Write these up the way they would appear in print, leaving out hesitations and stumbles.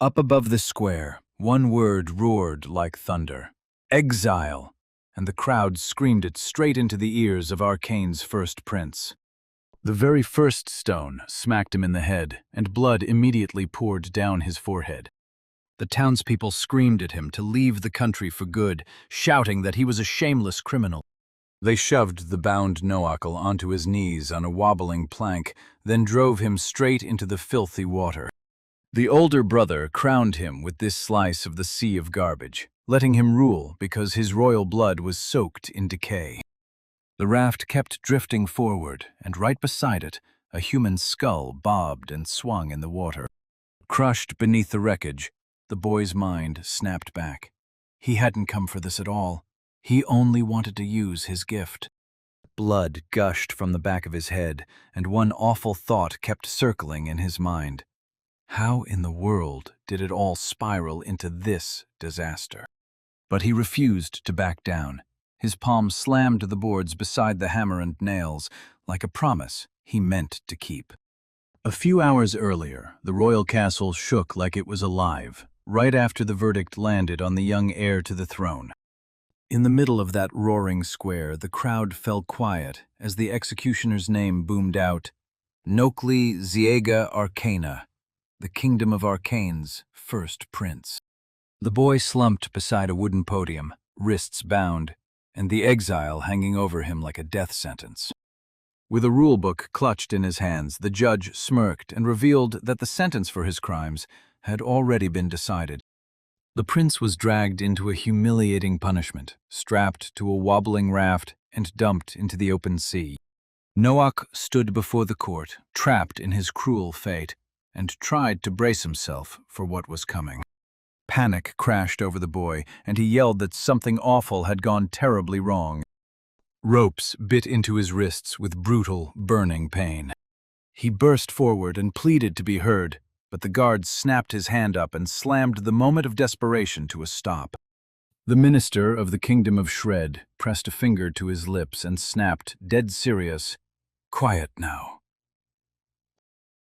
Up above the square, one word roared like thunder. Exile! And the crowd screamed it straight into the ears of Arcane's first prince. The very first stone smacked him in the head, and blood immediately poured down his forehead. The townspeople screamed at him to leave the country for good, shouting that he was a shameless criminal. They shoved the bound Noakal onto his knees on a wobbling plank, then drove him straight into the filthy water. The older brother crowned him with this slice of the sea of garbage, letting him rule because his royal blood was soaked in decay. The raft kept drifting forward, and right beside it, a human skull bobbed and swung in the water. Crushed beneath the wreckage, the boy's mind snapped back. He hadn't come for this at all. He only wanted to use his gift. Blood gushed from the back of his head, and one awful thought kept circling in his mind. How in the world did it all spiral into this disaster? But he refused to back down. His palm slammed the boards beside the hammer and nails, like a promise he meant to keep. A few hours earlier, the royal castle shook like it was alive, right after the verdict landed on the young heir to the throne. In the middle of that roaring square, the crowd fell quiet as the executioner's name boomed out, Nokli Ziega Arcana, the Kingdom of Arcane's first prince. The boy slumped beside a wooden podium, wrists bound, and the exile hanging over him like a death sentence. With a rulebook clutched in his hands, the judge smirked and revealed that the sentence for his crimes had already been decided. The prince was dragged into a humiliating punishment, strapped to a wobbling raft and dumped into the open sea. Noak stood before the court, trapped in his cruel fate, and tried to brace himself for what was coming. Panic crashed over the boy, and he yelled that something awful had gone terribly wrong. Ropes bit into his wrists with brutal, burning pain. He burst forward and pleaded to be heard, but the guards snapped his hand up and slammed the moment of desperation to a stop. The minister of the Kingdom of Shred pressed a finger to his lips and snapped, dead serious, "Quiet now."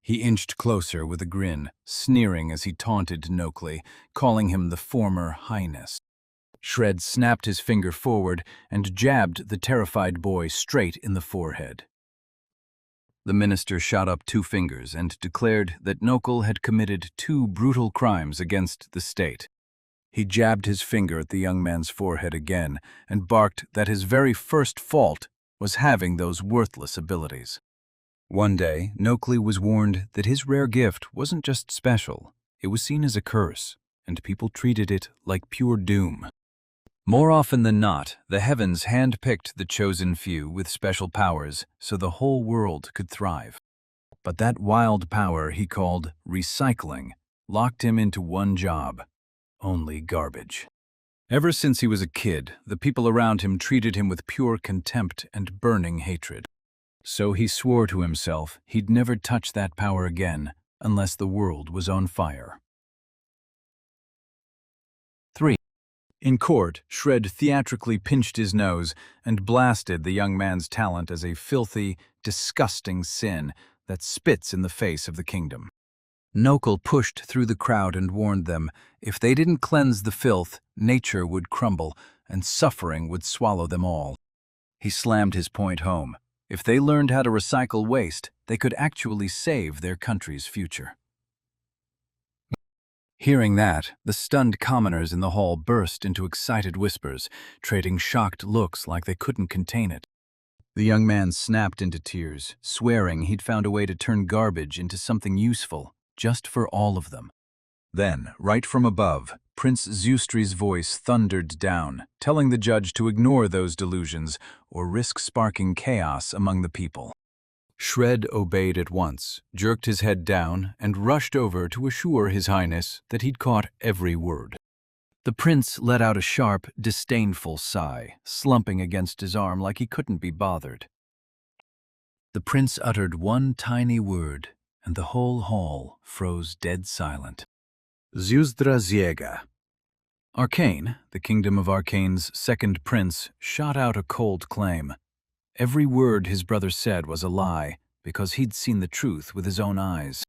He inched closer with a grin, sneering as he taunted Nokli, calling him the former highness. Shred snapped his finger forward and jabbed the terrified boy straight in the forehead. The minister shot up 2 fingers and declared that Nokli had committed 2 brutal crimes against the state. He jabbed his finger at the young man's forehead again and barked that his very first fault was having those worthless abilities. One day, Nokli was warned that his rare gift wasn't just special, it was seen as a curse, and people treated it like pure doom. More often than not, the heavens handpicked the chosen few with special powers so the whole world could thrive. But that wild power he called recycling locked him into one job: only garbage. Ever since he was a kid, the people around him treated him with pure contempt and burning hatred. So he swore to himself he'd never touch that power again unless the world was on fire. 3. In court, Shred theatrically pinched his nose and blasted the young man's talent as a filthy, disgusting sin that spits in the face of the kingdom. Nokli pushed through the crowd and warned them if they didn't cleanse the filth, nature would crumble and suffering would swallow them all. He slammed his point home. If they learned how to recycle waste, they could actually save their country's future. Hearing that, the stunned commoners in the hall burst into excited whispers, trading shocked looks like they couldn't contain it. The young man snapped into tears, swearing he'd found a way to turn garbage into something useful, just for all of them. Then, right from above, Prince Zeustri's voice thundered down, telling the judge to ignore those delusions or risk sparking chaos among the people. Shred obeyed at once, jerked his head down, and rushed over to assure His Highness that he'd caught every word. The prince let out a sharp, disdainful sigh, slumping against his arm like he couldn't be bothered. The prince uttered one tiny word, and the whole hall froze dead silent. Zeustra Ziega. Arcane, the Kingdom of Arcane's second prince, shot out a cold claim. Every word his brother said was a lie, because he'd seen the truth with his own eyes.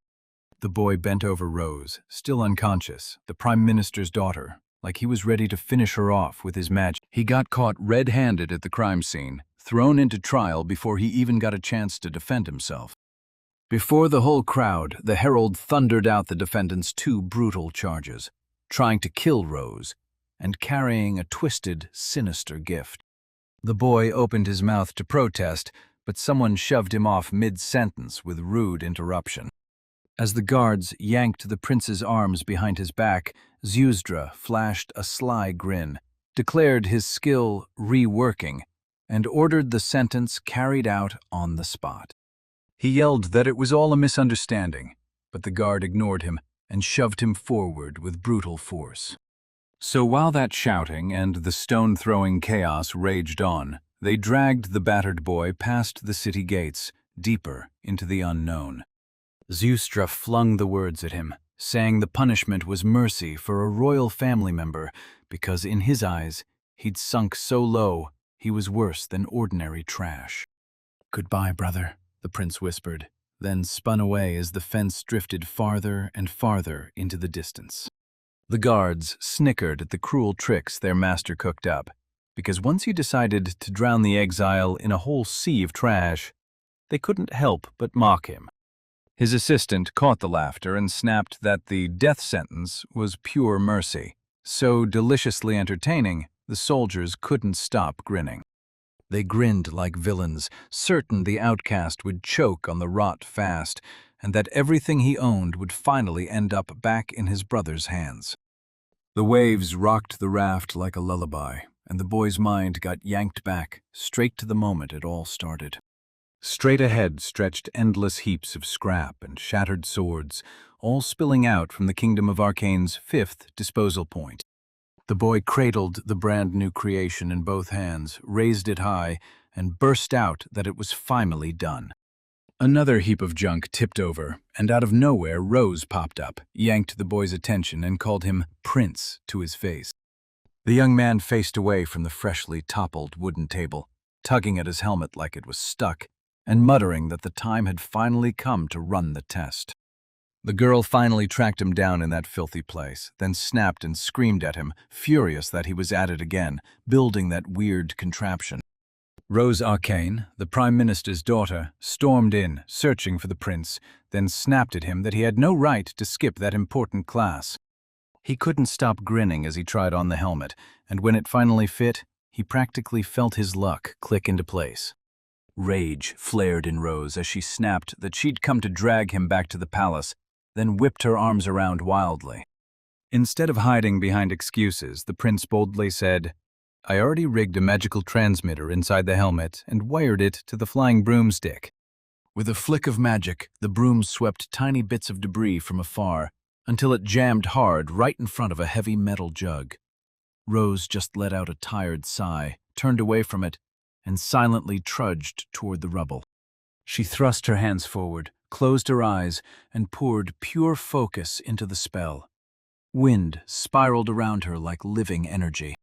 The boy bent over Rose, still unconscious, the Prime Minister's daughter, like he was ready to finish her off with his magic. He got caught red-handed at the crime scene, thrown into trial before he even got a chance to defend himself. Before the whole crowd, the herald thundered out the defendant's two brutal charges, trying to kill Rose and carrying a twisted, sinister gift. The boy opened his mouth to protest, but someone shoved him off mid-sentence with rude interruption. As the guards yanked the prince's arms behind his back, Zyusdra flashed a sly grin, declared his skill reworking, and ordered the sentence carried out on the spot. He yelled that it was all a misunderstanding, but the guard ignored him and shoved him forward with brutal force. So while that shouting and the stone-throwing chaos raged on, they dragged the battered boy past the city gates, deeper into the unknown. Zyusdra flung the words at him, saying the punishment was mercy for a royal family member because in his eyes he'd sunk so low he was worse than ordinary trash. "Goodbye, brother," the prince whispered, then spun away as the fence drifted farther and farther into the distance. The guards snickered at the cruel tricks their master cooked up, because once he decided to drown the exile in a whole sea of trash, they couldn't help but mock him. His assistant caught the laughter and snapped that the death sentence was pure mercy. So deliciously entertaining, the soldiers couldn't stop grinning. They grinned like villains, certain the outcast would choke on the rot fast, and that everything he owned would finally end up back in his brother's hands. The waves rocked the raft like a lullaby, and the boy's mind got yanked back, straight to the moment it all started. Straight ahead stretched endless heaps of scrap and shattered swords, all spilling out from the Kingdom of Arcane's fifth disposal point. The boy cradled the brand-new creation in both hands, raised it high, and burst out that it was finally done. Another heap of junk tipped over, and out of nowhere Rose popped up, yanked the boy's attention, and called him Prince to his face. The young man faced away from the freshly toppled wooden table, tugging at his helmet like it was stuck, and muttering that the time had finally come to run the test. The girl finally tracked him down in that filthy place, then snapped and screamed at him, furious that he was at it again, building that weird contraption. Rose Arcane, the Prime Minister's daughter, stormed in, searching for the prince, then snapped at him that he had no right to skip that important class. He couldn't stop grinning as he tried on the helmet, and when it finally fit, he practically felt his luck click into place. Rage flared in Rose as she snapped that she'd come to drag him back to the palace, then whipped her arms around wildly. Instead of hiding behind excuses, the prince boldly said, "I already rigged a magical transmitter inside the helmet and wired it to the flying broomstick." With a flick of magic, the broom swept tiny bits of debris from afar until it jammed hard right in front of a heavy metal jug. Rose just let out a tired sigh, turned away from it, and silently trudged toward the rubble. She thrust her hands forward, closed her eyes, and poured pure focus into the spell. Wind spiraled around her like living energy.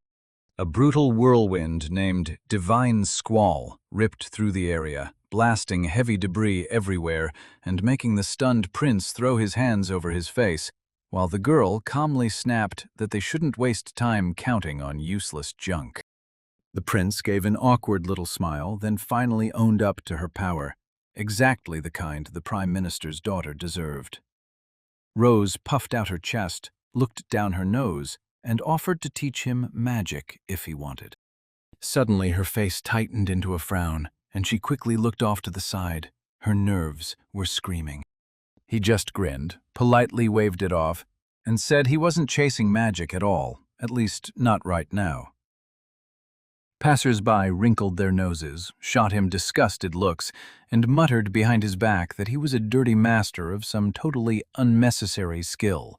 A brutal whirlwind named Divine Squall ripped through the area, blasting heavy debris everywhere and making the stunned prince throw his hands over his face, while the girl calmly snapped that they shouldn't waste time counting on useless junk. The prince gave an awkward little smile, then finally owned up to her power, exactly the kind the Prime Minister's daughter deserved. Rose puffed out her chest, looked down her nose, and offered to teach him magic if he wanted. Suddenly her face tightened into a frown, and she quickly looked off to the side. Her nerves were screaming. He just grinned, politely waved it off, and said he wasn't chasing magic at all, at least not right now. Passers-by wrinkled their noses, shot him disgusted looks, and muttered behind his back that he was a dirty master of some totally unnecessary skill.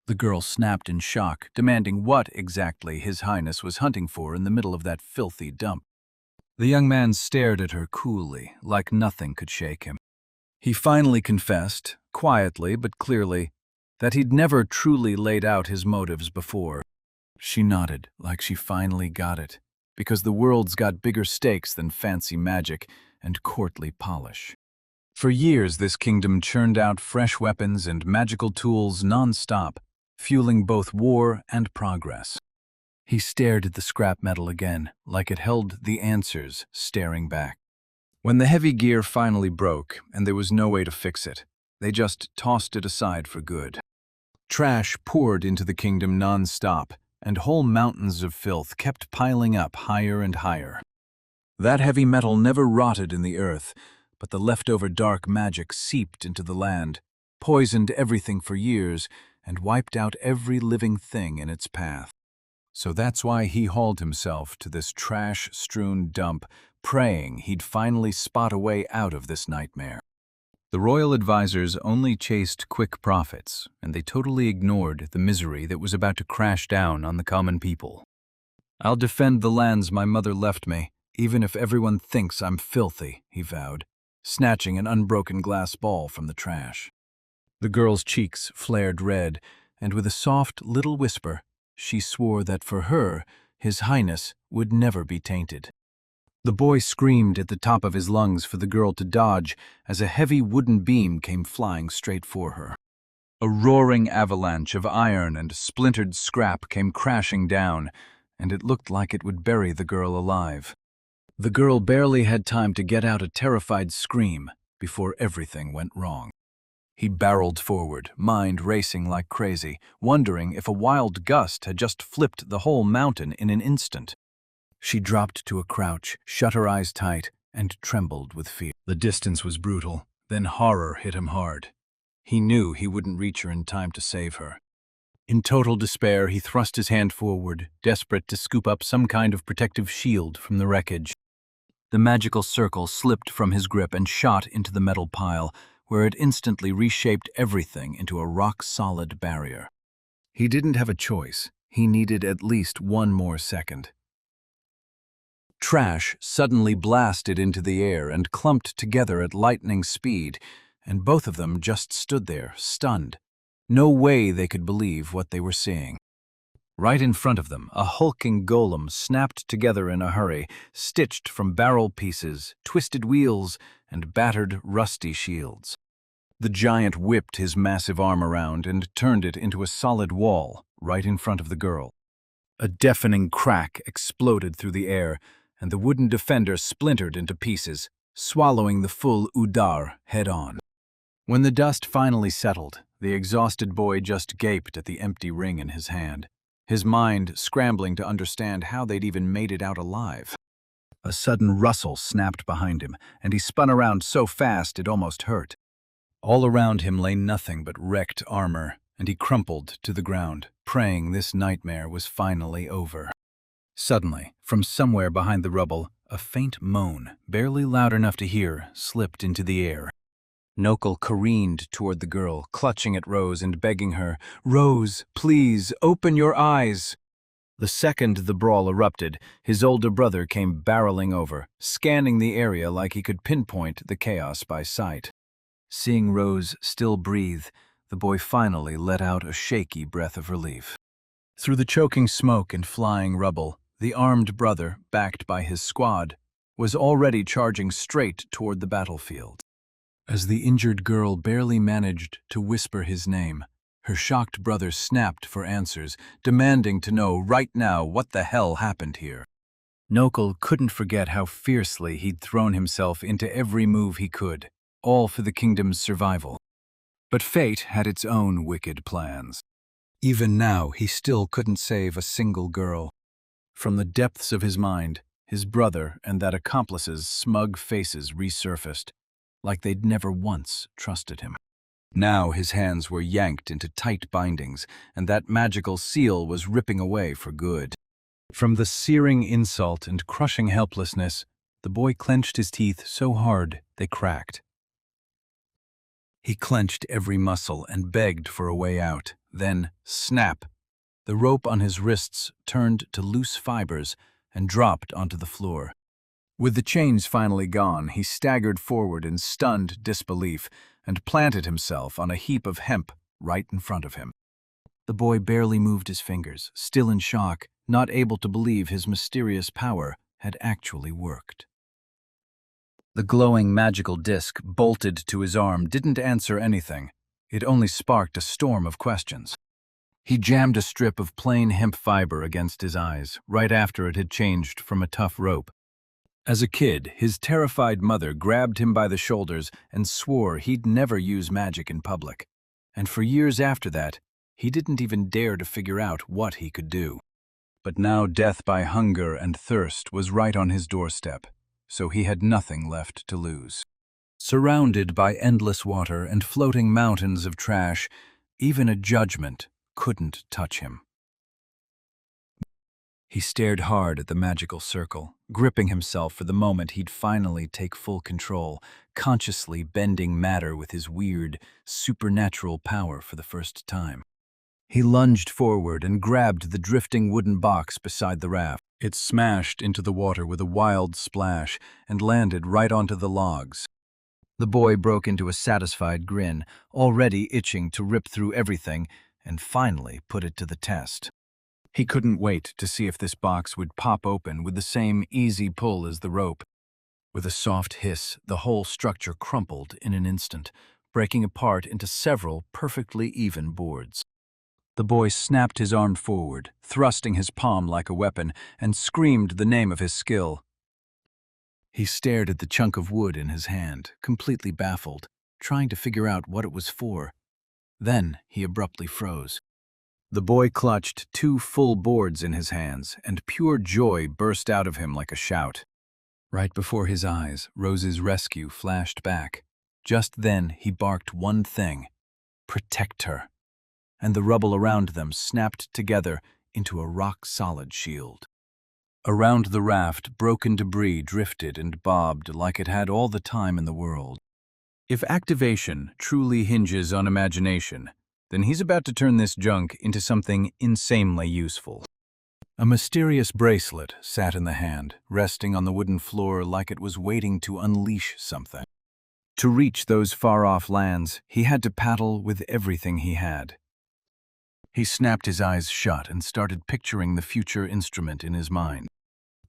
The girl snapped in shock, demanding what exactly His Highness was hunting for in the middle of that filthy dump. The young man stared at her coolly, like nothing could shake him. He finally confessed, quietly but clearly, that he'd never truly laid out his motives before. She nodded, like she finally got it, because the world's got bigger stakes than fancy magic and courtly polish. For years, this kingdom churned out fresh weapons and magical tools non-stop, fueling both war and progress. He stared at the scrap metal again, like it held the answers staring back. When the heavy gear finally broke and there was no way to fix it, they just tossed it aside for good. Trash poured into the kingdom non-stop, and whole mountains of filth kept piling up higher and higher. That heavy metal never rotted in the earth, but the leftover dark magic seeped into the land, poisoned everything for years, and wiped out every living thing in its path. So that's why he hauled himself to this trash-strewn dump, praying he'd finally spot a way out of this nightmare. The royal advisors only chased quick profits, and they totally ignored the misery that was about to crash down on the common people. "I'll defend the lands my mother left me, even if everyone thinks I'm filthy," he vowed, snatching an unbroken glass ball from the trash. The girl's cheeks flared red, and with a soft little whisper, she swore that for her, His Highness would never be tainted. The boy screamed at the top of his lungs for the girl to dodge as a heavy wooden beam came flying straight for her. A roaring avalanche of iron and splintered scrap came crashing down, and it looked like it would bury the girl alive. The girl barely had time to get out a terrified scream before everything went wrong. He barreled forward, mind racing like crazy, wondering if a wild gust had just flipped the whole mountain in an instant. She dropped to a crouch, shut her eyes tight, and trembled with fear. The distance was brutal, then horror hit him hard. He knew he wouldn't reach her in time to save her. In total despair, he thrust his hand forward, desperate to scoop up some kind of protective shield from the wreckage. The magical circle slipped from his grip and shot into the metal pile, where it instantly reshaped everything into a rock-solid barrier. He didn't have a choice. He needed at least one more second. Trash suddenly blasted into the air and clumped together at lightning speed, and both of them just stood there, stunned. No way they could believe what they were seeing. Right in front of them, a hulking golem snapped together in a hurry, stitched from barrel pieces, twisted wheels, and battered, rusty shields. The giant whipped his massive arm around and turned it into a solid wall right in front of the girl. A deafening crack exploded through the air, and the wooden defender splintered into pieces, swallowing the full Udar head-on. When the dust finally settled, the exhausted boy just gaped at the empty ring in his hand, his mind scrambling to understand how they'd even made it out alive. A sudden rustle snapped behind him, and he spun around so fast it almost hurt. All around him lay nothing but wrecked armor, and he crumpled to the ground, praying this nightmare was finally over. Suddenly, from somewhere behind the rubble, a faint moan, barely loud enough to hear, slipped into the air. Nokul careened toward the girl, clutching at Rose and begging her, "Rose, please, open your eyes!" The second the brawl erupted, his older brother came barreling over, scanning the area like he could pinpoint the chaos by sight. Seeing Rose still breathe, the boy finally let out a shaky breath of relief. Through the choking smoke and flying rubble, the armed brother, backed by his squad, was already charging straight toward the battlefield. As the injured girl barely managed to whisper his name, her shocked brother snapped for answers, demanding to know right now what the hell happened here. Nokul couldn't forget how fiercely he'd thrown himself into every move he could, all for the kingdom's survival. But fate had its own wicked plans. Even now, he still couldn't save a single girl. From the depths of his mind, his brother and that accomplice's smug faces resurfaced, like they'd never once trusted him. Now his hands were yanked into tight bindings, and that magical seal was ripping away for good. From the searing insult and crushing helplessness, the boy clenched his teeth so hard they cracked. He clenched every muscle and begged for a way out. Then, snap! The rope on his wrists turned to loose fibers and dropped onto the floor. With the chains finally gone, he staggered forward in stunned disbelief and planted himself on a heap of hemp right in front of him. The boy barely moved his fingers, still in shock, not able to believe his mysterious power had actually worked. The glowing magical disc bolted to his arm didn't answer anything. It only sparked a storm of questions. He jammed a strip of plain hemp fiber against his eyes, right after it had changed from a tough rope. As a kid, his terrified mother grabbed him by the shoulders and swore he'd never use magic in public. And for years after that, he didn't even dare to figure out what he could do. But now death by hunger and thirst was right on his doorstep, so he had nothing left to lose. Surrounded by endless water and floating mountains of trash, even a judgment couldn't touch him. He stared hard at the magical circle, gripping himself for the moment he'd finally take full control, consciously bending matter with his weird, supernatural power for the first time. He lunged forward and grabbed the drifting wooden box beside the raft. It smashed into the water with a wild splash and landed right onto the logs. The boy broke into a satisfied grin, already itching to rip through everything and finally put it to the test. He couldn't wait to see if this box would pop open with the same easy pull as the rope. With a soft hiss, the whole structure crumpled in an instant, breaking apart into several perfectly even boards. The boy snapped his arm forward, thrusting his palm like a weapon, and screamed the name of his skill. He stared at the chunk of wood in his hand, completely baffled, trying to figure out what it was for. Then he abruptly froze. The boy clutched 2 full boards in his hands, and pure joy burst out of him like a shout. Right before his eyes, Rose's rescue flashed back. Just then, he barked one thing: protect her. And the rubble around them snapped together into a rock-solid shield. Around the raft, broken debris drifted and bobbed like it had all the time in the world. If activation truly hinges on imagination, then he's about to turn this junk into something insanely useful. A mysterious bracelet sat in the hand, resting on the wooden floor like it was waiting to unleash something. To reach those far-off lands, he had to paddle with everything he had. He snapped his eyes shut and started picturing the future instrument in his mind.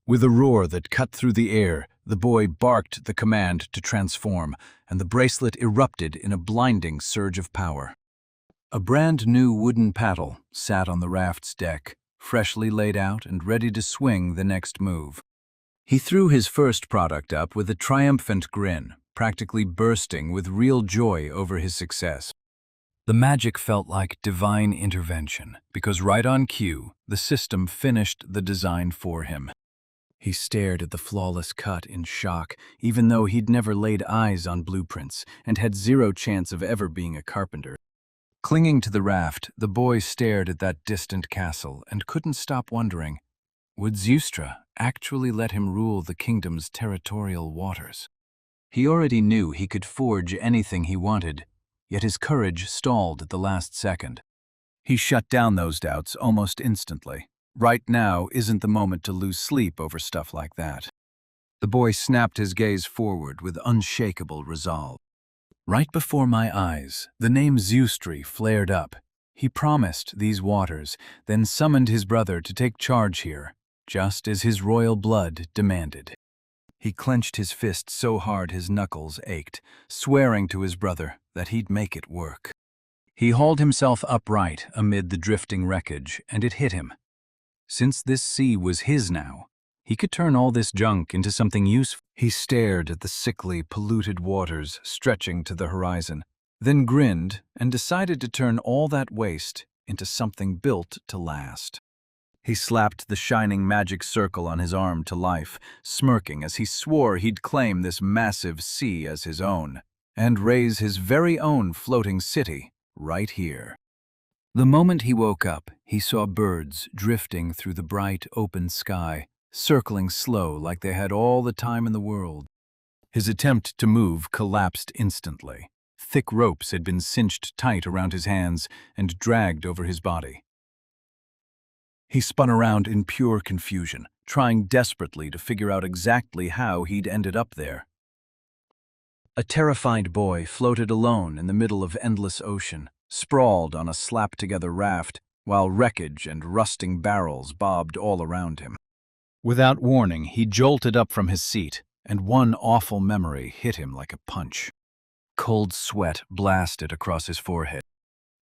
With a roar that cut through the air, the boy barked the command to transform, and the bracelet erupted in a blinding surge of power. A brand-new wooden paddle sat on the raft's deck, freshly laid out and ready to swing the next move. He threw his first product up with a triumphant grin, practically bursting with real joy over his success. The magic felt like divine intervention, because right on cue, the system finished the design for him. He stared at the flawless cut in shock, even though he'd never laid eyes on blueprints and had zero chance of ever being a carpenter. Clinging to the raft, the boy stared at that distant castle and couldn't stop wondering, would Zeustra actually let him rule the kingdom's territorial waters? He already knew he could forge anything he wanted, yet his courage stalled at the last second. He shut down those doubts almost instantly. Right now isn't the moment to lose sleep over stuff like that. The boy snapped his gaze forward with unshakable resolve. Right before my eyes, the name Zeustri flared up. He promised these waters, then summoned his brother to take charge here, just as his royal blood demanded. He clenched his fist so hard his knuckles ached, swearing to his brother that he'd make it work. He hauled himself upright amid the drifting wreckage, and it hit him. Since this sea was his now, he could turn all this junk into something useful. He stared at the sickly, polluted waters stretching to the horizon, then grinned and decided to turn all that waste into something built to last. He slapped the shining magic circle on his arm to life, smirking as he swore he'd claim this massive sea as his own, and raise his very own floating city right here. The moment he woke up, he saw birds drifting through the bright, open sky, circling slow like they had all the time in the world. His attempt to move collapsed instantly. Thick ropes had been cinched tight around his hands and dragged over his body. He spun around in pure confusion, trying desperately to figure out exactly how he'd ended up there. A terrified boy floated alone in the middle of endless ocean, sprawled on a slap-together raft, while wreckage and rusting barrels bobbed all around him. Without warning, he jolted up from his seat, and one awful memory hit him like a punch. Cold sweat blasted across his forehead.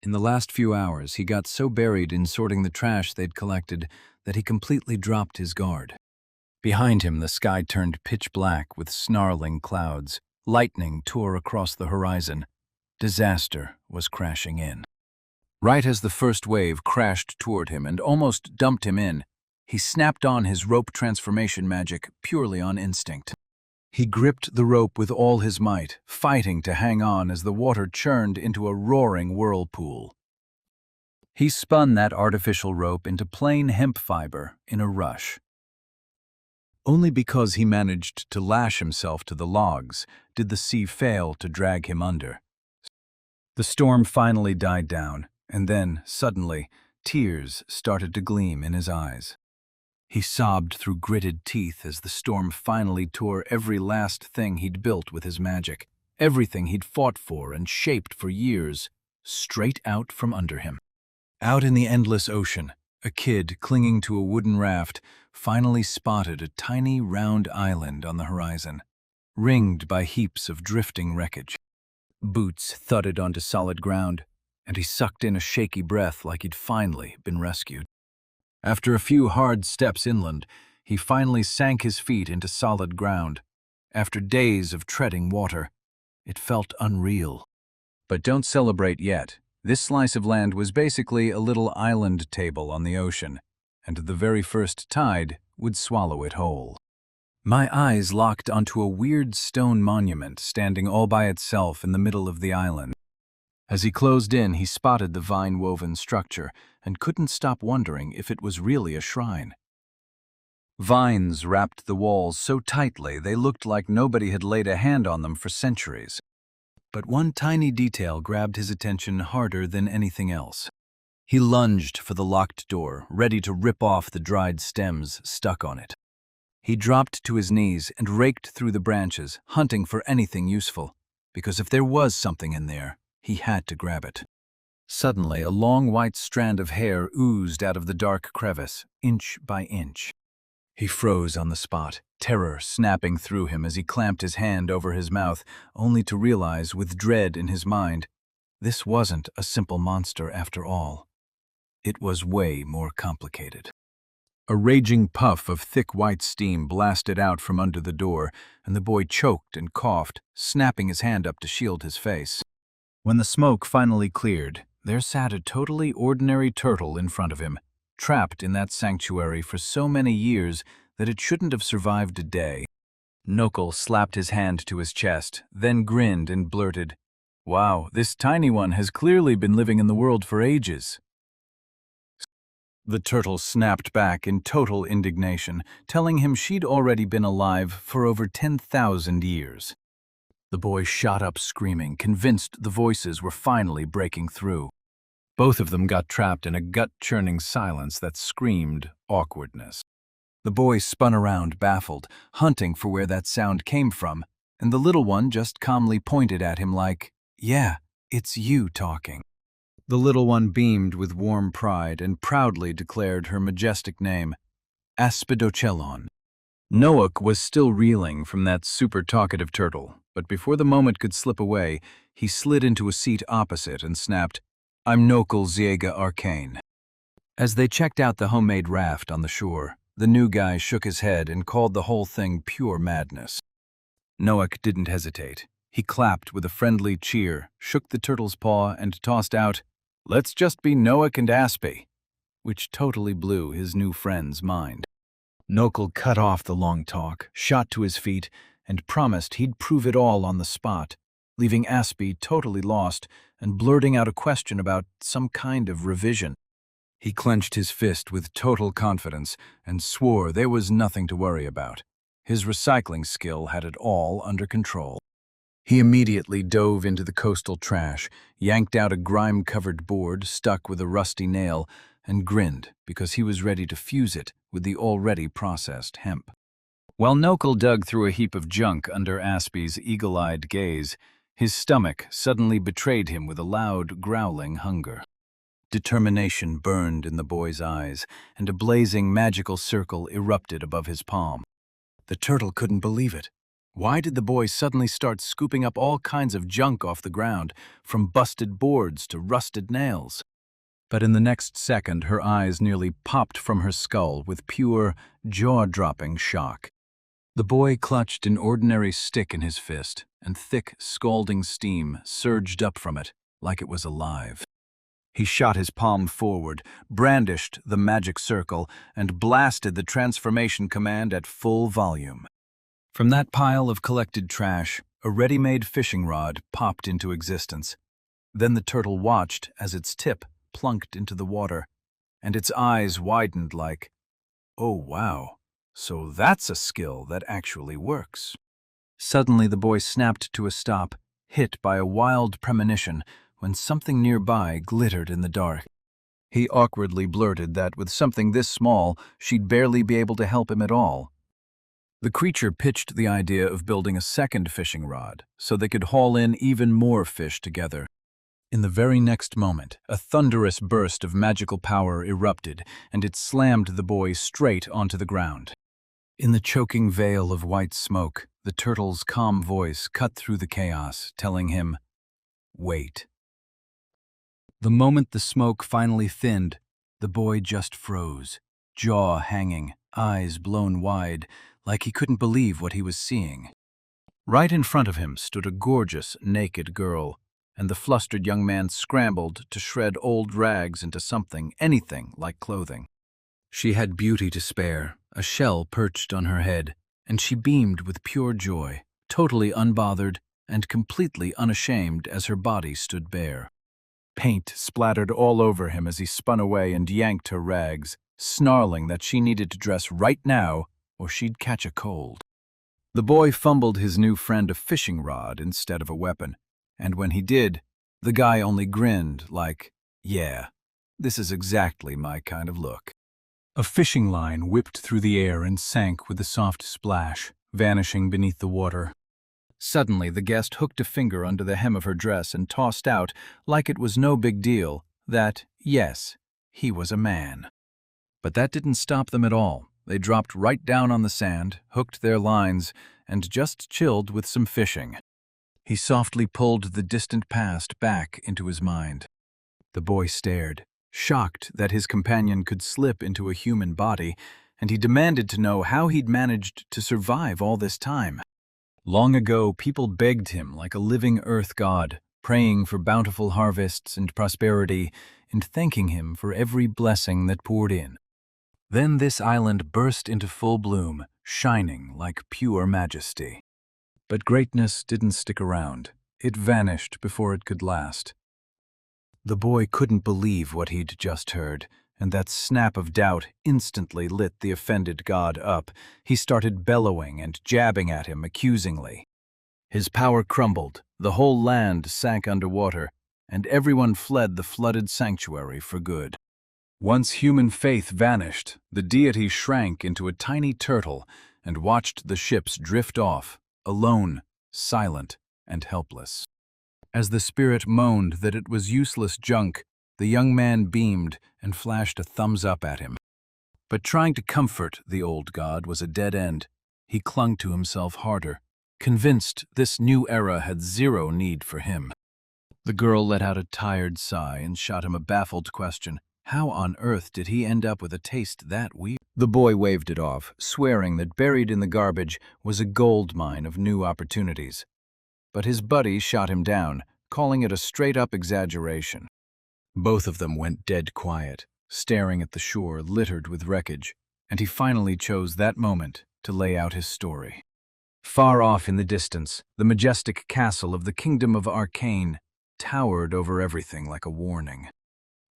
In the last few hours, he got so buried in sorting the trash they'd collected that he completely dropped his guard. Behind him, the sky turned pitch black with snarling clouds. Lightning tore across the horizon. Disaster was crashing in. Right as the first wave crashed toward him and almost dumped him in, he snapped on his rope transformation magic purely on instinct. He gripped the rope with all his might, fighting to hang on as the water churned into a roaring whirlpool. He spun that artificial rope into plain hemp fiber in a rush. Only because he managed to lash himself to the logs did the sea fail to drag him under. The storm finally died down, and then, suddenly, tears started to gleam in his eyes. He sobbed through gritted teeth as the storm finally tore every last thing he'd built with his magic, everything he'd fought for and shaped for years, straight out from under him. Out in the endless ocean, a kid clinging to a wooden raft finally spotted a tiny round island on the horizon, ringed by heaps of drifting wreckage. Boots thudded onto solid ground, and he sucked in a shaky breath like he'd finally been rescued. After a few hard steps inland, he finally sank his feet into solid ground. After days of treading water, it felt unreal. But don't celebrate yet. This slice of land was basically a little island table on the ocean, and the very first tide would swallow it whole. My eyes locked onto a weird stone monument standing all by itself in the middle of the island. As he closed in, he spotted the vine-woven structure and couldn't stop wondering if it was really a shrine. Vines wrapped the walls so tightly they looked like nobody had laid a hand on them for centuries. But one tiny detail grabbed his attention harder than anything else. He lunged for the locked door, ready to rip off the dried stems stuck on it. He dropped to his knees and raked through the branches, hunting for anything useful, because if there was something in there, he had to grab it. Suddenly, a long white strand of hair oozed out of the dark crevice, inch by inch. He froze on the spot, terror snapping through him as he clamped his hand over his mouth, only to realize, with dread in his mind, this wasn't a simple monster after all. It was way more complicated. A raging puff of thick white steam blasted out from under the door, and the boy choked and coughed, snapping his hand up to shield his face. When the smoke finally cleared, there sat a totally ordinary turtle in front of him, trapped in that sanctuary for so many years that it shouldn't have survived a day. Nokul slapped his hand to his chest, then grinned and blurted, "Wow, this tiny one has clearly been living in the world for ages." The turtle snapped back in total indignation, telling him she'd already been alive for over 10,000 years. The boy shot up screaming, convinced the voices were finally breaking through. Both of them got trapped in a gut-churning silence that screamed awkwardness. The boy spun around, baffled, hunting for where that sound came from, and the little one just calmly pointed at him like, "Yeah, it's you talking." The little one beamed with warm pride and proudly declared her majestic name, Aspidochelon. Noak was still reeling from that super talkative turtle, but before the moment could slip away, he slid into a seat opposite and snapped, "I'm Nokul Ziega Arcane." As they checked out the homemade raft on the shore, the new guy shook his head and called the whole thing pure madness. Noak didn't hesitate. He clapped with a friendly cheer, shook the turtle's paw, and tossed out, "Let's just be Noak and Aspie," which totally blew his new friend's mind. Nokul cut off the long talk, shot to his feet, and promised he'd prove it all on the spot, leaving Aspie totally lost and blurting out a question about some kind of revision. He clenched his fist with total confidence and swore there was nothing to worry about. His recycling skill had it all under control. He immediately dove into the coastal trash, yanked out a grime-covered board stuck with a rusty nail, and grinned because he was ready to fuse it with the already processed hemp. While Nokul dug through a heap of junk under Aspie's eagle-eyed gaze, his stomach suddenly betrayed him with a loud, growling hunger. Determination burned in the boy's eyes, and a blazing magical circle erupted above his palm. The turtle couldn't believe it. Why did the boy suddenly start scooping up all kinds of junk off the ground, from busted boards to rusted nails? But in the next second, her eyes nearly popped from her skull with pure, jaw-dropping shock. The boy clutched an ordinary stick in his fist, and thick, scalding steam surged up from it like it was alive. He shot his palm forward, brandished the magic circle, and blasted the transformation command at full volume. From that pile of collected trash, a ready-made fishing rod popped into existence. Then the turtle watched as its tip plunked into the water, and its eyes widened like, "Oh wow, so that's a skill that actually works." Suddenly the boy snapped to a stop, hit by a wild premonition when something nearby glittered in the dark. He awkwardly blurted that with something this small, she'd barely be able to help him at all. The creature pitched the idea of building a second fishing rod so they could haul in even more fish together. In the very next moment, a thunderous burst of magical power erupted, and it slammed the boy straight onto the ground. In the choking veil of white smoke, the turtle's calm voice cut through the chaos, telling him, "Wait." The moment the smoke finally thinned, the boy just froze, jaw hanging, eyes blown wide, like he couldn't believe what he was seeing. Right in front of him stood a gorgeous, naked girl, and the flustered young man scrambled to shred old rags into something, anything like clothing. She had beauty to spare, a shell perched on her head, and she beamed with pure joy, totally unbothered and completely unashamed as her body stood bare. Paint splattered all over him as he spun away and yanked her rags, snarling that she needed to dress right now or she'd catch a cold. The boy fumbled his new friend a fishing rod instead of a weapon, and when he did, the guy only grinned like, "Yeah, this is exactly my kind of look." A fishing line whipped through the air and sank with a soft splash, vanishing beneath the water. Suddenly, the guest hooked a finger under the hem of her dress and tossed out, like it was no big deal, that, yes, he was a man. But that didn't stop them at all. They dropped right down on the sand, hooked their lines, and just chilled with some fishing. He softly pulled the distant past back into his mind. The boy stared, shocked that his companion could slip into a human body, and he demanded to know how he'd managed to survive all this time. Long ago, people begged him like a living earth god, praying for bountiful harvests and prosperity, and thanking him for every blessing that poured in. Then this island burst into full bloom, shining like pure majesty. But greatness didn't stick around. It vanished before it could last. The boy couldn't believe what he'd just heard, and that snap of doubt instantly lit the offended god up. He started bellowing and jabbing at him accusingly. His power crumbled, the whole land sank underwater, and everyone fled the flooded sanctuary for good. Once human faith vanished, the deity shrank into a tiny turtle and watched the ships drift off, alone, silent, and helpless. As the spirit moaned that it was useless junk, the young man beamed and flashed a thumbs up at him. But trying to comfort the old god was a dead end. He clung to himself harder, convinced this new era had zero need for him. The girl let out a tired sigh and shot him a baffled question. How on earth did he end up with a taste that weird? The boy waved it off, swearing that buried in the garbage was a gold mine of new opportunities. But his buddy shot him down, calling it a straight-up exaggeration. Both of them went dead quiet, staring at the shore littered with wreckage, and he finally chose that moment to lay out his story. Far off in the distance, the majestic castle of the Kingdom of Arcane towered over everything like a warning.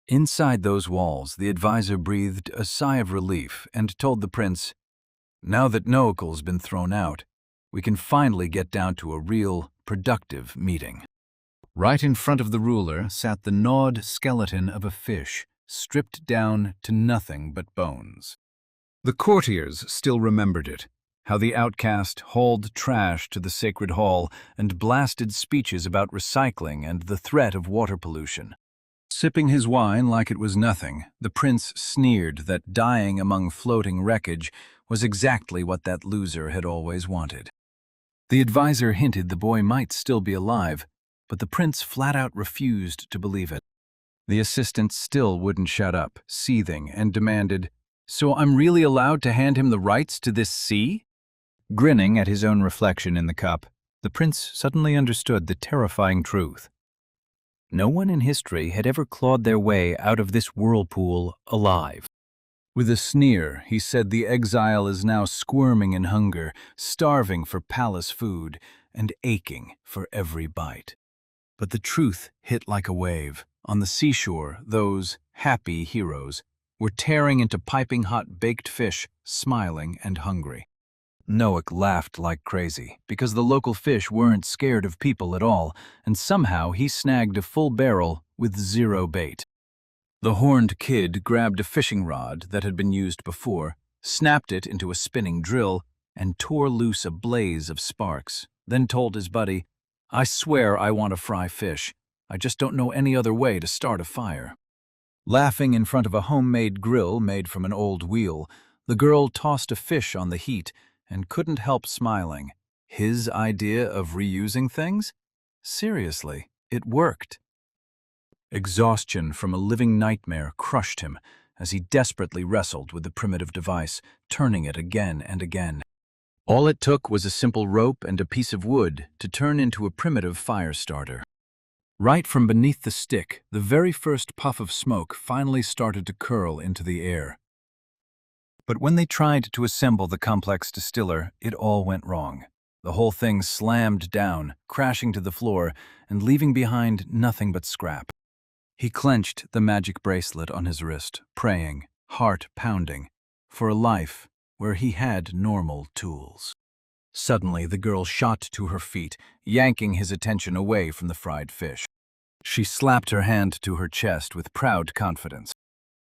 Inside those walls, the advisor breathed a sigh of relief and told the prince, "Now that Noakel's been thrown out, we can finally get down to a real, productive meeting." Right in front of the ruler sat the gnawed skeleton of a fish, stripped down to nothing but bones. The courtiers still remembered it, how the outcast hauled trash to the sacred hall and blasted speeches about recycling and the threat of water pollution. Sipping his wine like it was nothing, the prince sneered that dying among floating wreckage was exactly what that loser had always wanted. The advisor hinted the boy might still be alive, but the prince flat out refused to believe it. The assistant still wouldn't shut up, seething, and demanded, "So I'm really allowed to hand him the rights to this sea?" Grinning at his own reflection in the cup, the prince suddenly understood the terrifying truth. No one in history had ever clawed their way out of this whirlpool alive. With a sneer, he said the exile is now squirming in hunger, starving for palace food, and aching for every bite. But the truth hit like a wave. On the seashore, those happy heroes were tearing into piping hot baked fish, smiling and hungry. Noak laughed like crazy, because the local fish weren't scared of people at all, and somehow he snagged a full barrel with zero bait. The horned kid grabbed a fishing rod that had been used before, snapped it into a spinning drill, and tore loose a blaze of sparks, then told his buddy, "I swear I want to fry fish. I just don't know any other way to start a fire." Laughing in front of a homemade grill made from an old wheel, the girl tossed a fish on the heat and couldn't help smiling. His idea of reusing things? Seriously, it worked. Exhaustion from a living nightmare crushed him as he desperately wrestled with the primitive device, turning it again and again. All it took was a simple rope and a piece of wood to turn into a primitive fire starter. Right from beneath the stick, the very first puff of smoke finally started to curl into the air. But when they tried to assemble the complex distiller, it all went wrong. The whole thing slammed down, crashing to the floor and leaving behind nothing but scrap. He clenched the magic bracelet on his wrist, praying, heart pounding, for a life where he had normal tools. Suddenly, the girl shot to her feet, yanking his attention away from the fried fish. She slapped her hand to her chest with proud confidence.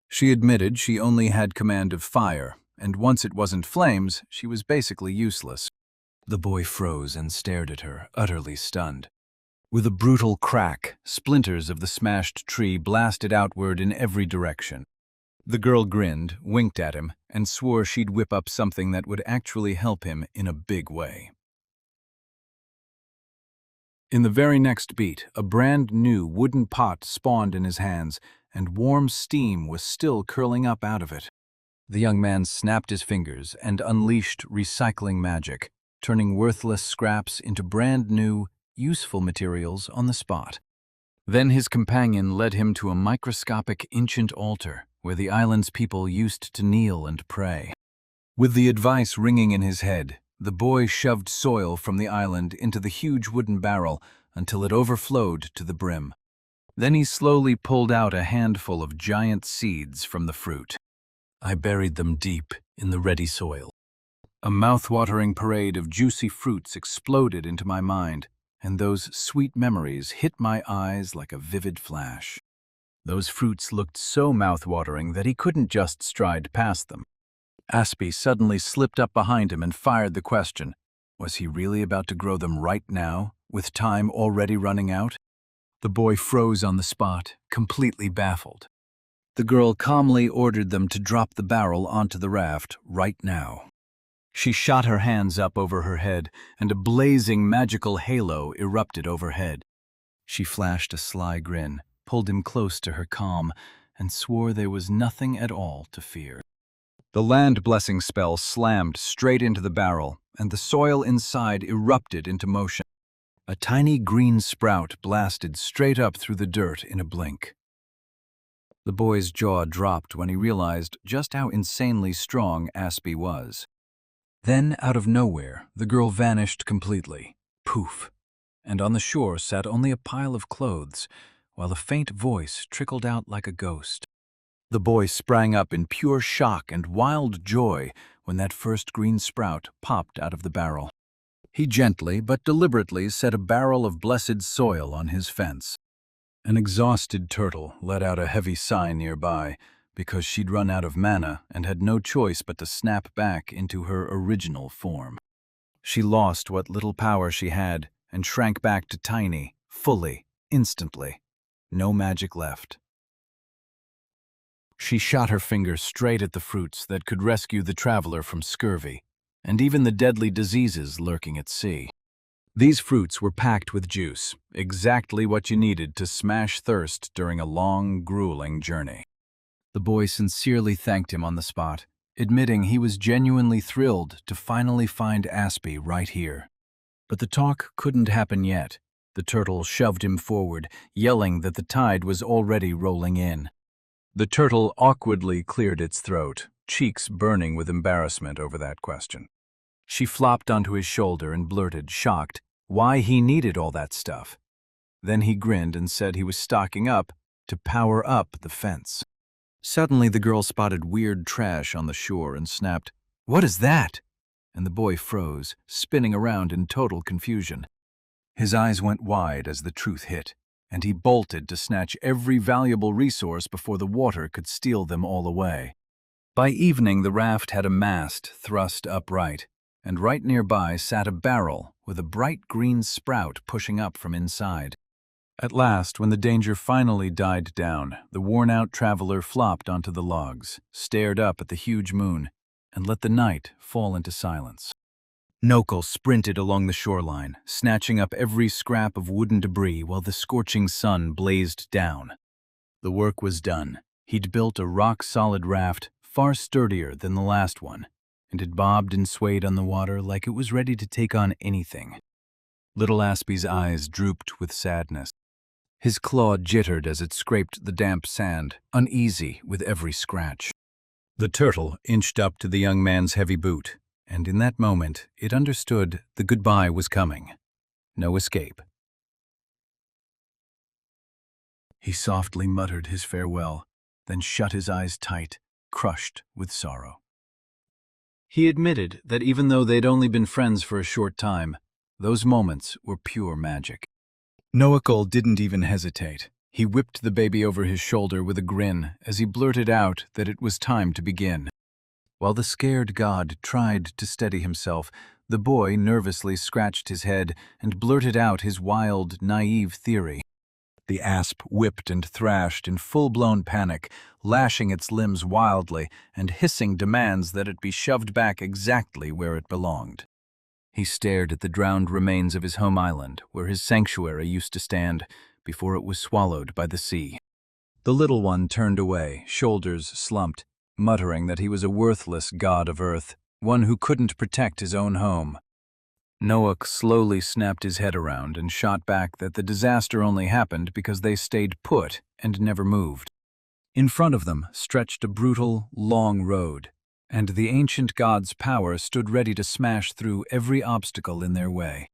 She admitted she only had command of fire, and once it wasn't flames, she was basically useless. The boy froze and stared at her, utterly stunned. With a brutal crack, splinters of the smashed tree blasted outward in every direction. The girl grinned, winked at him, and swore she'd whip up something that would actually help him in a big way. In the very next beat, a brand new wooden pot spawned in his hands, and warm steam was still curling up out of it. The young man snapped his fingers and unleashed recycling magic, turning worthless scraps into brand new, useful materials on the spot. Then his companion led him to a microscopic ancient altar where the island's people used to kneel and pray. With the advice ringing in his head, the boy shoved soil from the island into the huge wooden barrel until it overflowed to the brim. Then he slowly pulled out a handful of giant seeds from the fruit. I buried them deep in the ready soil. A mouth-watering parade of juicy fruits exploded into my mind, and those sweet memories hit my eyes like a vivid flash. Those fruits looked so mouth-watering that he couldn't just stride past them. Aspie suddenly slipped up behind him and fired the question. Was he really about to grow them right now, with time already running out? The boy froze on the spot, completely baffled. The girl calmly ordered them to drop the barrel onto the raft right now. She shot her hands up over her head, and a blazing magical halo erupted overhead. She flashed a sly grin, pulled him close to her calm, and swore there was nothing at all to fear. The land blessing spell slammed straight into the barrel, and the soil inside erupted into motion. A tiny green sprout blasted straight up through the dirt in a blink. The boy's jaw dropped when he realized just how insanely strong Aspie was. Then, out of nowhere, the girl vanished completely. Poof! And on the shore sat only a pile of clothes, while a faint voice trickled out like a ghost. The boy sprang up in pure shock and wild joy when that first green sprout popped out of the barrel. He gently but deliberately set a barrel of blessed soil on his fence. An exhausted turtle let out a heavy sigh nearby, because she'd run out of mana and had no choice but to snap back into her original form. She lost what little power she had and shrank back to tiny, fully, instantly. No magic left. She shot her finger straight at the fruits that could rescue the traveler from scurvy, and even the deadly diseases lurking at sea. These fruits were packed with juice, exactly what you needed to smash thirst during a long, grueling journey. The boy sincerely thanked him on the spot, admitting he was genuinely thrilled to finally find Aspie right here. But the talk couldn't happen yet. The turtle shoved him forward, yelling that the tide was already rolling in. The turtle awkwardly cleared its throat, cheeks burning with embarrassment over that question. She flopped onto his shoulder and blurted, shocked, why he needed all that stuff. Then he grinned and said he was stocking up to power up the fence. Suddenly the girl spotted weird trash on the shore and snapped, "What is that?" And the boy froze, spinning around in total confusion. His eyes went wide as the truth hit, and he bolted to snatch every valuable resource before the water could steal them all away. By evening, the raft had a mast thrust upright, and right nearby sat a barrel with a bright green sprout pushing up from inside. At last, when the danger finally died down, the worn-out traveler flopped onto the logs, stared up at the huge moon, and let the night fall into silence. Nokul sprinted along the shoreline, snatching up every scrap of wooden debris while the scorching sun blazed down. The work was done. He'd built a rock-solid raft far sturdier than the last one, and it bobbed and swayed on the water like it was ready to take on anything. Little Aspie's eyes drooped with sadness. His claw jittered as it scraped the damp sand, uneasy with every scratch. The turtle inched up to the young man's heavy boot, and in that moment it understood the goodbye was coming. No escape. He softly muttered his farewell, then shut his eyes tight, crushed with sorrow. He admitted that even though they'd only been friends for a short time, those moments were pure magic. Nokul didn't even hesitate. He whipped the baby over his shoulder with a grin as he blurted out that it was time to begin. While the scared god tried to steady himself, the boy nervously scratched his head and blurted out his wild, naive theory. The asp whipped and thrashed in full-blown panic, lashing its limbs wildly and hissing demands that it be shoved back exactly where it belonged. He stared at the drowned remains of his home island, where his sanctuary used to stand, before it was swallowed by the sea. The little one turned away, shoulders slumped, muttering that he was a worthless god of earth, one who couldn't protect his own home. Noak slowly snapped his head around and shot back that the disaster only happened because they stayed put and never moved. In front of them stretched a brutal, long road, and the ancient god's power stood ready to smash through every obstacle in their way.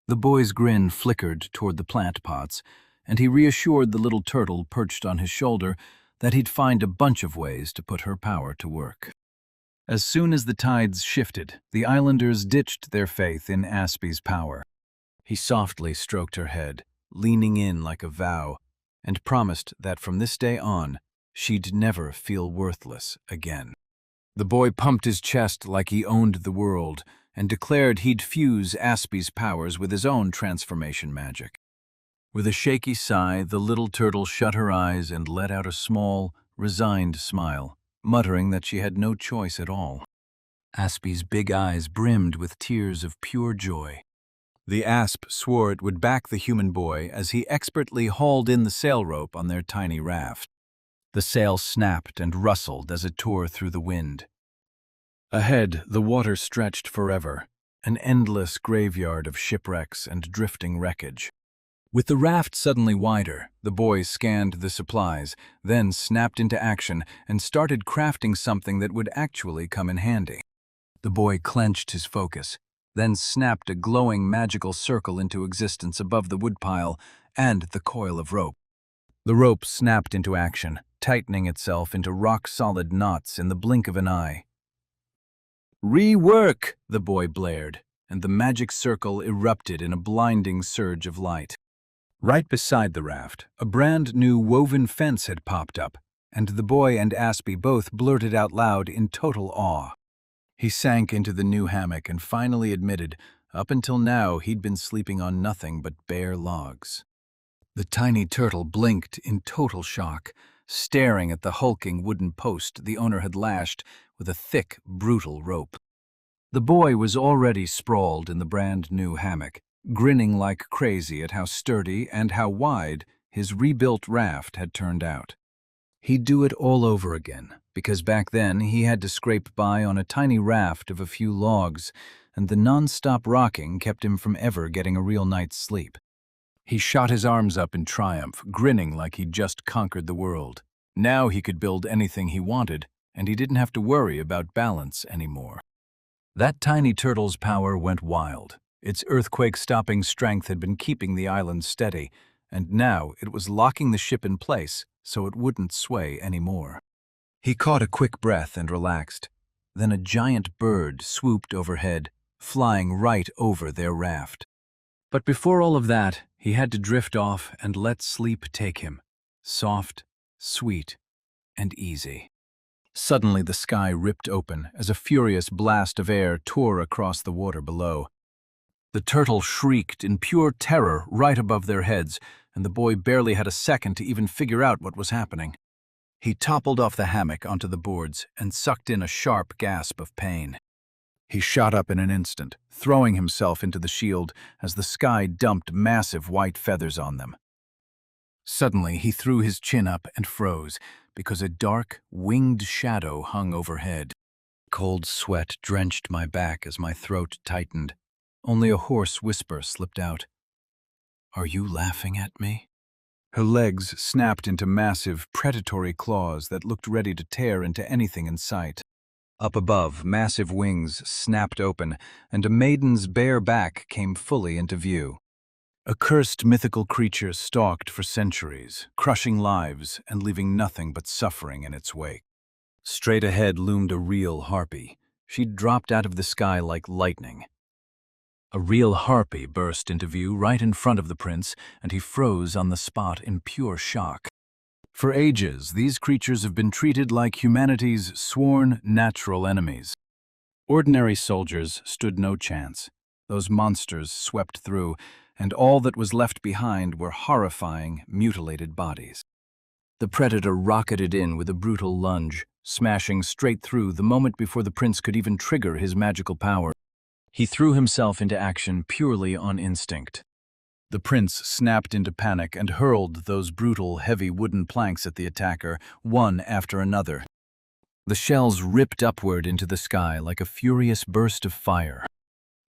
The boy's grin flickered toward the plant pots, and he reassured the little turtle perched on his shoulder that he'd find a bunch of ways to put her power to work. As soon as the tides shifted, the islanders ditched their faith in Aspie's power. He softly stroked her head, leaning in like a vow, and promised that from this day on, she'd never feel worthless again. The boy pumped his chest like he owned the world and declared he'd fuse Aspie's powers with his own transformation magic. With a shaky sigh, the little turtle shut her eyes and let out a small, resigned smile, muttering that she had no choice at all. Aspie's big eyes brimmed with tears of pure joy. The asp swore it would back the human boy as he expertly hauled in the sail rope on their tiny raft. The sail snapped and rustled as it tore through the wind. Ahead, the water stretched forever, an endless graveyard of shipwrecks and drifting wreckage. With the raft suddenly wider, the boys scanned the supplies, then snapped into action and started crafting something that would actually come in handy. The boy clenched his focus, then snapped a glowing magical circle into existence above the woodpile and the coil of rope. The rope snapped into action, tightening itself into rock-solid knots in the blink of an eye. "Rework!" the boy blared, and the magic circle erupted in a blinding surge of light. Right beside the raft, a brand-new woven fence had popped up, and the boy and Aspie both blurted out loud in total awe. He sank into the new hammock and finally admitted, up until now he'd been sleeping on nothing but bare logs. The tiny turtle blinked in total shock, staring at the hulking wooden post the owner had lashed with a thick, brutal rope. The boy was already sprawled in the brand-new hammock, grinning like crazy at how sturdy and how wide his rebuilt raft had turned out. He'd do it all over again, because back then he had to scrape by on a tiny raft of a few logs, and the non-stop rocking kept him from ever getting a real night's sleep. He shot his arms up in triumph, grinning like he'd just conquered the world. Now he could build anything he wanted, and he didn't have to worry about balance anymore. That tiny turtle's power went wild. Its earthquake-stopping strength had been keeping the island steady, and now it was locking the ship in place so it wouldn't sway anymore. He caught a quick breath and relaxed. Then a giant bird swooped overhead, flying right over their raft. But before all of that, he had to drift off and let sleep take him, soft, sweet, and easy. Suddenly the sky ripped open as a furious blast of air tore across the water below. The turtle shrieked in pure terror right above their heads, and the boy barely had a second to even figure out what was happening. He toppled off the hammock onto the boards and sucked in a sharp gasp of pain. He shot up in an instant, throwing himself into the shield as the sky dumped massive white feathers on them. Suddenly, he threw his chin up and froze, because a dark, winged shadow hung overhead. Cold sweat drenched my back as my throat tightened. Only a hoarse whisper slipped out. "Are you laughing at me?" Her legs snapped into massive, predatory claws that looked ready to tear into anything in sight. Up above, massive wings snapped open, and a maiden's bare back came fully into view. A cursed mythical creature stalked for centuries, crushing lives and leaving nothing but suffering in its wake. Straight ahead loomed a real harpy. She'd dropped out of the sky like lightning. A real harpy burst into view right in front of the prince, and he froze on the spot in pure shock. For ages, these creatures have been treated like humanity's sworn natural enemies. Ordinary soldiers stood no chance. Those monsters swept through, and all that was left behind were horrifying, mutilated bodies. The predator rocketed in with a brutal lunge, smashing straight through the moment before the prince could even trigger his magical power. He threw himself into action purely on instinct. The prince snapped into panic and hurled those brutal, heavy wooden planks at the attacker, one after another. The shells ripped upward into the sky like a furious burst of fire.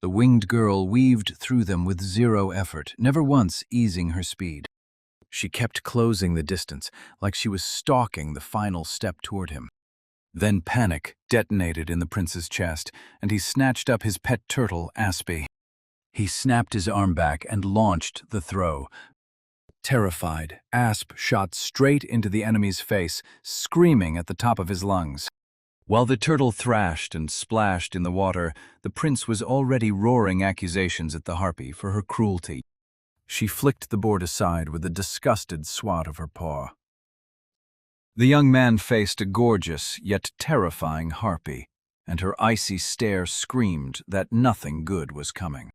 The winged girl weaved through them with zero effort, never once easing her speed. She kept closing the distance, like she was stalking the final step toward him. Then panic detonated in the prince's chest, and he snatched up his pet turtle, Aspie. He snapped his arm back and launched the throw. Terrified, Asp shot straight into the enemy's face, screaming at the top of his lungs. While the turtle thrashed and splashed in the water, the prince was already roaring accusations at the harpy for her cruelty. She flicked the board aside with a disgusted swat of her paw. The young man faced a gorgeous yet terrifying harpy, and her icy stare screamed that nothing good was coming.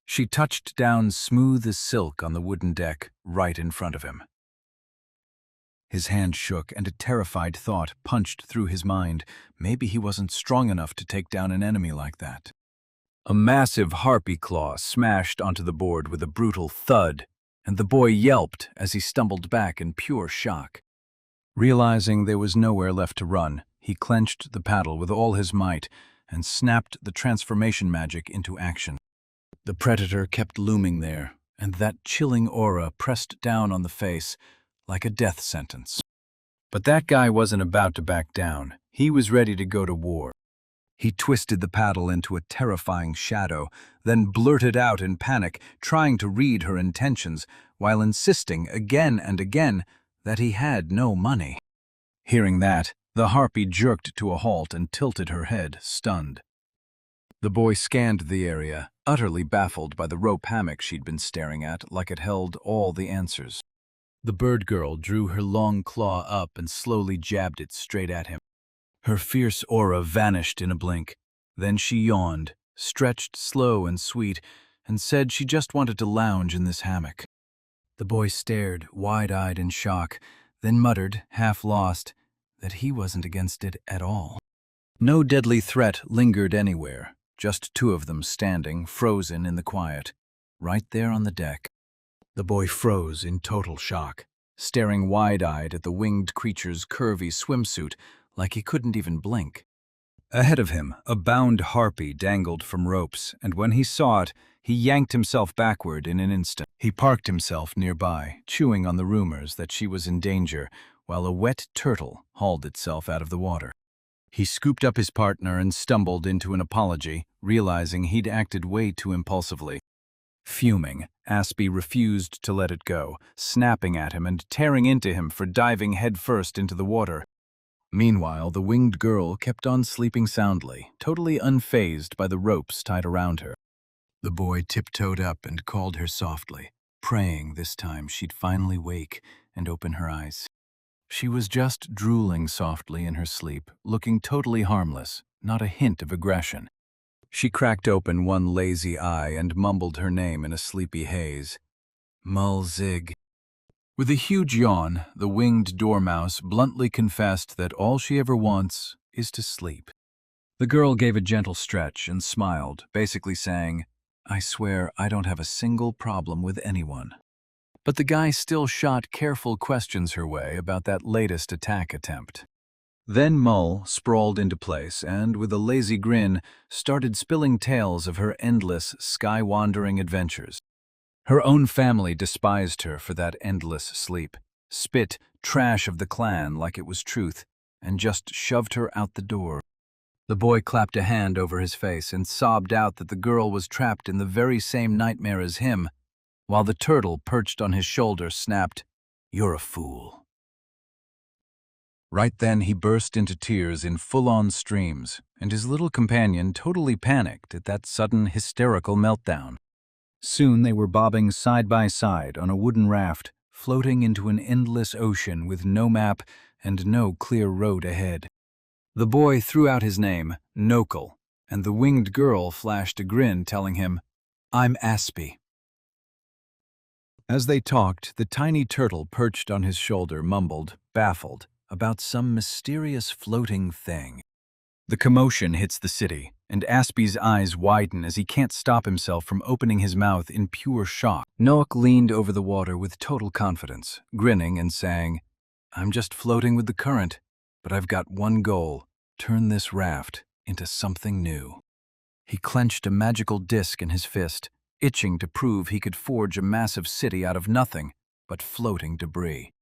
She touched down smooth as silk on the wooden deck right in front of him. His hand shook, and a terrified thought punched through his mind. Maybe he wasn't strong enough to take down an enemy like that. A massive harpy claw smashed onto the board with a brutal thud, and the boy yelped as he stumbled back in pure shock. Realizing there was nowhere left to run, he clenched the paddle with all his might and snapped the transformation magic into action. The predator kept looming there, and that chilling aura pressed down on the face like a death sentence. But that guy wasn't about to back down. He was ready to go to war. He twisted the paddle into a terrifying shadow, then blurted out in panic, trying to read her intentions, while insisting again and again that he had no money. Hearing that, the harpy jerked to a halt and tilted her head, stunned. The boy scanned the area, utterly baffled by the rope hammock she'd been staring at like it held all the answers. The bird girl drew her long claw up and slowly jabbed it straight at him. Her fierce aura vanished in a blink. Then she yawned, stretched slow and sweet, and said she just wanted to lounge in this hammock. The boy stared, wide-eyed in shock, then muttered, half lost, that he wasn't against it at all. No deadly threat lingered anywhere, just two of them standing, frozen in the quiet. right there on the deck. The boy froze in total shock, staring wide-eyed at the winged creature's curvy swimsuit like he couldn't even blink. Ahead of him, a bound harpy dangled from ropes, and when he saw it, he yanked himself backward in an instant. He parked himself nearby, chewing on the rumors that she was in danger, while a wet turtle hauled itself out of the water. He scooped up his partner and stumbled into an apology, realizing he'd acted way too impulsively. Fuming, Aspie refused to let it go, snapping at him and tearing into him for diving headfirst into the water. Meanwhile, the winged girl kept on sleeping soundly, totally unfazed by the ropes tied around her. The boy tiptoed up and called her softly, praying this time she'd finally wake and open her eyes. She was just drooling softly in her sleep, looking totally harmless, not a hint of aggression. She cracked open one lazy eye and mumbled her name in a sleepy haze. Mulzig. With a huge yawn, the winged dormouse bluntly confessed that all she ever wants is to sleep. The girl gave a gentle stretch and smiled, basically saying, "I swear I don't have a single problem with anyone." But the guy still shot careful questions her way about that latest attack attempt. Then Mull sprawled into place and, with a lazy grin, started spilling tales of her endless, sky-wandering adventures. Her own family despised her for that endless sleep, spit trash of the clan like it was truth, and just shoved her out the door. The boy clapped a hand over his face and sobbed out that the girl was trapped in the very same nightmare as him, while the turtle perched on his shoulder snapped, "You're a fool." Right then he burst into tears in full-on streams, and his little companion totally panicked at that sudden hysterical meltdown. Soon they were bobbing side by side on a wooden raft, floating into an endless ocean with no map and no clear road ahead. The boy threw out his name, Nokul, and the winged girl flashed a grin telling him, "I'm Aspie." As they talked, the tiny turtle perched on his shoulder mumbled, baffled, about some mysterious floating thing. The commotion hits the city, and Aspie's eyes widen as he can't stop himself from opening his mouth in pure shock. Noak leaned over the water with total confidence, grinning and saying, "I'm just floating with the current, but I've got one goal, turn this raft into something new." He clenched a magical disc in his fist, itching to prove he could forge a massive city out of nothing but floating debris.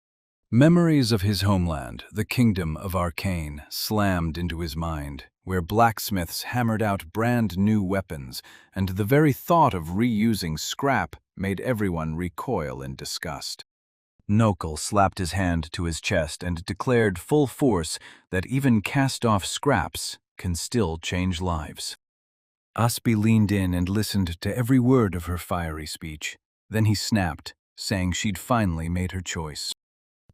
Memories of his homeland, the kingdom of Arcane, slammed into his mind, where blacksmiths hammered out brand-new weapons, and the very thought of reusing scrap made everyone recoil in disgust. Nokul slapped his hand to his chest and declared full force that even cast-off scraps can still change lives. Aspie leaned in and listened to every word of her fiery speech. Then he snapped, saying she'd finally made her choice.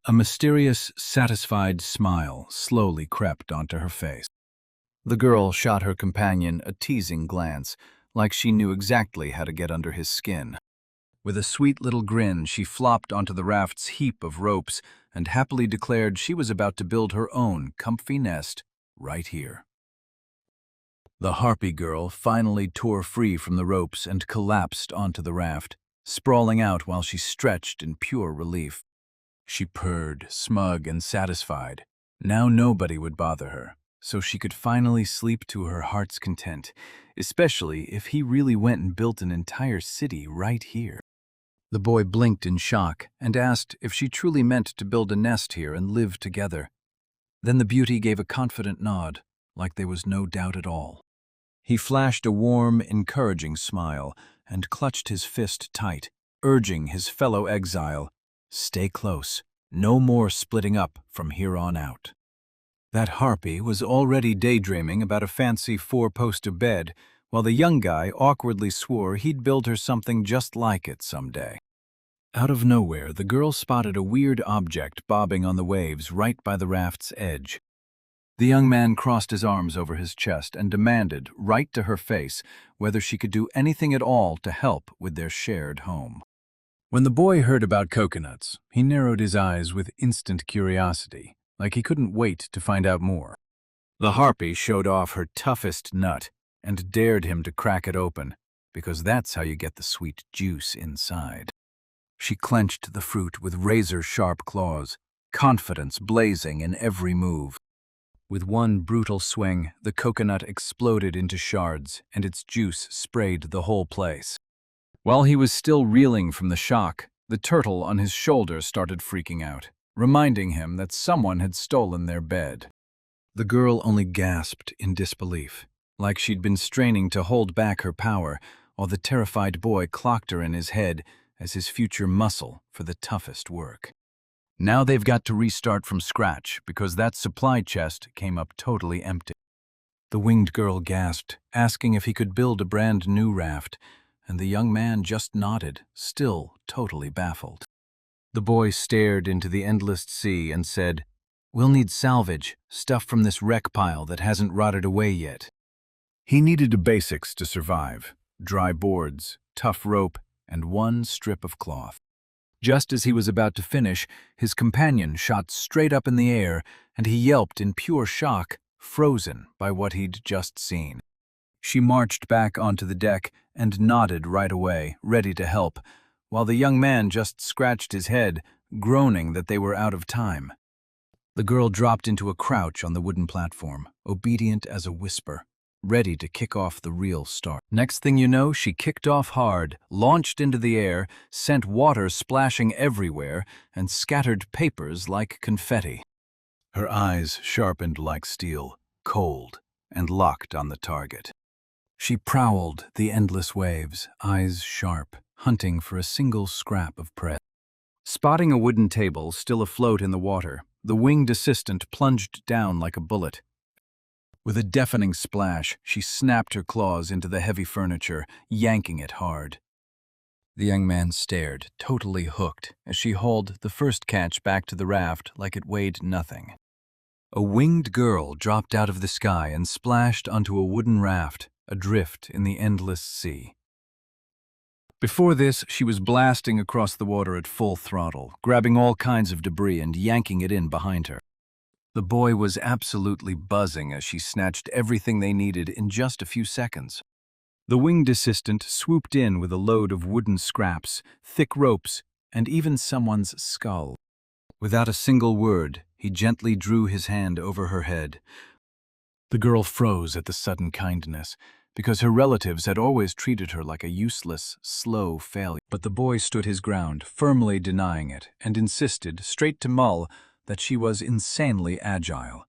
A mysterious, satisfied smile slowly crept onto her face. The girl shot her companion a teasing glance, like she knew exactly how to get under his skin. With a sweet little grin, she flopped onto the raft's heap of ropes and happily declared she was about to build her own comfy nest right here. The harpy girl finally tore free from the ropes and collapsed onto the raft, sprawling out while she stretched in pure relief. She purred, smug and satisfied. Now nobody would bother her, so she could finally sleep to her heart's content, especially if he really went and built an entire city right here. The boy blinked in shock and asked if she truly meant to build a nest here and live together. Then the beauty gave a confident nod, like there was no doubt at all. He flashed a warm, encouraging smile and clutched his fist tight, urging his fellow exile, "Stay close. No more splitting up from here on out." That harpy was already daydreaming about a fancy four-poster bed, while the young guy awkwardly swore he'd build her something just like it someday. Out of nowhere, the girl spotted a weird object bobbing on the waves right by the raft's edge. The young man crossed his arms over his chest and demanded, right to her face, whether she could do anything at all to help with their shared home. When the boy heard about coconuts, he narrowed his eyes with instant curiosity, like he couldn't wait to find out more. The harpy showed off her toughest nut and dared him to crack it open, because that's how you get the sweet juice inside. She clenched the fruit with razor-sharp claws, confidence blazing in every move. With one brutal swing, the coconut exploded into shards, and its juice sprayed the whole place. While he was still reeling from the shock, the turtle on his shoulder started freaking out, reminding him that someone had stolen their bed. The girl only gasped in disbelief, like she'd been straining to hold back her power, while the terrified boy clocked her in his head as his future muscle for the toughest work. Now they've got to restart from scratch because that supply chest came up totally empty. The winged girl gasped, asking if he could build a brand new raft, and the young man just nodded, still totally baffled. The boy stared into the endless sea and said, "We'll need salvage, stuff from this wreck pile that hasn't rotted away yet." He needed the basics to survive: dry boards, tough rope, and one strip of cloth. Just as he was about to finish, his companion shot straight up in the air, and he yelped in pure shock, frozen by what he'd just seen. She marched back onto the deck and nodded right away, ready to help, while the young man just scratched his head, groaning that they were out of time. The girl dropped into a crouch on the wooden platform, obedient as a whisper, ready to kick off the real start. Next thing you know, she kicked off hard, launched into the air, sent water splashing everywhere, and scattered papers like confetti. Her eyes sharpened like steel, cold, and locked on the target. She prowled the endless waves, eyes sharp, hunting for a single scrap of prey. Spotting a wooden table still afloat in the water, the winged assistant plunged down like a bullet. With a deafening splash, she snapped her claws into the heavy furniture, yanking it hard. The young man stared, totally hooked, as she hauled the first catch back to the raft like it weighed nothing. A winged girl dropped out of the sky and splashed onto a wooden raft, adrift in the endless sea. Before this, she was blasting across the water at full throttle, grabbing all kinds of debris and yanking it in behind her. The boy was absolutely buzzing as she snatched everything they needed in just a few seconds. The winged assistant swooped in with a load of wooden scraps, thick ropes, and even someone's skull. Without a single word, he gently drew his hand over her head. The girl froze at the sudden kindness, because her relatives had always treated her like a useless, slow failure. But the boy stood his ground, firmly denying it, and insisted, straight to Mull, that she was insanely agile.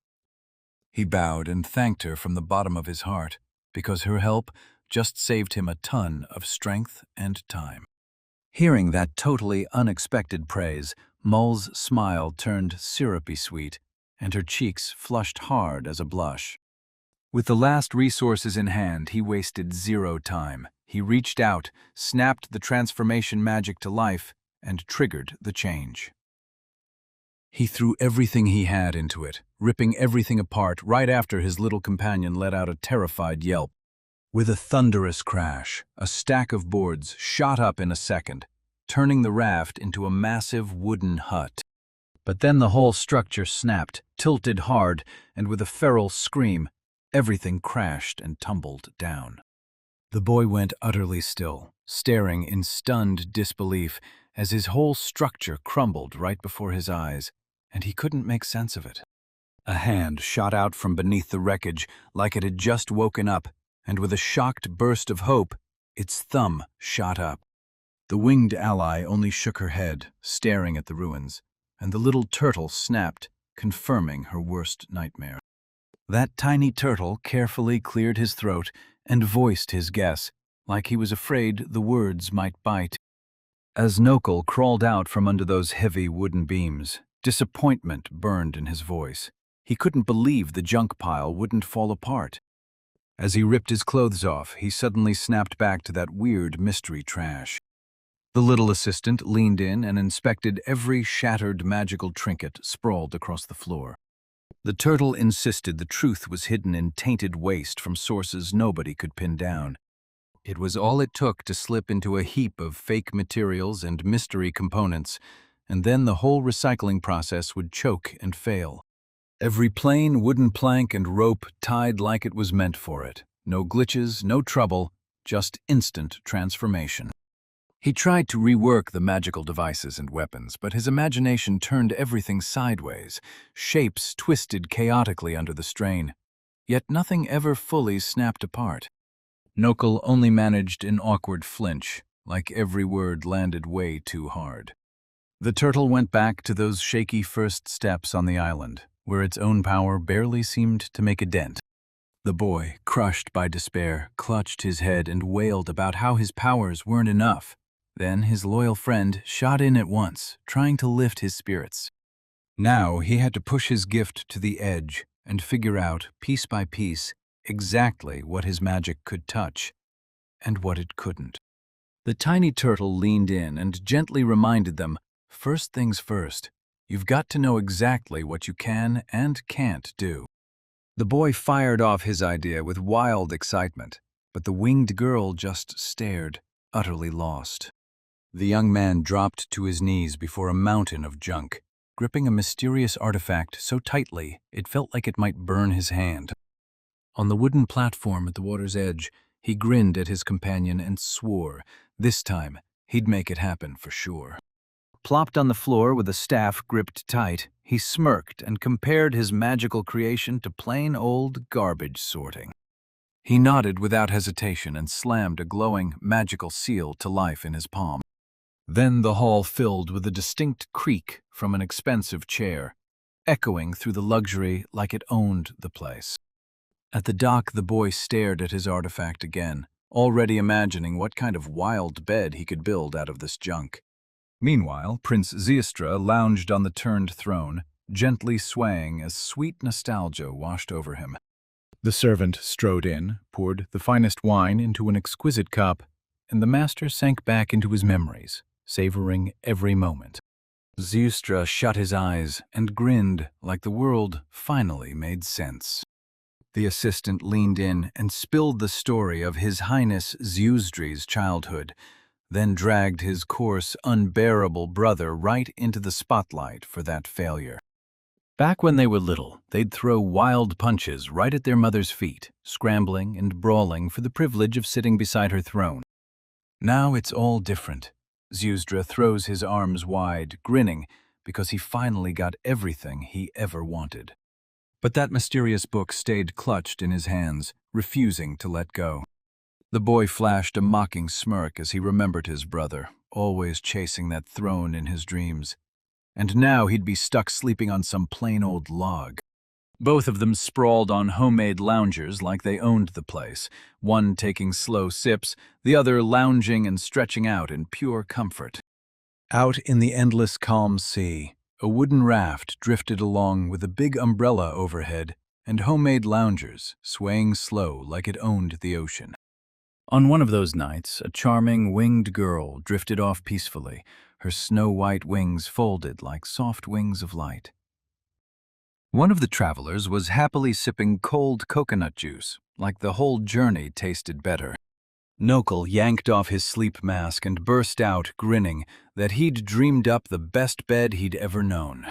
He bowed and thanked her from the bottom of his heart, because her help just saved him a ton of strength and time. Hearing that totally unexpected praise, Mull's smile turned syrupy sweet, and her cheeks flushed hard as a blush. With the last resources in hand, he wasted zero time. He reached out, snapped the transformation magic to life, and triggered the change. He threw everything he had into it, ripping everything apart right after his little companion let out a terrified yelp. With a thunderous crash, a stack of boards shot up in a second, turning the raft into a massive wooden hut. But then the whole structure snapped, tilted hard, and with a feral scream, everything crashed and tumbled down. The boy went utterly still, staring in stunned disbelief as his whole structure crumbled right before his eyes, and he couldn't make sense of it. A hand shot out from beneath the wreckage like it had just woken up, and with a shocked burst of hope, its thumb shot up. The winged ally only shook her head, staring at the ruins, and the little turtle snapped, confirming her worst nightmare. That tiny turtle carefully cleared his throat and voiced his guess, like he was afraid the words might bite. As Nokul crawled out from under those heavy wooden beams, disappointment burned in his voice. He couldn't believe the junk pile wouldn't fall apart. As he ripped his clothes off, he suddenly snapped back to that weird mystery trash. The little assistant leaned in and inspected every shattered magical trinket sprawled across the floor. The turtle insisted the truth was hidden in tainted waste from sources nobody could pin down. It was all it took to slip into a heap of fake materials and mystery components, and then the whole recycling process would choke and fail. Every plain wooden plank and rope tied like it was meant for it. No glitches, no trouble, just instant transformation. He tried to rework the magical devices and weapons, but his imagination turned everything sideways. Shapes twisted chaotically under the strain. Yet nothing ever fully snapped apart. Nokul only managed an awkward flinch, like every word landed way too hard. The turtle went back to those shaky first steps on the island, where its own power barely seemed to make a dent. The boy, crushed by despair, clutched his head and wailed about how his powers weren't enough. Then his loyal friend shot in at once, trying to lift his spirits. Now he had to push his gift to the edge and figure out, piece by piece, exactly what his magic could touch and what it couldn't. The tiny turtle leaned in and gently reminded them, first things first, you've got to know exactly what you can and can't do. The boy fired off his idea with wild excitement, but the winged girl just stared, utterly lost. The young man dropped to his knees before a mountain of junk, gripping a mysterious artifact so tightly it felt like it might burn his hand. On the wooden platform at the water's edge, he grinned at his companion and swore this time he'd make it happen for sure. Plopped on the floor with a staff gripped tight, he smirked and compared his magical creation to plain old garbage sorting. He nodded without hesitation and slammed a glowing, magical seal to life in his palm. Then the hall filled with a distinct creak from an expensive chair, echoing through the luxury like it owned the place. At the dock, the boy stared at his artifact again, already imagining what kind of wild bed he could build out of this junk. Meanwhile, Prince Zeustra lounged on the turned throne, gently swaying as sweet nostalgia washed over him. The servant strode in, poured the finest wine into an exquisite cup, and the master sank back into his memories, savoring every moment. Zeustra shut his eyes and grinned like the world finally made sense. The assistant leaned in and spilled the story of His Highness Zeusdra's childhood, then dragged his coarse, unbearable brother right into the spotlight for that failure. Back when they were little, they'd throw wild punches right at their mother's feet, scrambling and brawling for the privilege of sitting beside her throne. Now it's all different. Zeusdra throws his arms wide, grinning, because he finally got everything he ever wanted. But that mysterious book stayed clutched in his hands, refusing to let go. The boy flashed a mocking smirk as he remembered his brother, always chasing that throne in his dreams. And now he'd be stuck sleeping on some plain old log. Both of them sprawled on homemade loungers like they owned the place, one taking slow sips, the other lounging and stretching out in pure comfort. Out in the endless calm sea, a wooden raft drifted along with a big umbrella overhead and homemade loungers swaying slow like it owned the ocean. On one of those nights, a charming winged girl drifted off peacefully, her snow-white wings folded like soft wings of light. One of the travelers was happily sipping cold coconut juice, like the whole journey tasted better. Nokul yanked off his sleep mask and burst out, grinning, that he'd dreamed up the best bed he'd ever known.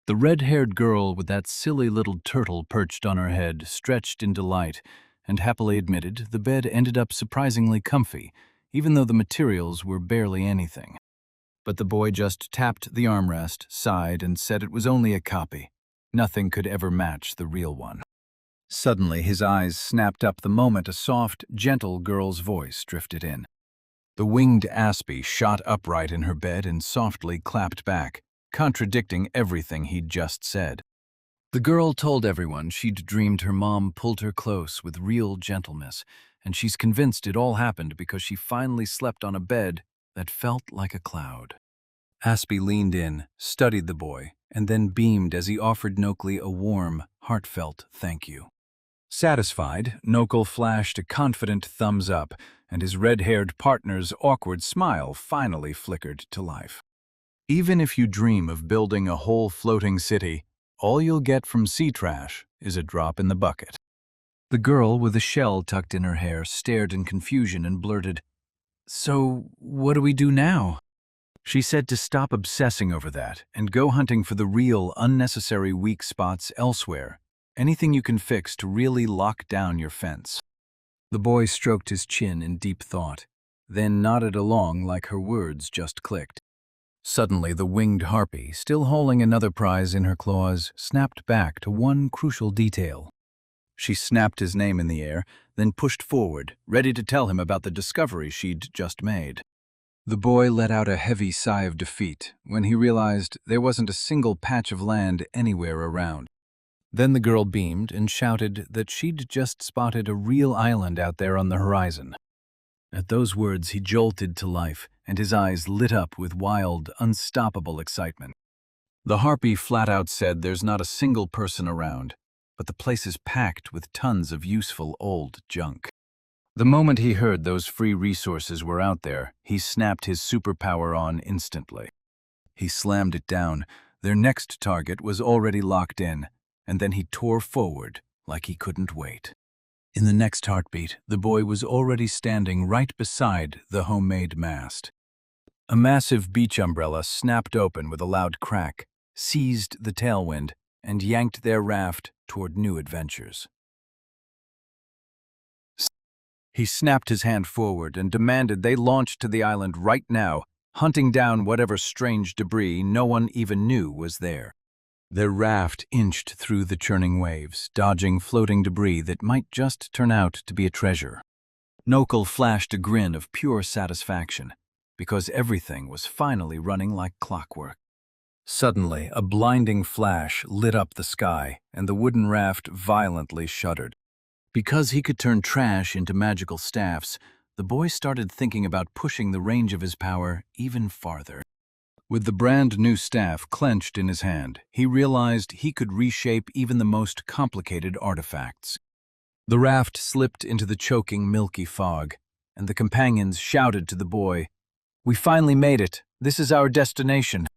The red-haired girl with that silly little turtle perched on her head stretched in delight, and happily admitted the bed ended up surprisingly comfy, even though the materials were barely anything. But the boy just tapped the armrest, sighed, and said it was only a copy. Nothing could ever match the real one. Suddenly, his eyes snapped up the moment a soft, gentle girl's voice drifted in. The winged Aspie shot upright in her bed and softly clapped back, contradicting everything he'd just said. The girl told everyone she'd dreamed her mom pulled her close with real gentleness, and she's convinced it all happened because she finally slept on a bed that felt like a cloud. Aspie leaned in, studied the boy, and then beamed as he offered Nokul a warm, heartfelt thank you. Satisfied, Nokul flashed a confident thumbs up, and his red-haired partner's awkward smile finally flickered to life. Even if you dream of building a whole floating city, all you'll get from sea trash is a drop in the bucket. The girl with a shell tucked in her hair stared in confusion and blurted, "So, what do we do now?" She said to stop obsessing over that and go hunting for the real, unnecessary weak spots elsewhere, anything you can fix to really lock down your fence. The boy stroked his chin in deep thought, then nodded along like her words just clicked. Suddenly, the winged harpy, still holding another prize in her claws, snapped back to one crucial detail. She snapped his name in the air, then pushed forward, ready to tell him about the discovery she'd just made. The boy let out a heavy sigh of defeat when he realized there wasn't a single patch of land anywhere around. Then the girl beamed and shouted that she'd just spotted a real island out there on the horizon. At those words, he jolted to life, and his eyes lit up with wild, unstoppable excitement. The harpy flat out said there's not a single person around, but the place is packed with tons of useful old junk. The moment he heard those free resources were out there, he snapped his superpower on instantly. He slammed it down. Their next target was already locked in, and then he tore forward like he couldn't wait. In the next heartbeat, the boy was already standing right beside the homemade mast. A massive beach umbrella snapped open with a loud crack, seized the tailwind, and yanked their raft toward new adventures. He snapped his hand forward and demanded they launch to the island right now, hunting down whatever strange debris no one even knew was there. Their raft inched through the churning waves, dodging floating debris that might just turn out to be a treasure. Nokul flashed a grin of pure satisfaction, because everything was finally running like clockwork. Suddenly, a blinding flash lit up the sky, and the wooden raft violently shuddered. Because he could turn trash into magical staffs, the boy started thinking about pushing the range of his power even farther. With the brand new staff clenched in his hand, he realized he could reshape even the most complicated artifacts. The raft slipped into the choking, milky fog, and the companions shouted to the boy, "We finally made it! This is our destination!"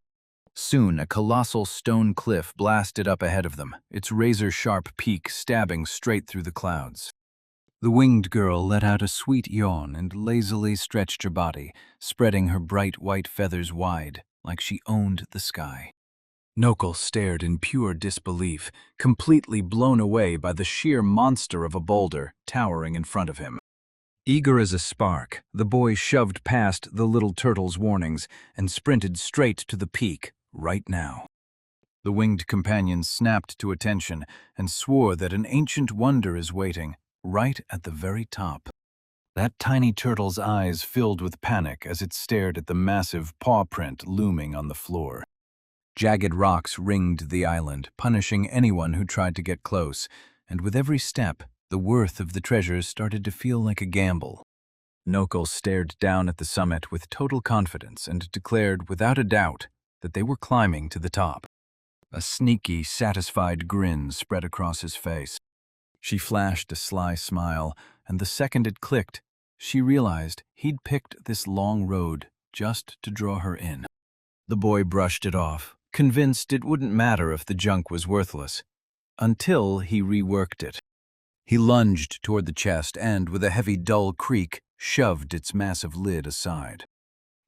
Soon, a colossal stone cliff blasted up ahead of them, its razor-sharp peak stabbing straight through the clouds. The winged girl let out a sweet yawn and lazily stretched her body, spreading her bright white feathers wide, like she owned the sky. Nokul stared in pure disbelief, completely blown away by the sheer monster of a boulder towering in front of him. Eager as a spark, the boy shoved past the little turtle's warnings and sprinted straight to the peak, right now. The winged companion snapped to attention and swore that an ancient wonder is waiting, right at the very top. That tiny turtle's eyes filled with panic as it stared at the massive paw print looming on the floor. Jagged rocks ringed the island, punishing anyone who tried to get close, and with every step, the worth of the treasures started to feel like a gamble. Nokul stared down at the summit with total confidence and declared without a doubt that they were climbing to the top. A sneaky, satisfied grin spread across his face. She flashed a sly smile, and the second it clicked, she realized he'd picked this long road just to draw her in. The boy brushed it off, convinced it wouldn't matter if the junk was worthless, until he reworked it. He lunged toward the chest and, with a heavy, dull creak, shoved its massive lid aside.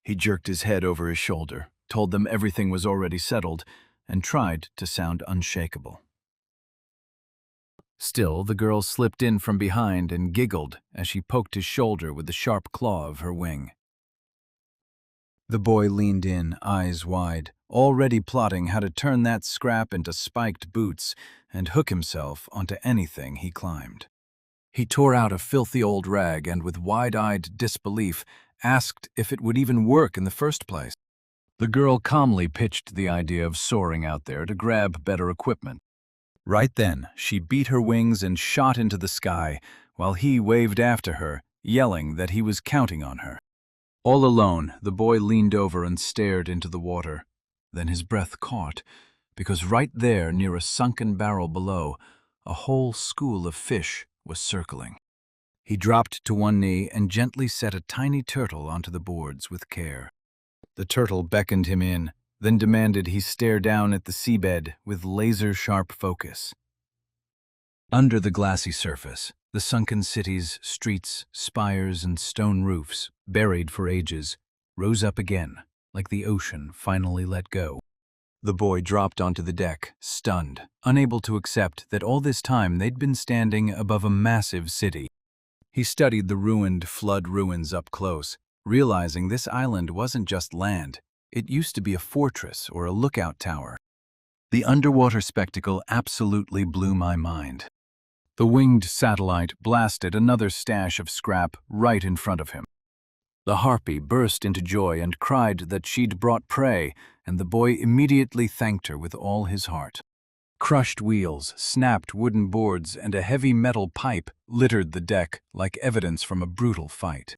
He jerked his head over his shoulder, told them everything was already settled, and tried to sound unshakable. Still, the girl slipped in from behind and giggled as she poked his shoulder with the sharp claw of her wing. The boy leaned in, eyes wide, already plotting how to turn that scrap into spiked boots and hook himself onto anything he climbed. He tore out a filthy old rag and, with wide-eyed disbelief, asked if it would even work in the first place. The girl calmly pitched the idea of soaring out there to grab better equipment. Right then, she beat her wings and shot into the sky, while he waved after her, yelling that he was counting on her. All alone, the boy leaned over and stared into the water. Then his breath caught, because right there, near a sunken barrel below, a whole school of fish was circling. He dropped to one knee and gently set a tiny turtle onto the boards with care. The turtle beckoned him in, then demanded he stare down at the seabed with laser-sharp focus. Under the glassy surface, the sunken cities, streets, spires, and stone roofs, buried for ages, rose up again, like the ocean finally let go. The boy dropped onto the deck, stunned, unable to accept that all this time they'd been standing above a massive city. He studied the ruined flood ruins up close, realizing this island wasn't just land. It used to be a fortress or a lookout tower. The underwater spectacle absolutely blew my mind. The winged satellite blasted another stash of scrap right in front of him. The harpy burst into joy and cried that she'd brought prey, and the boy immediately thanked her with all his heart. Crushed wheels, snapped wooden boards, and a heavy metal pipe littered the deck like evidence from a brutal fight.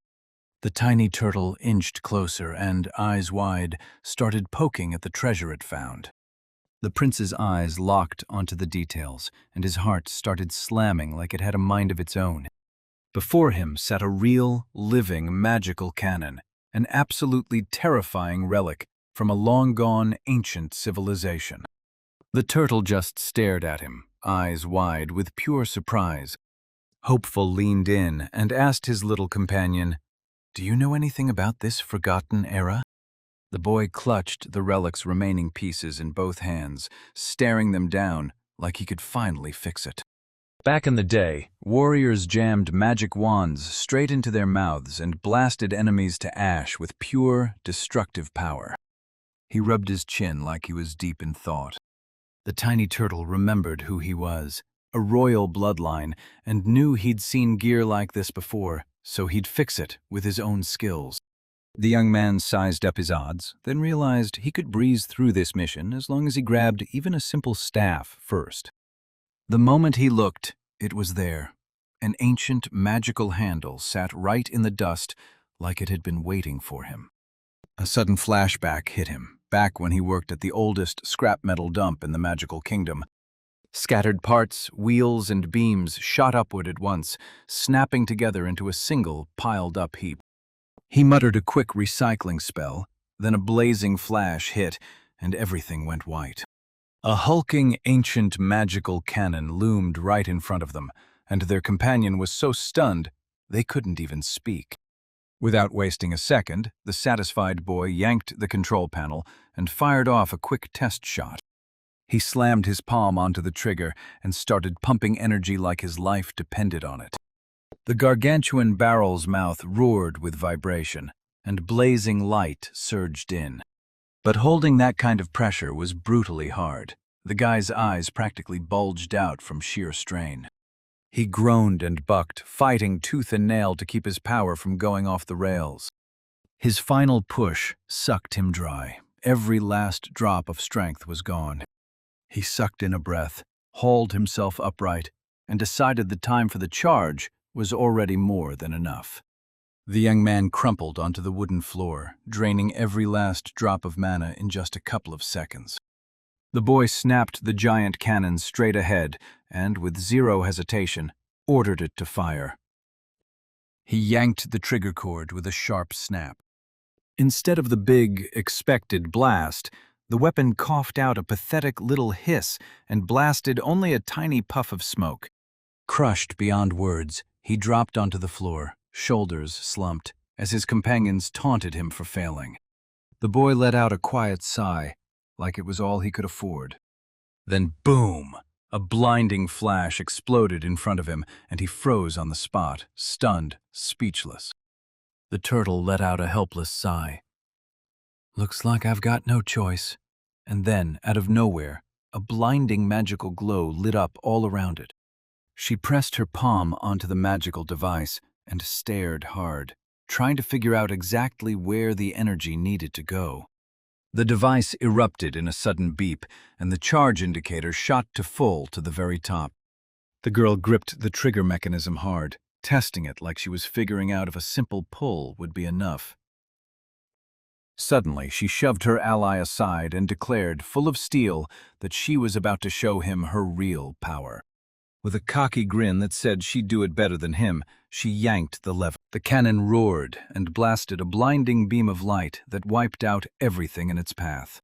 The tiny turtle inched closer and, eyes wide, started poking at the treasure it found. The prince's eyes locked onto the details, and his heart started slamming like it had a mind of its own. Before him sat a real, living, magical cannon, an absolutely terrifying relic from a long-gone, ancient civilization. The turtle just stared at him, eyes wide with pure surprise. Hopeful leaned in and asked his little companion, "Do you know anything about this forgotten era?" The boy clutched the relic's remaining pieces in both hands, staring them down like he could finally fix it. Back in the day, warriors jammed magic wands straight into their mouths and blasted enemies to ash with pure, destructive power. He rubbed his chin like he was deep in thought. The tiny turtle remembered who he was, a royal bloodline, and knew he'd seen gear like this before, so he'd fix it with his own skills. The young man sized up his odds, then realized he could breeze through this mission as long as he grabbed even a simple staff first. The moment he looked, it was there. An ancient, magical handle sat right in the dust like it had been waiting for him. A sudden flashback hit him, back when he worked at the oldest scrap metal dump in the magical kingdom. Scattered parts, wheels, and beams shot upward at once, snapping together into a single, piled-up heap. He muttered a quick recycling spell, then a blazing flash hit, and everything went white. A hulking, ancient, magical cannon loomed right in front of them, and their companion was so stunned they couldn't even speak. Without wasting a second, the satisfied boy yanked the control panel and fired off a quick test shot. He slammed his palm onto the trigger and started pumping energy like his life depended on it. The gargantuan barrel's mouth roared with vibration, and blazing light surged in. But holding that kind of pressure was brutally hard. The guy's eyes practically bulged out from sheer strain. He groaned and bucked, fighting tooth and nail to keep his power from going off the rails. His final push sucked him dry. Every last drop of strength was gone. He sucked in a breath, hauled himself upright, and decided the time for the charge was already more than enough. The young man crumpled onto the wooden floor, draining every last drop of mana in just a couple of seconds. The boy snapped the giant cannon straight ahead and, with zero hesitation, ordered it to fire. He yanked the trigger cord with a sharp snap. Instead of the big, expected blast, the weapon coughed out a pathetic little hiss and blasted only a tiny puff of smoke. Crushed beyond words, he dropped onto the floor, shoulders slumped, as his companions taunted him for failing. The boy let out a quiet sigh, like it was all he could afford. Then boom! A blinding flash exploded in front of him, and he froze on the spot, stunned, speechless. The turtle let out a helpless sigh. "Looks like I've got no choice." And then, out of nowhere, a blinding magical glow lit up all around it. She pressed her palm onto the magical device and stared hard, trying to figure out exactly where the energy needed to go. The device erupted in a sudden beep, and the charge indicator shot to full to the very top. The girl gripped the trigger mechanism hard, testing it like she was figuring out if a simple pull would be enough. Suddenly, she shoved her ally aside and declared, full of steel, that she was about to show him her real power. With a cocky grin that said she'd do it better than him, she yanked the lever. The cannon roared and blasted a blinding beam of light that wiped out everything in its path.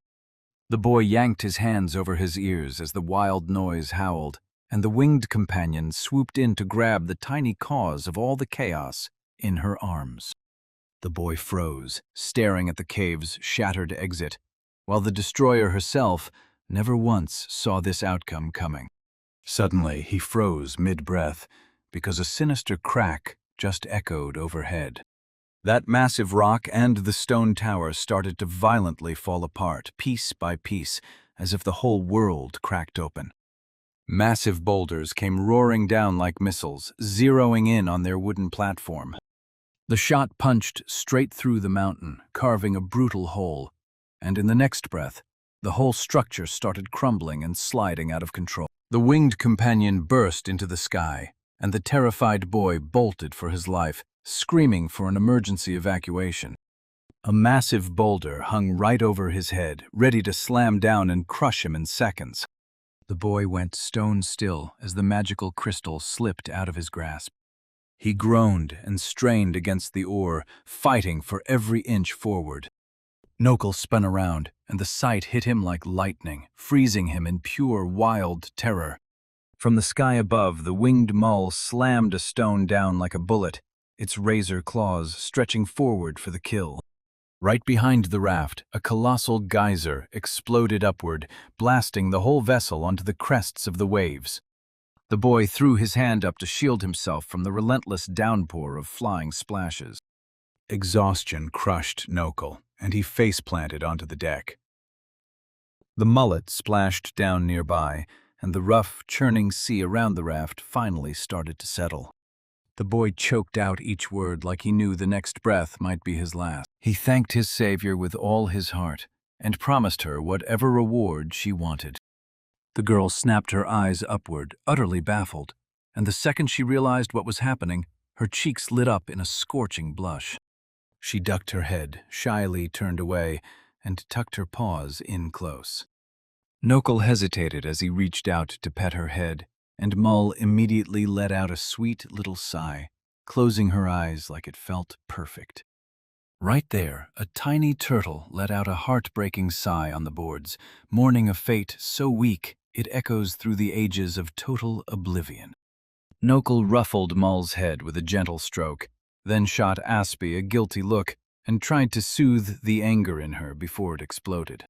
The boy yanked his hands over his ears as the wild noise howled, and the winged companion swooped in to grab the tiny cause of all the chaos in her arms. The boy froze, staring at the cave's shattered exit, while the destroyer herself never once saw this outcome coming. Suddenly, he froze mid-breath because a sinister crack just echoed overhead. That massive rock and the stone tower started to violently fall apart, piece by piece, as if the whole world cracked open. Massive boulders came roaring down like missiles, zeroing in on their wooden platform. The shot punched straight through the mountain, carving a brutal hole, and in the next breath, the whole structure started crumbling and sliding out of control. The winged companion burst into the sky, and the terrified boy bolted for his life, screaming for an emergency evacuation. A massive boulder hung right over his head, ready to slam down and crush him in seconds. The boy went stone still as the magical crystal slipped out of his grasp. He groaned and strained against the oar, fighting for every inch forward. Nokul spun around, and the sight hit him like lightning, freezing him in pure, wild terror. From the sky above, the winged mull slammed a stone down like a bullet, its razor claws stretching forward for the kill. Right behind the raft, a colossal geyser exploded upward, blasting the whole vessel onto the crests of the waves. The boy threw his hand up to shield himself from the relentless downpour of flying splashes. Exhaustion crushed Nokul, and he face-planted onto the deck. The mullet splashed down nearby, and the rough, churning sea around the raft finally started to settle. The boy choked out each word like he knew the next breath might be his last. He thanked his savior with all his heart, and promised her whatever reward she wanted. The girl snapped her eyes upward, utterly baffled, and the second she realized what was happening, her cheeks lit up in a scorching blush. She ducked her head, shyly turned away, and tucked her paws in close. Nokul hesitated as he reached out to pet her head, and Mull immediately let out a sweet little sigh, closing her eyes like it felt perfect. Right there, a tiny turtle let out a heartbreaking sigh on the boards, mourning a fate so weak it echoes through the ages of total oblivion. Nokul ruffled Mull's head with a gentle stroke, then shot Aspie a guilty look and tried to soothe the anger in her before it exploded.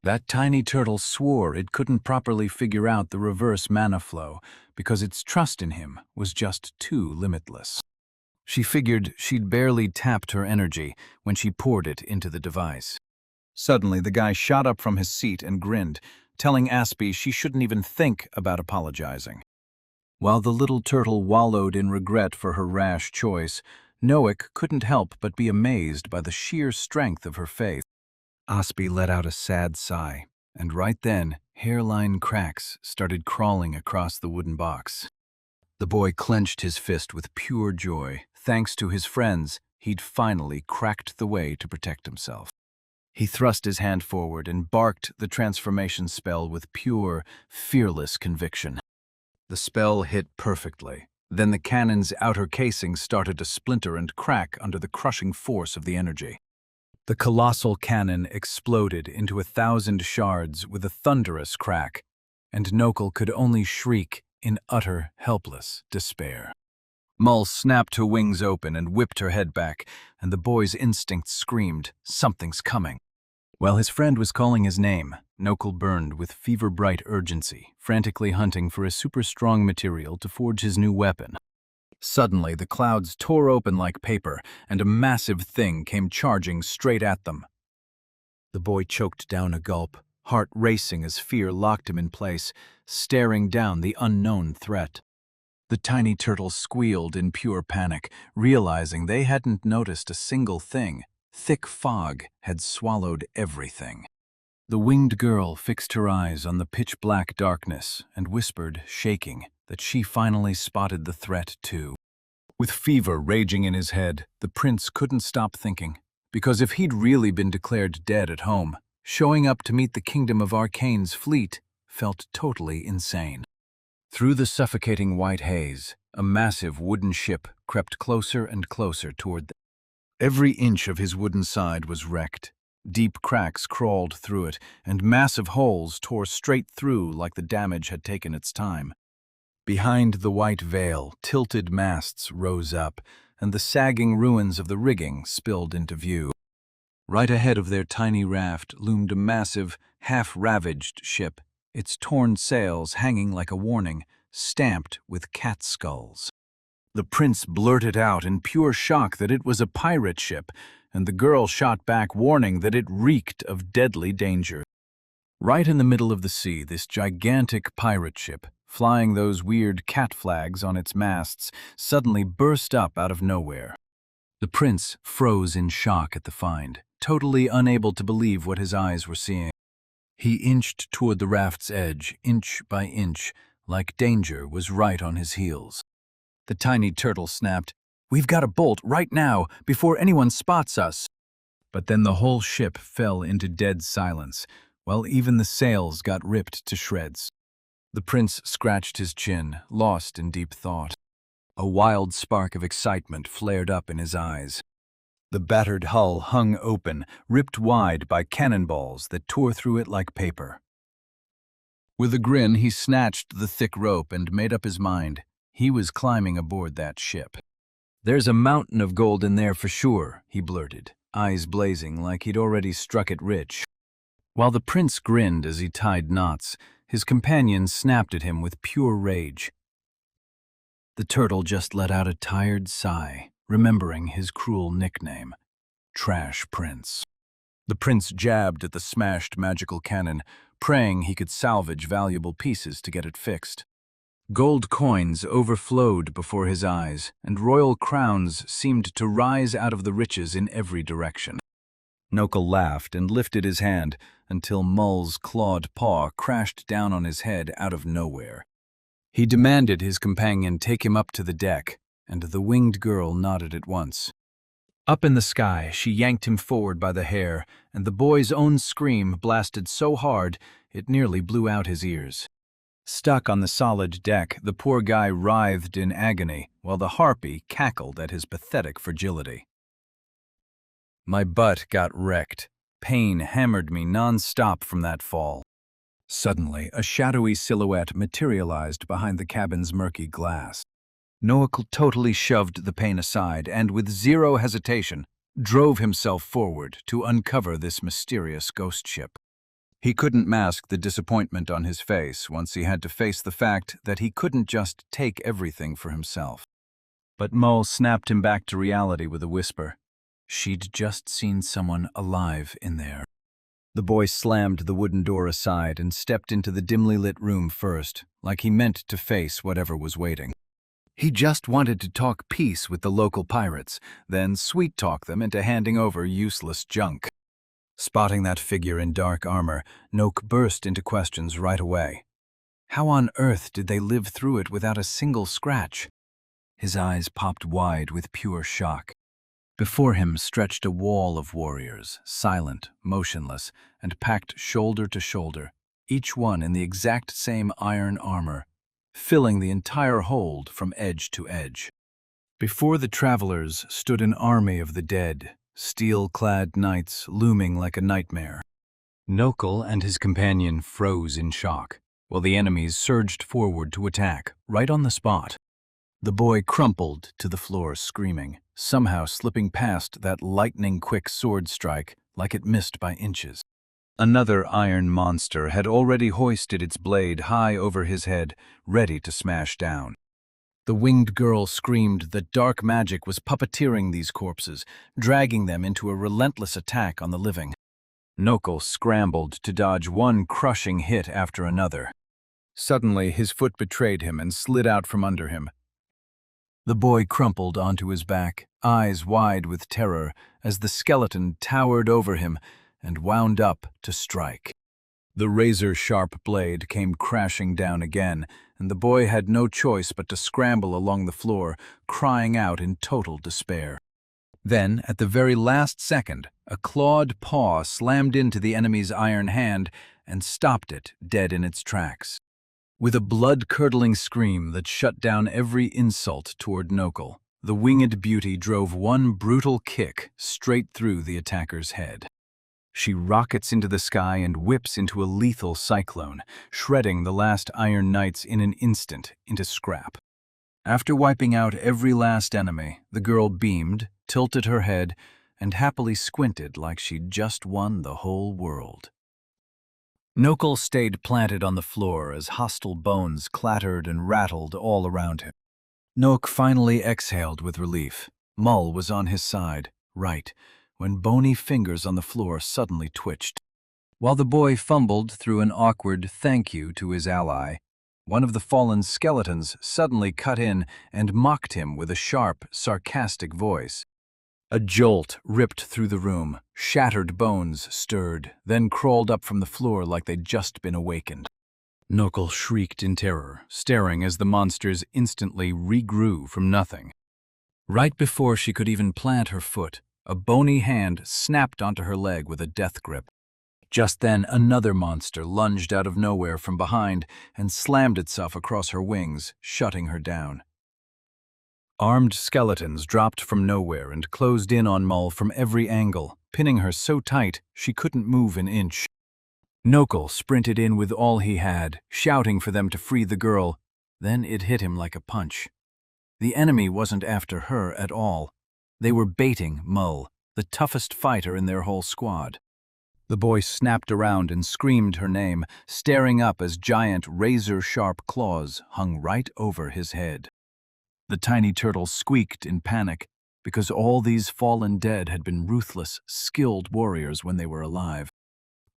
That tiny turtle swore it couldn't properly figure out the reverse mana flow because its trust in him was just too limitless. She figured she'd barely tapped her energy when she poured it into the device. Suddenly, the guy shot up from his seat and grinned, telling Aspie she shouldn't even think about apologizing. While the little turtle wallowed in regret for her rash choice, Noik couldn't help but be amazed by the sheer strength of her faith. Aspie let out a sad sigh, and right then, hairline cracks started crawling across the wooden box. The boy clenched his fist with pure joy. Thanks to his friends, he'd finally cracked the way to protect himself. He thrust his hand forward and barked the transformation spell with pure, fearless conviction. The spell hit perfectly. Then the cannon's outer casing started to splinter and crack under the crushing force of the energy. The colossal cannon exploded into 1,000 shards with a thunderous crack, and Nokul could only shriek in utter, helpless despair. Mull snapped her wings open and whipped her head back, and the boy's instincts screamed, "Something's coming." While his friend was calling his name, Nokul burned with fever-bright urgency, frantically hunting for a super-strong material to forge his new weapon. Suddenly, the clouds tore open like paper, and a massive thing came charging straight at them. The boy choked down a gulp, heart racing as fear locked him in place, staring down the unknown threat. The tiny turtle squealed in pure panic, realizing they hadn't noticed a single thing. Thick fog had swallowed everything. The winged girl fixed her eyes on the pitch-black darkness and whispered, shaking, that she finally spotted the threat too. With fever raging in his head, the prince couldn't stop thinking, because if he'd really been declared dead at home, showing up to meet the Kingdom of Arcane's fleet felt totally insane. Through the suffocating white haze, a massive wooden ship crept closer and closer toward them. Every inch of his wooden side was wrecked. Deep cracks crawled through it, and massive holes tore straight through like the damage had taken its time. Behind the white veil, tilted masts rose up, and the sagging ruins of the rigging spilled into view. Right ahead of their tiny raft loomed a massive, half-ravaged ship, its torn sails hanging like a warning, stamped with cat skulls. The prince blurted out in pure shock that it was a pirate ship, and the girl shot back, warning that it reeked of deadly danger. Right in the middle of the sea, this gigantic pirate ship, flying those weird cat flags on its masts, suddenly burst up out of nowhere. The prince froze in shock at the find, totally unable to believe what his eyes were seeing. He inched toward the raft's edge, inch by inch, like danger was right on his heels. The tiny turtle snapped, "We've got to bolt right now, before anyone spots us." But then the whole ship fell into dead silence, while even the sails got ripped to shreds. The prince scratched his chin, lost in deep thought. A wild spark of excitement flared up in his eyes. The battered hull hung open, ripped wide by cannonballs that tore through it like paper. With a grin, he snatched the thick rope and made up his mind. He was climbing aboard that ship. "There's a mountain of gold in there for sure," he blurted, eyes blazing like he'd already struck it rich. While the prince grinned as he tied knots, his companion snapped at him with pure rage. The turtle just let out a tired sigh, remembering his cruel nickname, Trash Prince. The prince jabbed at the smashed magical cannon, praying he could salvage valuable pieces to get it fixed. Gold coins overflowed before his eyes, and royal crowns seemed to rise out of the riches in every direction. Nokul laughed and lifted his hand until Mull's clawed paw crashed down on his head out of nowhere. He demanded his companion take him up to the deck, and the winged girl nodded at once. Up in the sky, she yanked him forward by the hair, and the boy's own scream blasted so hard it nearly blew out his ears. Stuck on the solid deck, the poor guy writhed in agony, while the harpy cackled at his pathetic fragility. My butt got wrecked. Pain hammered me non-stop from that fall. Suddenly, a shadowy silhouette materialized behind the cabin's murky glass. Nokul totally shoved the pain aside and, with zero hesitation, drove himself forward to uncover this mysterious ghost ship. He couldn't mask the disappointment on his face once he had to face the fact that he couldn't just take everything for himself. But Mull snapped him back to reality with a whisper. She'd just seen someone alive in there. The boy slammed the wooden door aside and stepped into the dimly lit room first, like he meant to face whatever was waiting. He just wanted to talk peace with the local pirates, then sweet-talk them into handing over useless junk. Spotting that figure in dark armor, Noak burst into questions right away. How on earth did they live through it without a single scratch? His eyes popped wide with pure shock. Before him stretched a wall of warriors, silent, motionless, and packed shoulder to shoulder, each one in the exact same iron armor, filling the entire hold from edge to edge. Before the travelers stood an army of the dead, steel-clad knights looming like a nightmare. Nokul and his companion froze in shock, while the enemies surged forward to attack, right on the spot. The boy crumpled to the floor screaming, somehow slipping past that lightning-quick sword strike like it missed by inches. Another iron monster had already hoisted its blade high over his head, ready to smash down. The winged girl screamed that dark magic was puppeteering these corpses, dragging them into a relentless attack on the living. Nokul scrambled to dodge one crushing hit after another. Suddenly, his foot betrayed him and slid out from under him. The boy crumpled onto his back, eyes wide with terror, as the skeleton towered over him and wound up to strike. The razor-sharp blade came crashing down again, and the boy had no choice but to scramble along the floor, crying out in total despair. Then, at the very last second, a clawed paw slammed into the enemy's iron hand and stopped it dead in its tracks. With a blood-curdling scream that shut down every insult toward Nokul, the winged beauty drove one brutal kick straight through the attacker's head. She rockets into the sky and whips into a lethal cyclone, shredding the last Iron Knights in an instant into scrap. After wiping out every last enemy, the girl beamed, tilted her head, and happily squinted like she'd just won the whole world. Nokul stayed planted on the floor as hostile bones clattered and rattled all around him. Nook finally exhaled with relief. Mull was on his side, right, when bony fingers on the floor suddenly twitched. While the boy fumbled through an awkward thank you to his ally, one of the fallen skeletons suddenly cut in and mocked him with a sharp, sarcastic voice. A jolt ripped through the room, shattered bones stirred, then crawled up from the floor like they'd just been awakened. Nokul shrieked in terror, staring as the monsters instantly regrew from nothing. Right before she could even plant her foot, a bony hand snapped onto her leg with a death grip. Just then, another monster lunged out of nowhere from behind and slammed itself across her wings, shutting her down. Armed skeletons dropped from nowhere and closed in on Mull from every angle, pinning her so tight she couldn't move an inch. Nokul sprinted in with all he had, shouting for them to free the girl. Then it hit him like a punch. The enemy wasn't after her at all. They were baiting Mull, the toughest fighter in their whole squad. The boy snapped around and screamed her name, staring up as giant razor-sharp claws hung right over his head. The tiny turtle squeaked in panic, because all these fallen dead had been ruthless, skilled warriors when they were alive.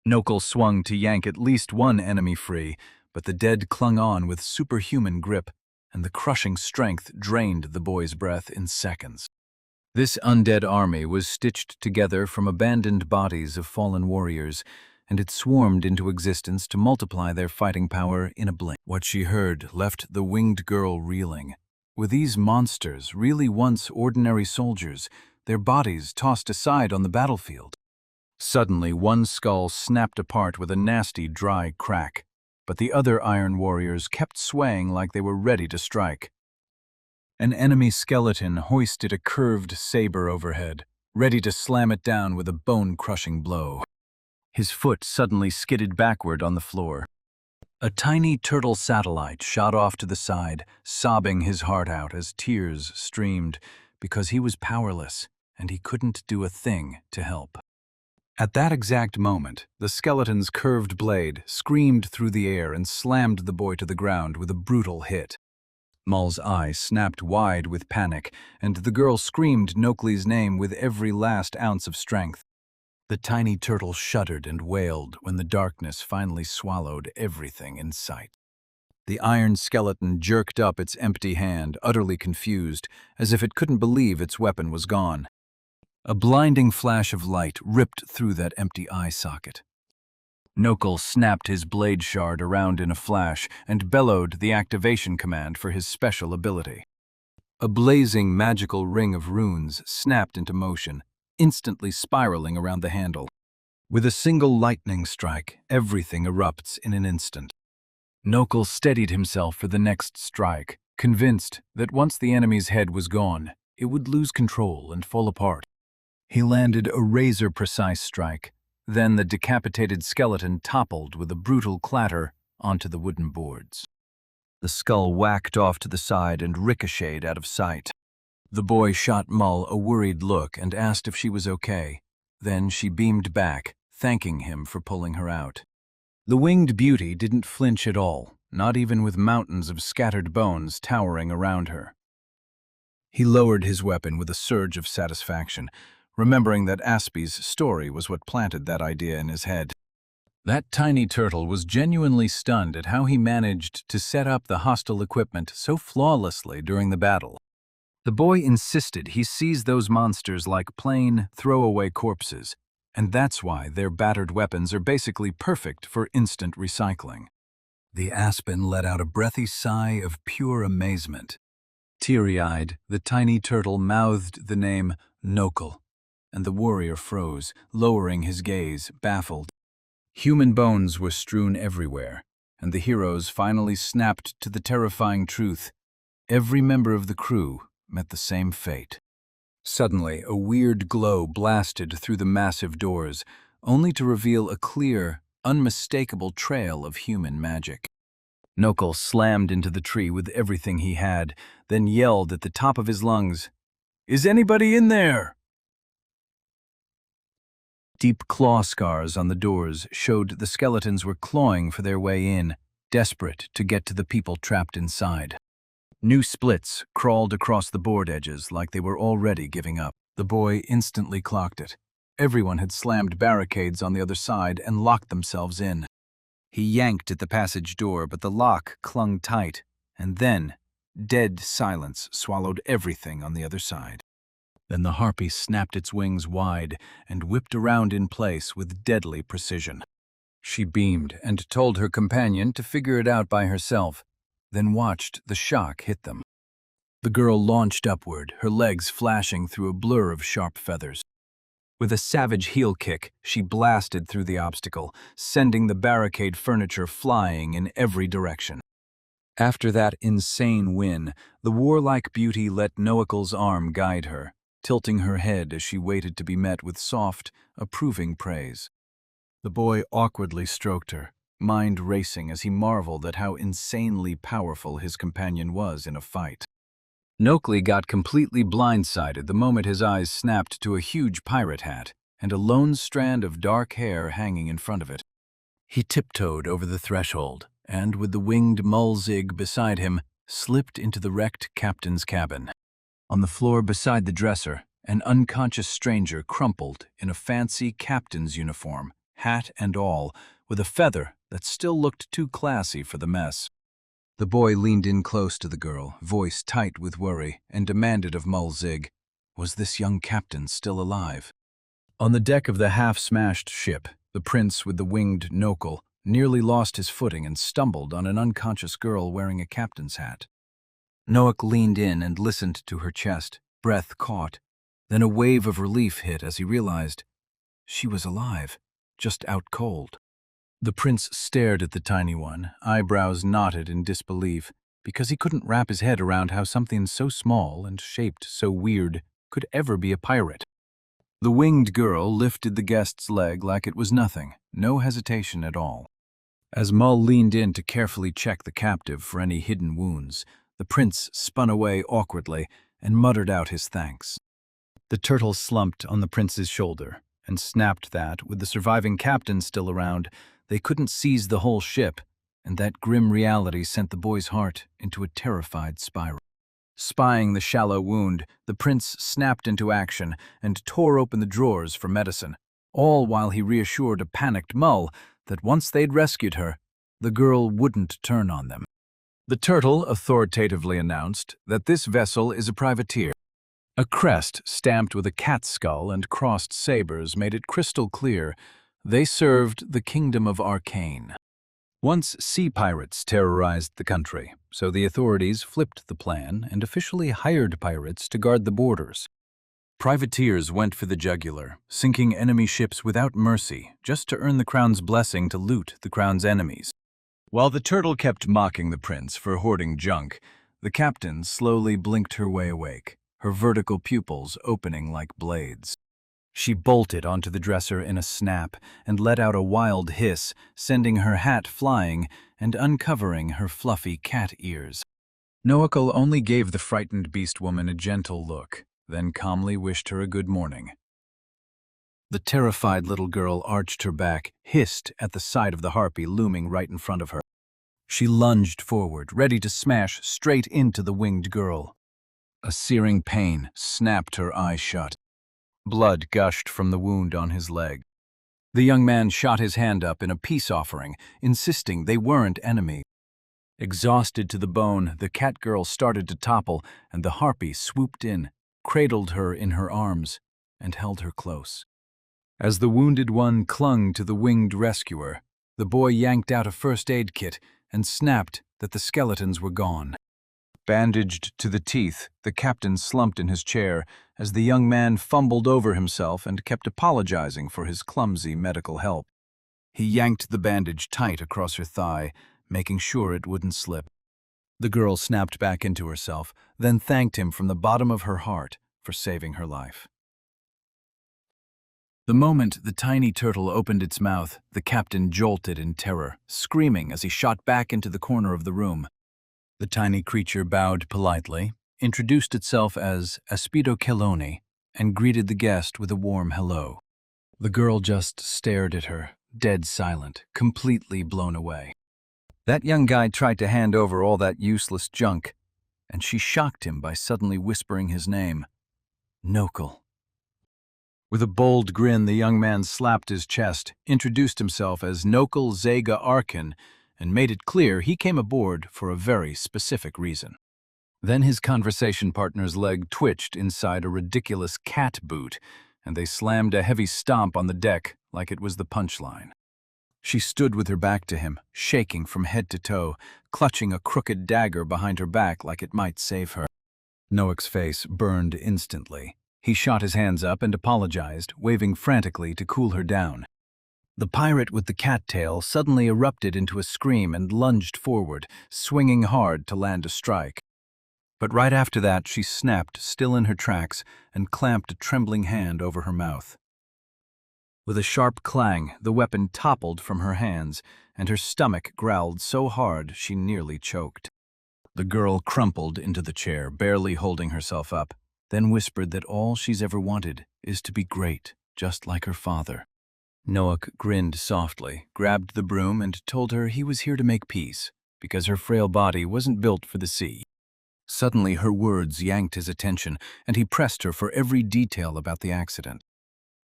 Nokul swung to yank at least one enemy free, but the dead clung on with superhuman grip, and the crushing strength drained the boy's breath in seconds. This undead army was stitched together from abandoned bodies of fallen warriors, and it swarmed into existence to multiply their fighting power in a blink. What she heard left the winged girl reeling. Were these monsters really once ordinary soldiers, their bodies tossed aside on the battlefield? Suddenly, one skull snapped apart with a nasty, dry crack, but the other iron warriors kept swaying like they were ready to strike. An enemy skeleton hoisted a curved saber overhead, ready to slam it down with a bone-crushing blow. His foot suddenly skidded backward on the floor. A tiny turtle satellite shot off to the side, sobbing his heart out as tears streamed, because he was powerless and he couldn't do a thing to help. At that exact moment, the skeleton's curved blade screamed through the air and slammed the boy to the ground with a brutal hit. Mull's eyes snapped wide with panic, and the girl screamed Nokley's name with every last ounce of strength. The tiny turtle shuddered and wailed when the darkness finally swallowed everything in sight. The iron skeleton jerked up its empty hand, utterly confused, as if it couldn't believe its weapon was gone. A blinding flash of light ripped through that empty eye socket. Nokul snapped his blade shard around in a flash and bellowed the activation command for his special ability. A blazing magical ring of runes snapped into motion, instantly spiraling around the handle. With a single lightning strike, everything erupts in an instant. Nokul steadied himself for the next strike, convinced that once the enemy's head was gone, it would lose control and fall apart. He landed a razor-precise strike. Then the decapitated skeleton toppled with a brutal clatter onto the wooden boards. The skull whacked off to the side and ricocheted out of sight. The boy shot Mull a worried look and asked if she was okay. Then she beamed back, thanking him for pulling her out. The winged beauty didn't flinch at all, not even with mountains of scattered bones towering around her. He lowered his weapon with a surge of satisfaction, remembering that Aspi's story was what planted that idea in his head. That tiny turtle was genuinely stunned at how he managed to set up the hostile equipment so flawlessly during the battle. The boy insisted he sees those monsters like plain, throwaway corpses, and that's why their battered weapons are basically perfect for instant recycling. The aspen let out a breathy sigh of pure amazement. Teary-eyed, the tiny turtle mouthed the name Nokul, and the warrior froze, lowering his gaze, baffled. Human bones were strewn everywhere, and the heroes finally snapped to the terrifying truth. Every member of the crew met the same fate. Suddenly, a weird glow blasted through the massive doors, only to reveal a clear, unmistakable trail of human magic. Nokul slammed into the tree with everything he had, then yelled at the top of his lungs, "Is anybody in there?" Deep claw scars on the doors showed the skeletons were clawing for their way in, desperate to get to the people trapped inside. New splits crawled across the board edges like they were already giving up. The boy instantly clocked it. Everyone had slammed barricades on the other side and locked themselves in. He yanked at the passage door, but the lock clung tight, and then dead silence swallowed everything on the other side. Then the harpy snapped its wings wide and whipped around in place with deadly precision. She beamed and told her companion to figure it out by herself, then watched the shock hit them. The girl launched upward, her legs flashing through a blur of sharp feathers. With a savage heel kick, she blasted through the obstacle, sending the barricade furniture flying in every direction. After that insane win, the warlike beauty let Noakel's arm guide her, tilting her head as she waited to be met with soft, approving praise. The boy awkwardly stroked her, mind racing as he marveled at how insanely powerful his companion was in a fight. Noakel got completely blindsided the moment his eyes snapped to a huge pirate hat and a lone strand of dark hair hanging in front of it. He tiptoed over the threshold and, with the winged Mulzig beside him, slipped into the wrecked captain's cabin. On the floor beside the dresser, an unconscious stranger crumpled in a fancy captain's uniform, hat and all, with a feather that still looked too classy for the mess. The boy leaned in close to the girl, voice tight with worry, and demanded of Mulzig, was this young captain still alive? On the deck of the half-smashed ship, the prince with the winged Noakel nearly lost his footing and stumbled on an unconscious girl wearing a captain's hat. Noakel leaned in and listened to her chest, breath caught. Then a wave of relief hit as he realized she was alive, just out cold. The prince stared at the tiny one, eyebrows knotted in disbelief, because he couldn't wrap his head around how something so small and shaped so weird could ever be a pirate. The winged girl lifted the guest's leg like it was nothing, no hesitation at all. As Mull leaned in to carefully check the captive for any hidden wounds, the prince spun away awkwardly and muttered out his thanks. The turtle slumped on the prince's shoulder and snapped that, with the surviving captain still around, they couldn't seize the whole ship, and that grim reality sent the boy's heart into a terrified spiral. Spying the shallow wound, the prince snapped into action and tore open the drawers for medicine, all while he reassured a panicked Mull that once they'd rescued her, the girl wouldn't turn on them. The turtle authoritatively announced that this vessel is a privateer. A crest stamped with a cat's skull and crossed sabers made it crystal clear they served the Kingdom of Arcane. Once sea pirates terrorized the country, so the authorities flipped the plan and officially hired pirates to guard the borders. Privateers went for the jugular, sinking enemy ships without mercy just to earn the crown's blessing to loot the crown's enemies. While the turtle kept mocking the prince for hoarding junk, the captain slowly blinked her way awake, her vertical pupils opening like blades. She bolted onto the dresser in a snap and let out a wild hiss, sending her hat flying and uncovering her fluffy cat ears. Noakel only gave the frightened beast woman a gentle look, then calmly wished her a good morning. The terrified little girl arched her back, hissed at the sight of the harpy looming right in front of her. She lunged forward, ready to smash straight into the winged girl. A searing pain snapped her eye shut. Blood gushed from the wound on his leg. The young man shot his hand up in a peace offering, insisting they weren't enemies. Exhausted to the bone, the cat girl started to topple, and the harpy swooped in, cradled her in her arms, and held her close. As the wounded one clung to the winged rescuer, the boy yanked out a first aid kit and snapped that the skeletons were gone. Bandaged to the teeth, the captain slumped in his chair as the young man fumbled over himself and kept apologizing for his clumsy medical help. He yanked the bandage tight across her thigh, making sure it wouldn't slip. The girl snapped back into herself, then thanked him from the bottom of her heart for saving her life. The moment the tiny turtle opened its mouth, the captain jolted in terror, screaming as he shot back into the corner of the room. The tiny creature bowed politely, introduced itself as Aspido Keloni, and greeted the guest with a warm hello. The girl just stared at her, dead silent, completely blown away. That young guy tried to hand over all that useless junk. and she shocked him by suddenly whispering his name, Nokul. With a bold grin, the young man slapped his chest, introduced himself as Nokul Zega Arkin, and made it clear he came aboard for a very specific reason. Then his conversation partner's leg twitched inside a ridiculous cat boot, and they slammed a heavy stomp on the deck like it was the punchline. She stood with her back to him, shaking from head to toe, clutching a crooked dagger behind her back like it might save her. Noak's face burned instantly. He shot his hands up and apologized, waving frantically to cool her down. The pirate with the cattail suddenly erupted into a scream and lunged forward, swinging hard to land a strike. But right after that, she snapped, still in her tracks, and clamped a trembling hand over her mouth. With a sharp clang, the weapon toppled from her hands, and her stomach growled so hard she nearly choked. The girl crumpled into the chair, barely holding herself up, then whispered that all she's ever wanted is to be great, just like her father. Noak grinned softly, grabbed the broom, and told her he was here to make peace, because her frail body wasn't built for the sea. Suddenly, her words yanked his attention, and he pressed her for every detail about the accident.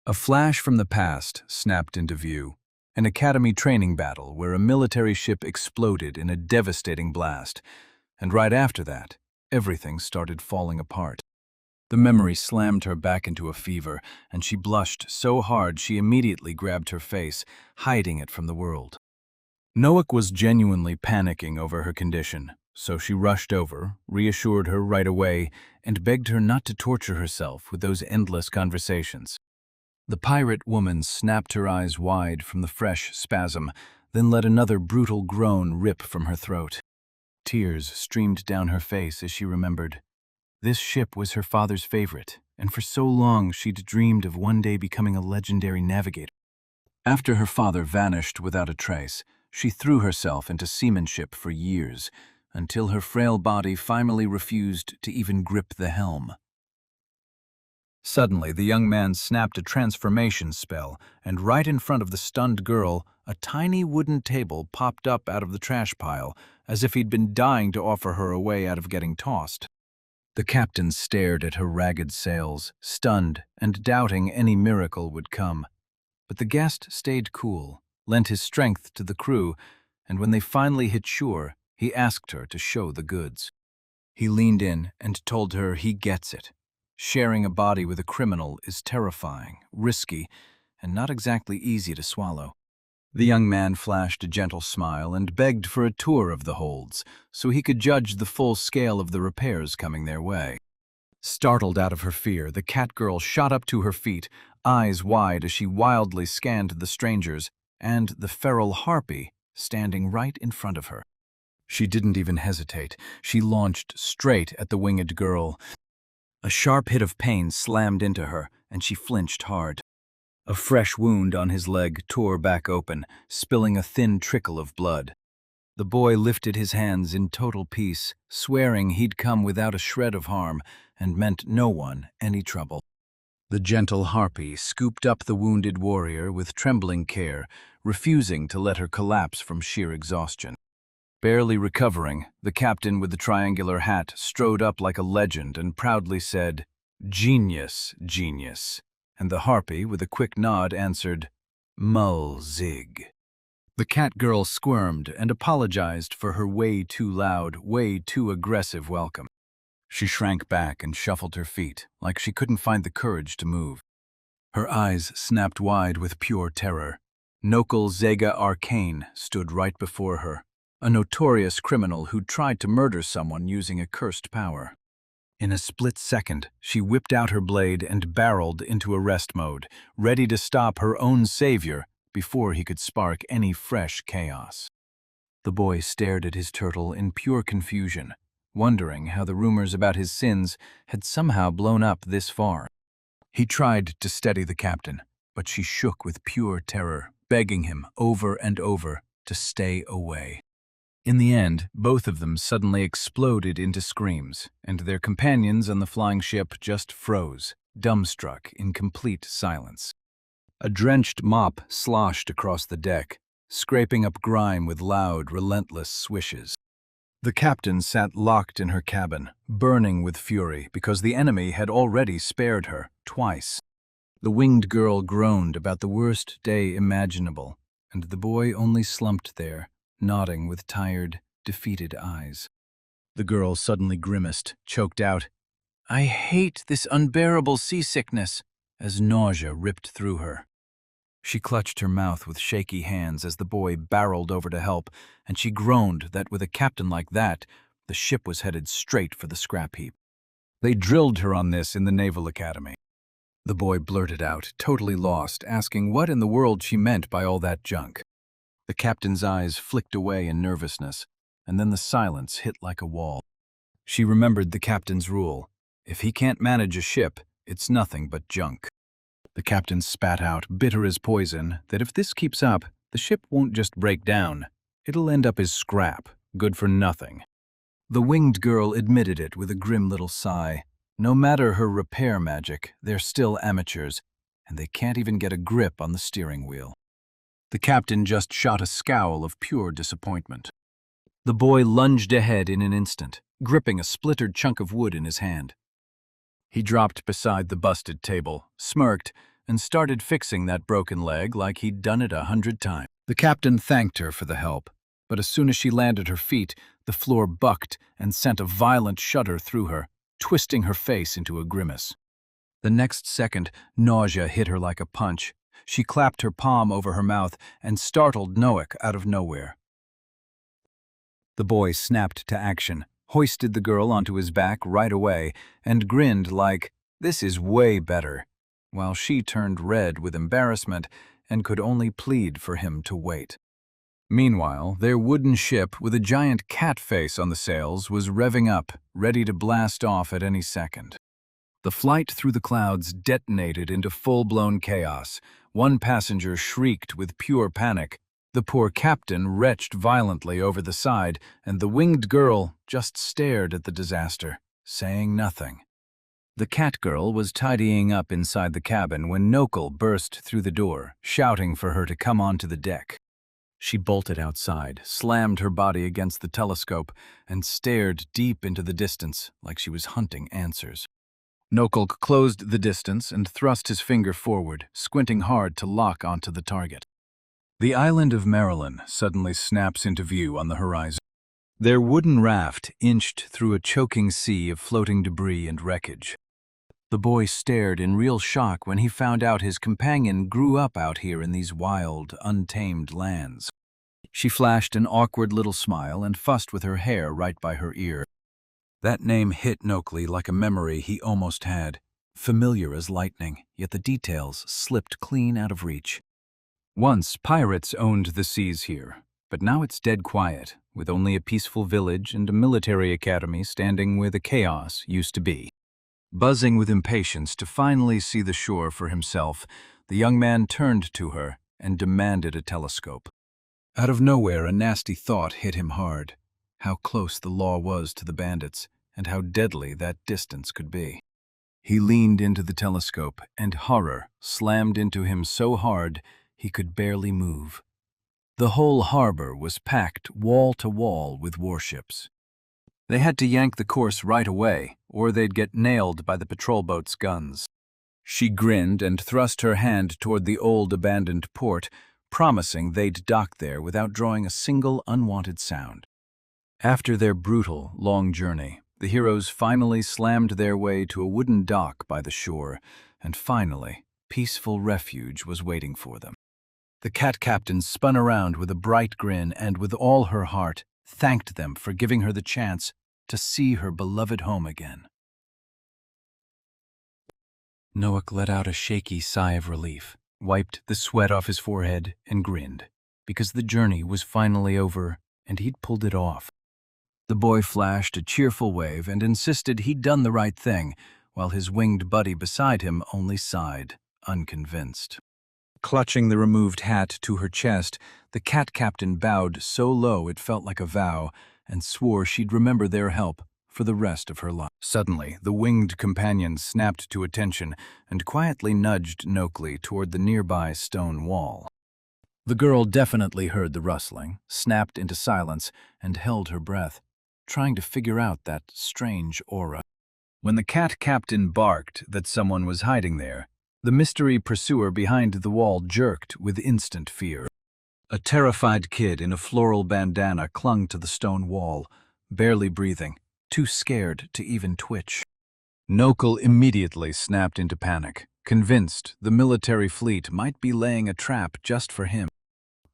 A flash from the past snapped into view, an academy training battle where a military ship exploded in a devastating blast, and right after that, everything started falling apart. The memory slammed her back into a fever, and she blushed so hard she immediately grabbed her face, hiding it from the world. Noak was genuinely panicking over her condition, so she rushed over, reassured her right away, and begged her not to torture herself with those endless conversations. The pirate woman snapped her eyes wide from the fresh spasm, then let another brutal groan rip from her throat. Tears streamed down her face as she remembered. This ship was her father's favorite, and for so long she'd dreamed of one day becoming a legendary navigator. After her father vanished without a trace, she threw herself into seamanship for years, until her frail body finally refused to even grip the helm. Suddenly, the young man snapped a transformation spell, and right in front of the stunned girl, a tiny wooden table popped up out of the trash pile, as if he'd been dying to offer her a way out of getting tossed. The captain stared at her ragged sails, stunned and doubting any miracle would come. But the guest stayed cool, lent his strength to the crew, and when they finally hit shore, he asked her to show the goods. He leaned in and told her he gets it. Sharing a body with a criminal is terrifying, risky, and not exactly easy to swallow. The young man flashed a gentle smile and begged for a tour of the holds, so he could judge the full scale of the repairs coming their way. Startled out of her fear, the cat girl shot up to her feet, eyes wide as she wildly scanned the strangers and the feral harpy standing right in front of her. She didn't even hesitate. She launched straight at the winged girl. A sharp hit of pain slammed into her, and she flinched hard. A fresh wound on his leg tore back open, spilling a thin trickle of blood. The boy lifted his hands in total peace, swearing he'd come without a shred of harm and meant no one any trouble. The gentle harpy scooped up the wounded warrior with trembling care, refusing to let her collapse from sheer exhaustion. Barely recovering, the captain with the triangular hat strode up like a legend and proudly said, "Genius, genius." And the harpy, with a quick nod, answered, "Mull zig." The cat girl squirmed and apologized for her way too loud, way too aggressive welcome. She shrank back and shuffled her feet, like she couldn't find the courage to move. Her eyes snapped wide with pure terror. Nokul Zega Arcane stood right before her, a notorious criminal who'd tried to murder someone using a cursed power. In a split second, she whipped out her blade and barreled into arrest mode, ready to stop her own savior before he could spark any fresh chaos. The boy stared at his turtle in pure confusion, wondering how the rumors about his sins had somehow blown up this far. He tried to steady the captain, but she shook with pure terror, begging him over and over to stay away. In the end, both of them suddenly exploded into screams, and their companions on the flying ship just froze, dumbstruck in complete silence. A drenched mop sloshed across the deck, scraping up grime with loud, relentless swishes. The captain sat locked in her cabin, burning with fury because the enemy had already spared her twice. The winged girl groaned about the worst day imaginable, and the boy only slumped there, nodding with tired, defeated eyes. The girl suddenly grimaced, choked out, "I hate this unbearable seasickness," as nausea ripped through her. She clutched her mouth with shaky hands as the boy barreled over to help, and she groaned that with a captain like that, the ship was headed straight for the scrap heap. They drilled her on this in the Naval Academy. The boy blurted out, totally lost, asking what in the world she meant by all that junk. The captain's eyes flicked away in nervousness, and then the silence hit like a wall. She remembered the captain's rule. If he can't manage a ship, it's nothing but junk. The captain spat out, bitter as poison, that if this keeps up, the ship won't just break down. It'll end up as scrap, good for nothing. The winged girl admitted it with a grim little sigh. No matter her repair magic, they're still amateurs, and they can't even get a grip on the steering wheel. The captain just shot a scowl of pure disappointment. The boy lunged ahead in an instant, gripping a splintered chunk of wood in his hand. He dropped beside the busted table, smirked, and started fixing that broken leg like he'd done it 100 times. The captain thanked her for the help, but as soon as she landed her feet, the floor bucked and sent a violent shudder through her, twisting her face into a grimace. The next second, nausea hit her like a punch. She clapped her palm over her mouth and startled Noak out of nowhere. The boy snapped to action, hoisted the girl onto his back right away, and grinned like, "This is way better," while she turned red with embarrassment and could only plead for him to wait. Meanwhile, their wooden ship with a giant cat face on the sails was revving up, ready to blast off at any second. The flight through the clouds detonated into full-blown chaos. One passenger shrieked with pure panic. The poor captain retched violently over the side, and the winged girl just stared at the disaster, saying nothing. The cat girl was tidying up inside the cabin when Nokul burst through the door, shouting for her to come onto the deck. She bolted outside, slammed her body against the telescope, and stared deep into the distance like she was hunting answers. Nokul closed the distance and thrust his finger forward, squinting hard to lock onto the target. The island of Maryland suddenly snaps into view on the horizon. Their wooden raft inched through a choking sea of floating debris and wreckage. The boy stared in real shock when he found out his companion grew up out here in these wild, untamed lands. She flashed an awkward little smile and fussed with her hair right by her ear. That name hit Nokley like a memory he almost had, familiar as lightning, yet the details slipped clean out of reach. Once pirates owned the seas here, but now it's dead quiet, with only a peaceful village and a military academy standing where the chaos used to be. Buzzing with impatience to finally see the shore for himself, the young man turned to her and demanded a telescope. Out of nowhere, a nasty thought hit him hard. How close the law was to the bandits, and how deadly that distance could be. He leaned into the telescope, and horror slammed into him so hard he could barely move. The whole harbor was packed wall to wall with warships. They had to yank the course right away, or they'd get nailed by the patrol boat's guns. She grinned and thrust her hand toward the old abandoned port, promising they'd dock there without drawing a single unwanted sound. After their brutal, long journey, the heroes finally slammed their way to a wooden dock by the shore, and finally, peaceful refuge was waiting for them. The cat captain spun around with a bright grin and, with all her heart, thanked them for giving her the chance to see her beloved home again. Noak let out a shaky sigh of relief, wiped the sweat off his forehead, and grinned, because the journey was finally over and he'd pulled it off. The boy flashed a cheerful wave and insisted he'd done the right thing, while his winged buddy beside him only sighed, unconvinced. Clutching the removed hat to her chest, the cat captain bowed so low it felt like a vow, and swore she'd remember their help for the rest of her life. Suddenly, the winged companion snapped to attention and quietly nudged Nokley toward the nearby stone wall. The girl definitely heard the rustling, snapped into silence, and held her breath. trying to figure out that strange aura. When the cat captain barked that someone was hiding there, the mystery pursuer behind the wall jerked with instant fear. A terrified kid in a floral bandana clung to the stone wall, barely breathing, too scared to even twitch. Nokul immediately snapped into panic, convinced the military fleet might be laying a trap just for him.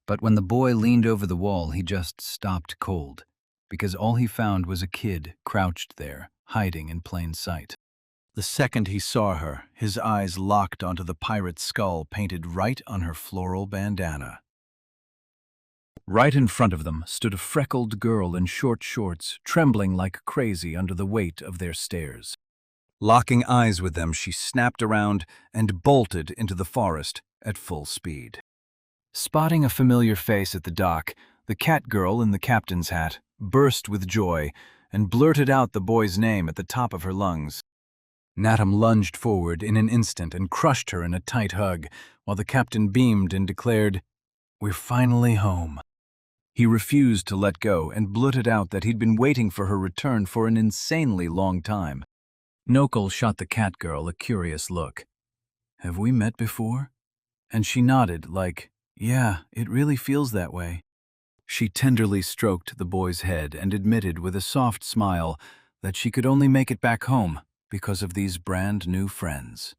But when the boy leaned over the wall, he just stopped cold, because all he found was a kid crouched there, hiding in plain sight. The second he saw her, his eyes locked onto the pirate's skull painted right on her floral bandana. Right in front of them stood a freckled girl in short shorts, trembling like crazy under the weight of their stares. Locking eyes with them, she snapped around and bolted into the forest at full speed. Spotting a familiar face at the dock, the cat girl in the captain's hat burst with joy and blurted out the boy's name at the top of her lungs. Natum lunged forward in an instant and crushed her in a tight hug, while the captain beamed and declared, "We're finally home." He refused to let go and blurted out that he'd been waiting for her return for an insanely long time. Nokul shot the cat girl a curious look. "Have we met before?" And she nodded like, "Yeah, it really feels that way." She tenderly stroked the boy's head and admitted with a soft smile that she could only make it back home because of these brand new friends.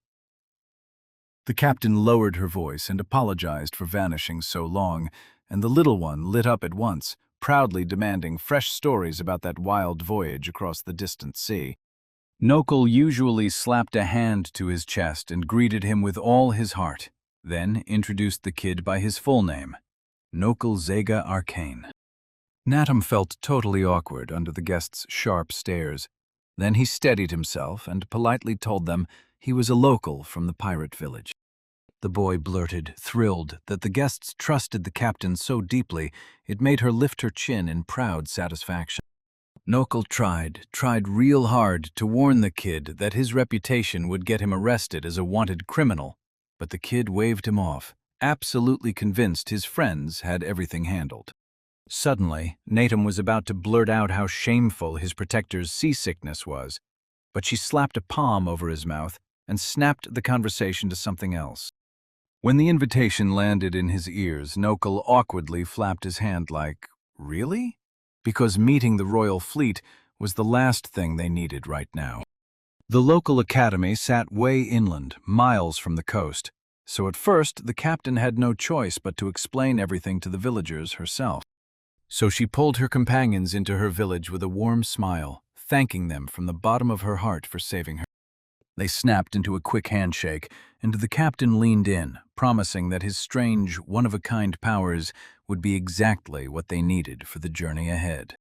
The captain lowered her voice and apologized for vanishing so long, and the little one lit up at once, proudly demanding fresh stories about that wild voyage across the distant sea. Nokul usually slapped a hand to his chest and greeted him with all his heart, then introduced the kid by his full name, Nokul Zega Arcane. Natum felt totally awkward under the guest's sharp stares. Then he steadied himself and politely told them he was a local from the pirate village. The boy blurted, thrilled that the guests trusted the captain so deeply it made her lift her chin in proud satisfaction. Nokul tried real hard to warn the kid that his reputation would get him arrested as a wanted criminal, but the kid waved him off, absolutely convinced his friends had everything handled. Suddenly, Natum was about to blurt out how shameful his protector's seasickness was, but she slapped a palm over his mouth and snapped the conversation to something else. When the invitation landed in his ears, Nokul awkwardly flapped his hand like, "Really?" Because meeting the royal fleet was the last thing they needed right now. The local academy sat way inland, miles from the coast, so at first the captain had no choice but to explain everything to the villagers herself. So she pulled her companions into her village with a warm smile, thanking them from the bottom of her heart for saving her. They snapped into a quick handshake, and the captain leaned in, promising that his strange, one-of-a-kind powers would be exactly what they needed for the journey ahead.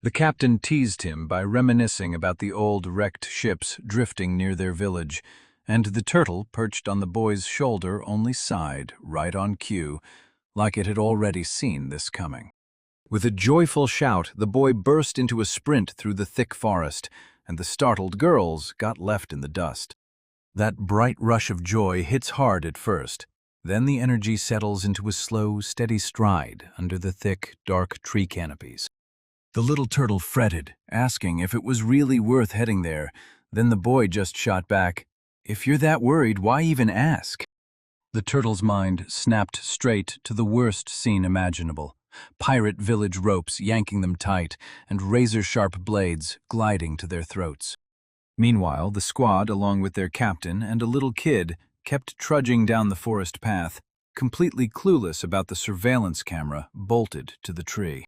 The captain teased him by reminiscing about the old wrecked ships drifting near their village, and the turtle perched on the boy's shoulder only sighed, right on cue, like it had already seen this coming. With a joyful shout, the boy burst into a sprint through the thick forest, and the startled girls got left in the dust. That bright rush of joy hits hard at first. Then the energy settles into a slow, steady stride under the thick, dark tree canopies. The little turtle fretted, asking if it was really worth heading there. Then the boy just shot back, "If you're that worried, why even ask?" The turtle's mind snapped straight to the worst scene imaginable. Pirate village ropes yanking them tight, and razor-sharp blades gliding to their throats. Meanwhile, the squad, along with their captain and a little kid, kept trudging down the forest path, completely clueless about the surveillance camera bolted to the tree.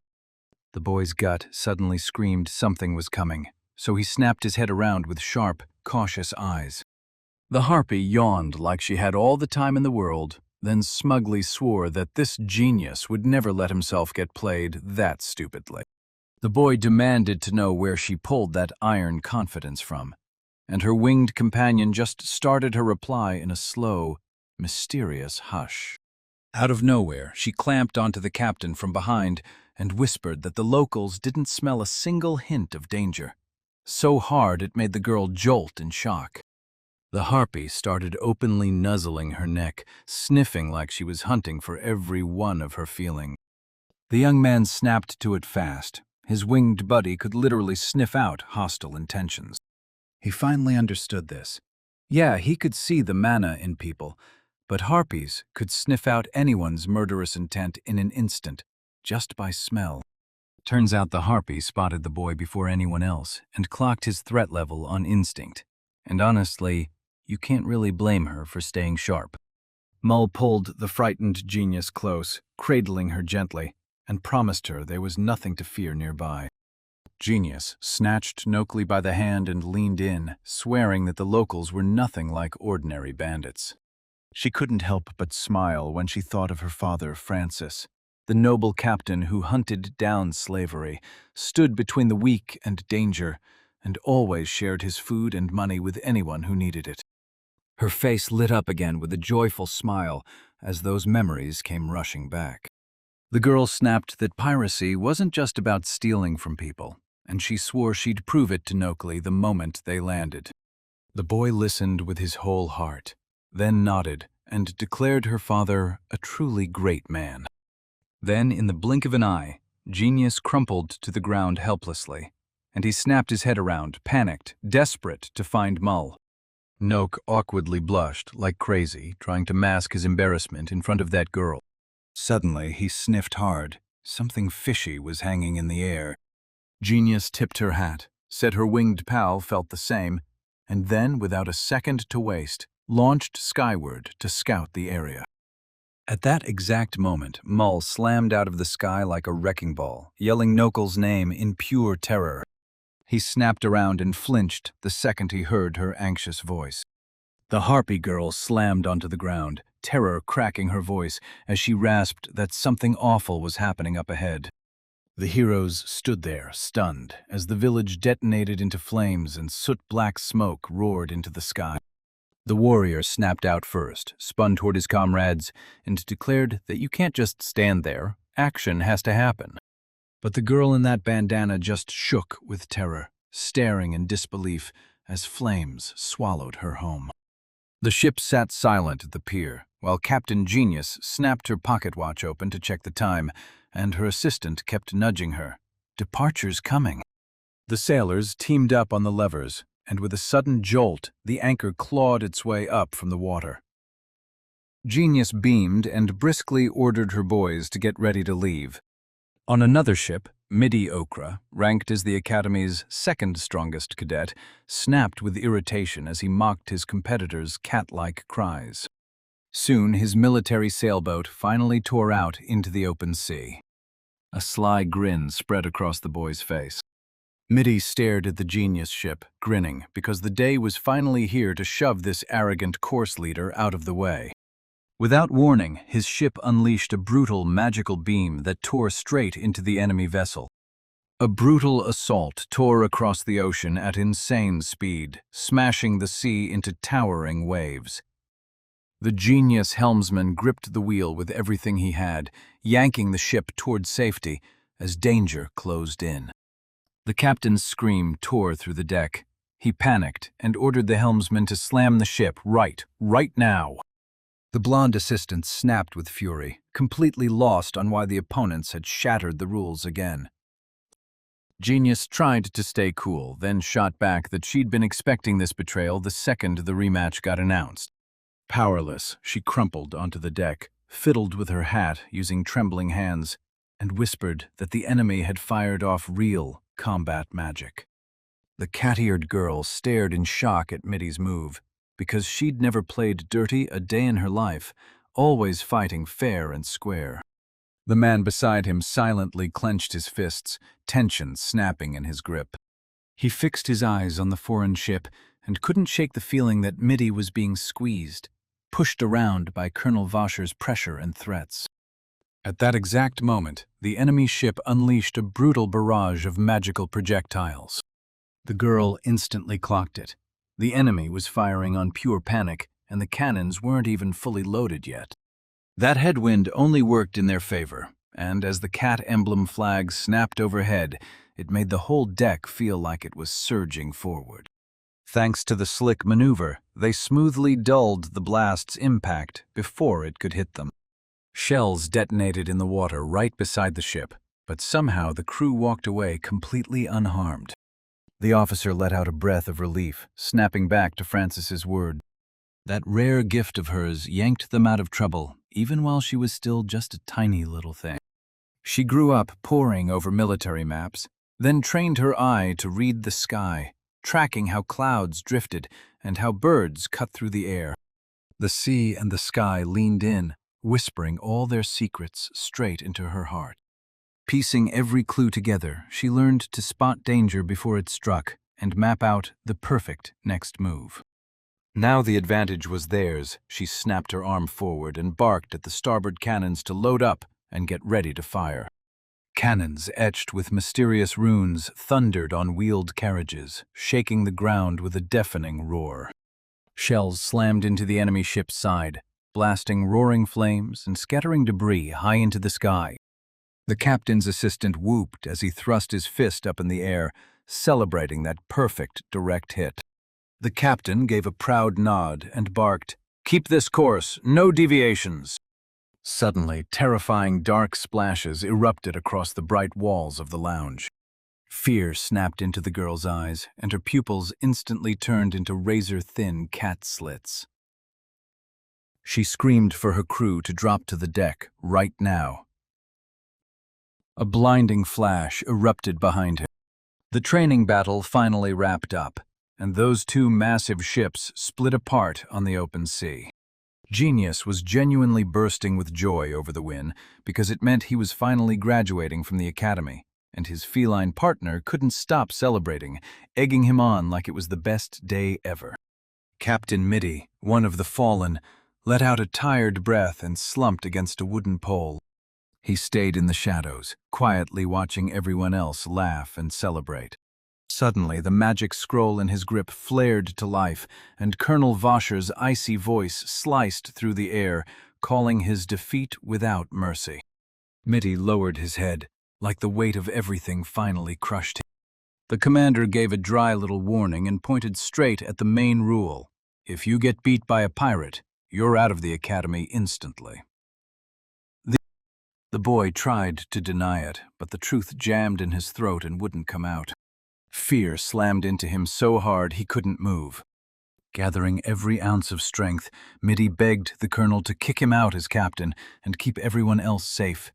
The boy's gut suddenly screamed something was coming, so he snapped his head around with sharp, cautious eyes. The harpy yawned like she had all the time in the world, then smugly swore that this genius would never let himself get played that stupidly. The boy demanded to know where she pulled that iron confidence from, and her winged companion just started her reply in a slow, mysterious hush. Out of nowhere, she clamped onto the captain from behind and whispered that the locals didn't smell a single hint of danger. So hard it made the girl jolt in shock. The harpy started openly nuzzling her neck, sniffing like she was hunting for every one of her feelings. The young man snapped to it fast, His winged buddy could literally sniff out hostile intentions. He finally understood this. Yeah, he could see the mana in people, but harpies could sniff out anyone's murderous intent in an instant, just by smell. Turns out the harpy spotted the boy before anyone else and clocked his threat level on instinct. And honestly, you can't really blame her for staying sharp. Mull pulled the frightened genius close, cradling her gently, and promised her there was nothing to fear nearby. Genius snatched Nokley by the hand and leaned in, swearing that the locals were nothing like ordinary bandits. She couldn't help but smile when she thought of her father, Francis, the noble captain who hunted down slavery, stood between the weak and danger, and always shared his food and money with anyone who needed it. Her face lit up again with a joyful smile as those memories came rushing back. The girl snapped that piracy wasn't just about stealing from people, and she swore she'd prove it to Nokley the moment they landed. The boy listened with his whole heart, then nodded and declared her father a truly great man. Then, in the blink of an eye, Genius crumpled to the ground helplessly, and he snapped his head around, panicked, desperate to find Mull. Noke awkwardly blushed like crazy, trying to mask his embarrassment in front of that girl. Suddenly, he sniffed hard. Something fishy was hanging in the air. Genius tipped her hat, said her winged pal felt the same, and then, without a second to waste, launched skyward to scout the area. At that exact moment, Mull slammed out of the sky like a wrecking ball, yelling Nokel's name in pure terror. He snapped around and flinched the second he heard her anxious voice. The harpy girl slammed onto the ground, terror cracking her voice as she rasped that something awful was happening up ahead. The heroes stood there, stunned, as the village detonated into flames and soot-black smoke roared into the sky. The warrior snapped out first, spun toward his comrades, and declared that you can't just stand there. Action has to happen. But the girl in that bandana just shook with terror, staring in disbelief as flames swallowed her home. The ship sat silent at the pier, while Captain Genius snapped her pocket watch open to check the time, and her assistant kept nudging her. Departure's coming. The sailors teamed up on the levers, and with a sudden jolt, the anchor clawed its way up from the water. Genius beamed and briskly ordered her boys to get ready to leave. On another ship, Midi Okra, ranked as the Academy's second strongest cadet, snapped with irritation as he mocked his competitors' cat-like cries. Soon his military sailboat finally tore out into the open sea. A sly grin spread across the boy's face. Midi stared at the Genius ship, grinning, because the day was finally here to shove this arrogant course leader out of the way. Without warning, his ship unleashed a brutal magical beam that tore straight into the enemy vessel. A brutal assault tore across the ocean at insane speed, smashing the sea into towering waves. The Genius helmsman gripped the wheel with everything he had, yanking the ship toward safety as danger closed in. The captain's scream tore through the deck. He panicked and ordered the helmsman to slam the ship right now. The blonde assistant snapped with fury, completely lost on why the opponents had shattered the rules again. Genius tried to stay cool, then shot back that she'd been expecting this betrayal the second the rematch got announced. Powerless, she crumpled onto the deck, fiddled with her hat using trembling hands, and whispered that the enemy had fired off real combat magic. The cat-eared girl stared in shock at Midi's move, because she'd never played dirty a day in her life, always fighting fair and square. The man beside him silently clenched his fists, tension snapping in his grip. He fixed his eyes on the foreign ship and couldn't shake the feeling that Midi was being squeezed, pushed around by Colonel Vasher's pressure and threats. At that exact moment, the enemy ship unleashed a brutal barrage of magical projectiles. The girl instantly clocked it. The enemy was firing on pure panic, and the cannons weren't even fully loaded yet. That headwind only worked in their favor, and as the cat emblem flag snapped overhead, it made the whole deck feel like it was surging forward. Thanks to the slick maneuver, they smoothly dulled the blast's impact before it could hit them. Shells detonated in the water right beside the ship, but somehow the crew walked away completely unharmed. The officer let out a breath of relief, snapping back to Francis's word. That rare gift of hers yanked them out of trouble, even while she was still just a tiny little thing. She grew up poring over military maps, then trained her eye to read the sky, tracking how clouds drifted and how birds cut through the air. The sea and the sky leaned in, whispering all their secrets straight into her heart. Piecing every clue together, she learned to spot danger before it struck and map out the perfect next move. Now the advantage was theirs. She snapped her arm forward and barked at the starboard cannons to load up and get ready to fire. Cannons etched with mysterious runes thundered on wheeled carriages, shaking the ground with a deafening roar. Shells slammed into the enemy ship's side, blasting roaring flames and scattering debris high into the sky. The captain's assistant whooped as he thrust his fist up in the air, celebrating that perfect direct hit. The captain gave a proud nod and barked, "Keep this course, no deviations." Suddenly, terrifying dark splashes erupted across the bright walls of the lounge. Fear snapped into the girl's eyes, and her pupils instantly turned into razor-thin cat slits. She screamed for her crew to drop to the deck right now. A blinding flash erupted behind him. The training battle finally wrapped up, and those two massive ships split apart on the open sea. Genius was genuinely bursting with joy over the win because it meant he was finally graduating from the academy, and his feline partner couldn't stop celebrating, egging him on like it was the best day ever. Captain Mitty, one of the fallen, let out a tired breath and slumped against a wooden pole. He stayed in the shadows, quietly watching everyone else laugh and celebrate. Suddenly, the magic scroll in his grip flared to life, and Colonel Voscher's icy voice sliced through the air, calling his defeat without mercy. Mitty lowered his head, like the weight of everything finally crushed him. The commander gave a dry little warning and pointed straight at the main rule. If you get beat by a pirate, you're out of the academy instantly. The boy tried to deny it, but the truth jammed in his throat and wouldn't come out. Fear slammed into him so hard he couldn't move. Gathering every ounce of strength, Mitty begged the colonel to kick him out as captain and keep everyone else safe.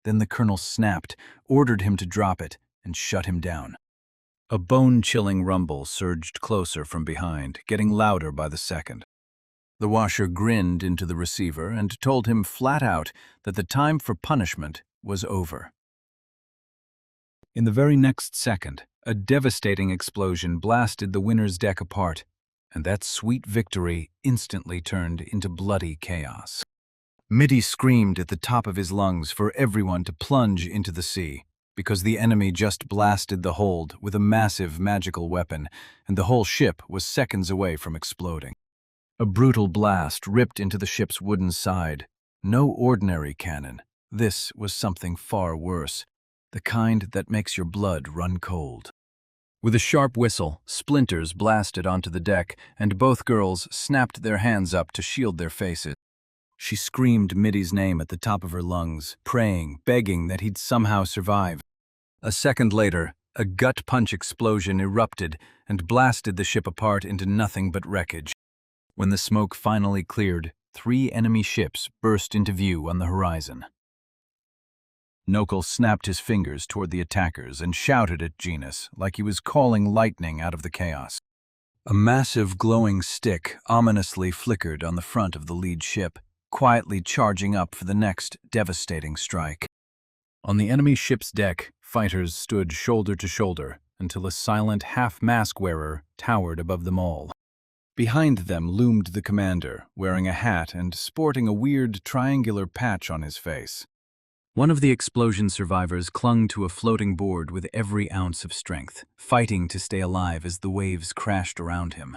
Then the colonel snapped, ordered him to drop it, and shut him down. A bone-chilling rumble surged closer from behind, getting louder by the second. The washer grinned into the receiver and told him flat out that the time for punishment was over. In the very next second, a devastating explosion blasted the winner's deck apart, and that sweet victory instantly turned into bloody chaos. Mitty screamed at the top of his lungs for everyone to plunge into the sea, because the enemy just blasted the hold with a massive magical weapon, and the whole ship was seconds away from exploding. A brutal blast ripped into the ship's wooden side. No ordinary cannon. This was something far worse, the kind that makes your blood run cold. With a sharp whistle, splinters blasted onto the deck, and both girls snapped their hands up to shield their faces. She screamed Mitty's name at the top of her lungs, praying, begging that he'd somehow survive. A second later, a gut-punch explosion erupted and blasted the ship apart into nothing but wreckage. When the smoke finally cleared, 3 enemy ships burst into view on the horizon. Nokel snapped his fingers toward the attackers and shouted at Genus like he was calling lightning out of the chaos. A massive glowing stick ominously flickered on the front of the lead ship, quietly charging up for the next devastating strike. On the enemy ship's deck, fighters stood shoulder to shoulder until a silent half-mask wearer towered above them all. Behind them loomed the commander, wearing a hat and sporting a weird triangular patch on his face. One of the explosion survivors clung to a floating board with every ounce of strength, fighting to stay alive as the waves crashed around him.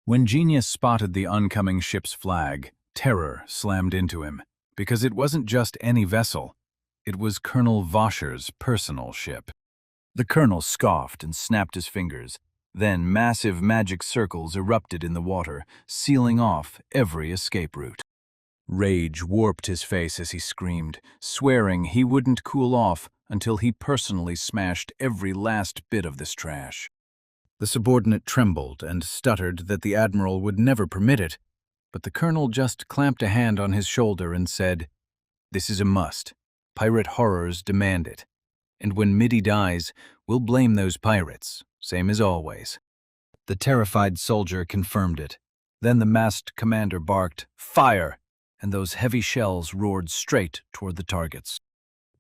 When Genius spotted the oncoming ship's flag, terror slammed into him, because it wasn't just any vessel. It was Colonel Voscher's personal ship. The colonel scoffed and snapped his fingers. Then massive magic circles erupted in the water, sealing off every escape route. Rage warped his face as he screamed, swearing he wouldn't cool off until he personally smashed every last bit of this trash. The subordinate trembled and stuttered that the admiral would never permit it, but the colonel just clamped a hand on his shoulder and said, "This is a must. Pirate horrors demand it. And when Mitty dies, we'll blame those pirates, same as always." The terrified soldier confirmed it. Then the masked commander barked, "Fire!" and those heavy shells roared straight toward the targets.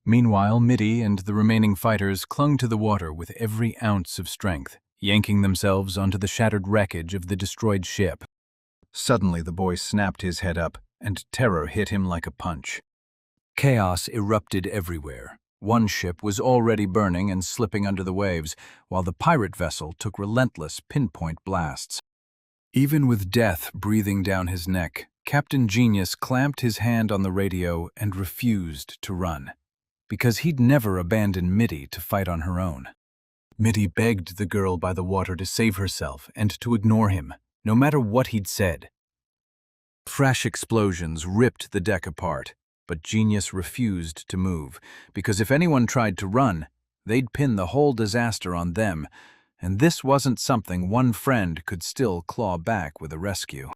Meanwhile, Mitty and the remaining fighters clung to the water with every ounce of strength, yanking themselves onto the shattered wreckage of the destroyed ship. Suddenly the boy snapped his head up, and terror hit him like a punch. Chaos erupted everywhere. One ship was already burning and slipping under the waves, while the pirate vessel took relentless pinpoint blasts. Even with death breathing down his neck, Captain Genius clamped his hand on the radio and refused to run, because he'd never abandon Mitty to fight on her own. Mitty begged the girl by the water to save herself and to ignore him, no matter what he'd said. Fresh explosions ripped the deck apart, but Genius refused to move, because if anyone tried to run, they'd pin the whole disaster on them, and this wasn't something one friend could still claw back with a rescue.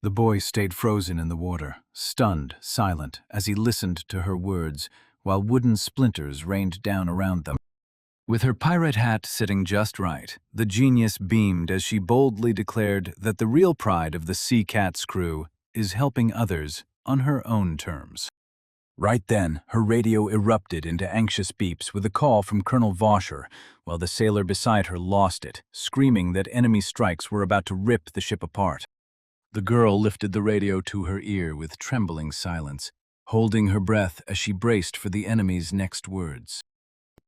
The boy stayed frozen in the water, stunned, silent, as he listened to her words, while wooden splinters rained down around them. With her pirate hat sitting just right, the Genius beamed as she boldly declared that the real pride of the Sea Cat's crew is helping others on her own terms. Right then, her radio erupted into anxious beeps with a call from Colonel Vosher, while the sailor beside her lost it, screaming that enemy strikes were about to rip the ship apart. The girl lifted the radio to her ear with trembling silence, holding her breath as she braced for the enemy's next words.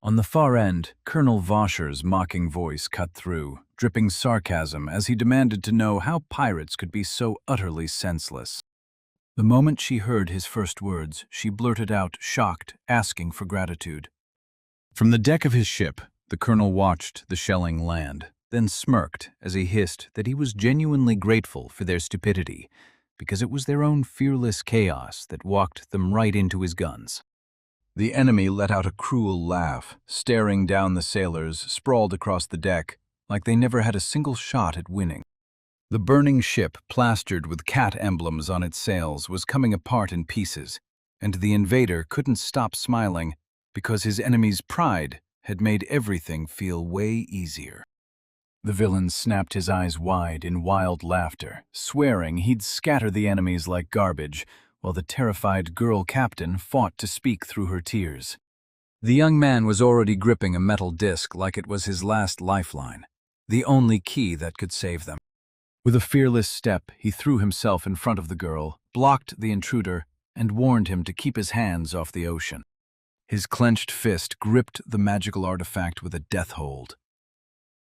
On the far end, Colonel Vosher's mocking voice cut through, dripping sarcasm as he demanded to know how pirates could be so utterly senseless. The moment she heard his first words, she blurted out, shocked, asking for gratitude. From the deck of his ship, the colonel watched the shelling land, then smirked as he hissed that he was genuinely grateful for their stupidity, because it was their own fearless chaos that walked them right into his guns. The enemy let out a cruel laugh, staring down the sailors sprawled across the deck like they never had a single shot at winning. The burning ship, plastered with cat emblems on its sails, was coming apart in pieces, and the invader couldn't stop smiling because his enemy's pride had made everything feel way easier. The villain snapped his eyes wide in wild laughter, swearing he'd scatter the enemies like garbage, while the terrified girl captain fought to speak through her tears. The young man was already gripping a metal disc like it was his last lifeline, the only key that could save them. With a fearless step, he threw himself in front of the girl, blocked the intruder, and warned him to keep his hands off the ocean. His clenched fist gripped the magical artifact with a death hold.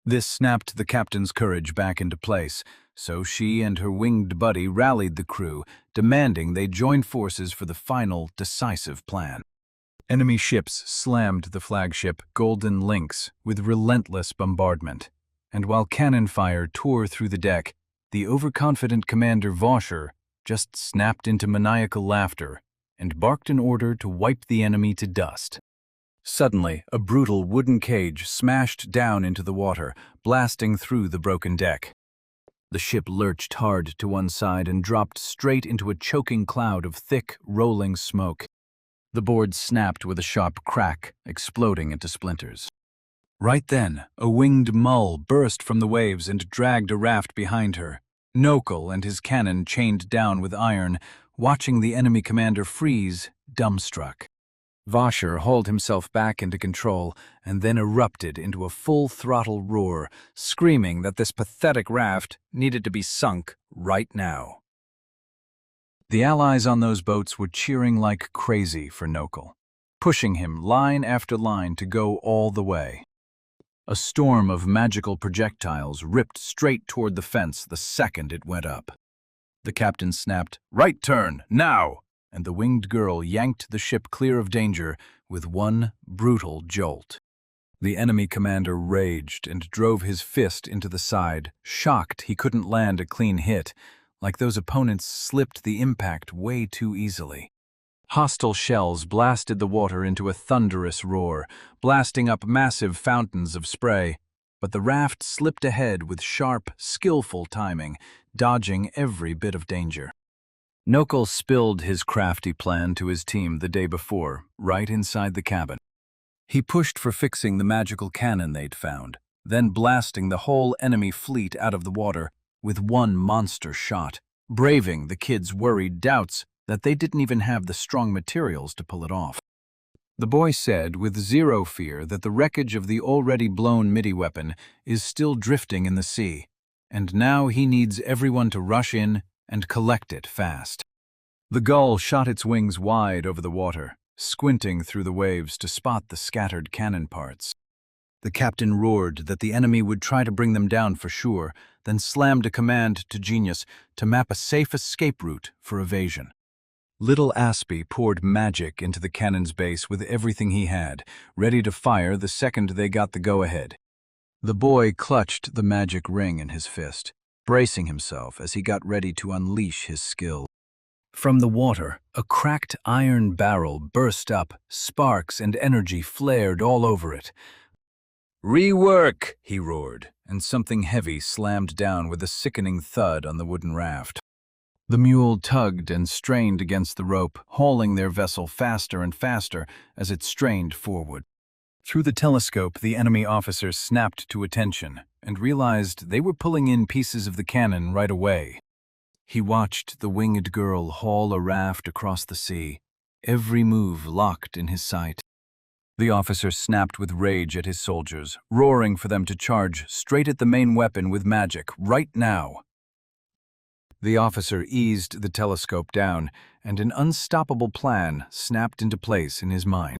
This snapped the captain's courage back into place, so she and her winged buddy rallied the crew, demanding they join forces for the final, decisive plan. Enemy ships slammed the flagship Golden Lynx with relentless bombardment, and while cannon fire tore through the deck, the overconfident Commander Vosher just snapped into maniacal laughter and barked an order to wipe the enemy to dust. Suddenly, a brutal wooden cage smashed down into the water, blasting through the broken deck. The ship lurched hard to one side and dropped straight into a choking cloud of thick, rolling smoke. The board snapped with a sharp crack, exploding into splinters. Right then, a winged mull burst from the waves and dragged a raft behind her. Nokel and his cannon chained down with iron, watching the enemy commander freeze, dumbstruck. Vosher hauled himself back into control and then erupted into a full-throttle roar, screaming that this pathetic raft needed to be sunk right now. The allies on those boats were cheering like crazy for Nokel, pushing him line after line to go all the way. A storm of magical projectiles ripped straight toward the fence the second it went up. The captain snapped, "Right turn, now!" and the winged girl yanked the ship clear of danger with one brutal jolt. The enemy commander raged and drove his fist into the side, shocked he couldn't land a clean hit, like those opponents slipped the impact way too easily. Hostile shells blasted the water into a thunderous roar, blasting up massive fountains of spray. But the raft slipped ahead with sharp, skillful timing, dodging every bit of danger. Nokul spilled his crafty plan to his team the day before, right inside the cabin. He pushed for fixing the magical cannon they'd found, then blasting the whole enemy fleet out of the water with one monster shot, braving the kids' worried doubts that they didn't even have the strong materials to pull it off. The boy said with zero fear that the wreckage of the already blown MIDI weapon is still drifting in the sea, and now he needs everyone to rush in and collect it fast. The gull shot its wings wide over the water, squinting through the waves to spot the scattered cannon parts. The captain roared that the enemy would try to bring them down for sure, then slammed a command to Genius to map a safe escape route for evasion. Little Aspie poured magic into the cannon's base with everything he had, ready to fire the second they got the go-ahead. The boy clutched the magic ring in his fist, bracing himself as he got ready to unleash his skill. From the water, a cracked iron barrel burst up, sparks and energy flared all over it. "Rework!" he roared, and something heavy slammed down with a sickening thud on the wooden raft. The mule tugged and strained against the rope, hauling their vessel faster and faster as it strained forward. Through the telescope, the enemy officers snapped to attention and realized they were pulling in pieces of the cannon right away. He watched the winged girl haul a raft across the sea, every move locked in his sight. The officer snapped with rage at his soldiers, roaring for them to charge straight at the main weapon with magic, right now. The officer eased the telescope down, and an unstoppable plan snapped into place in his mind.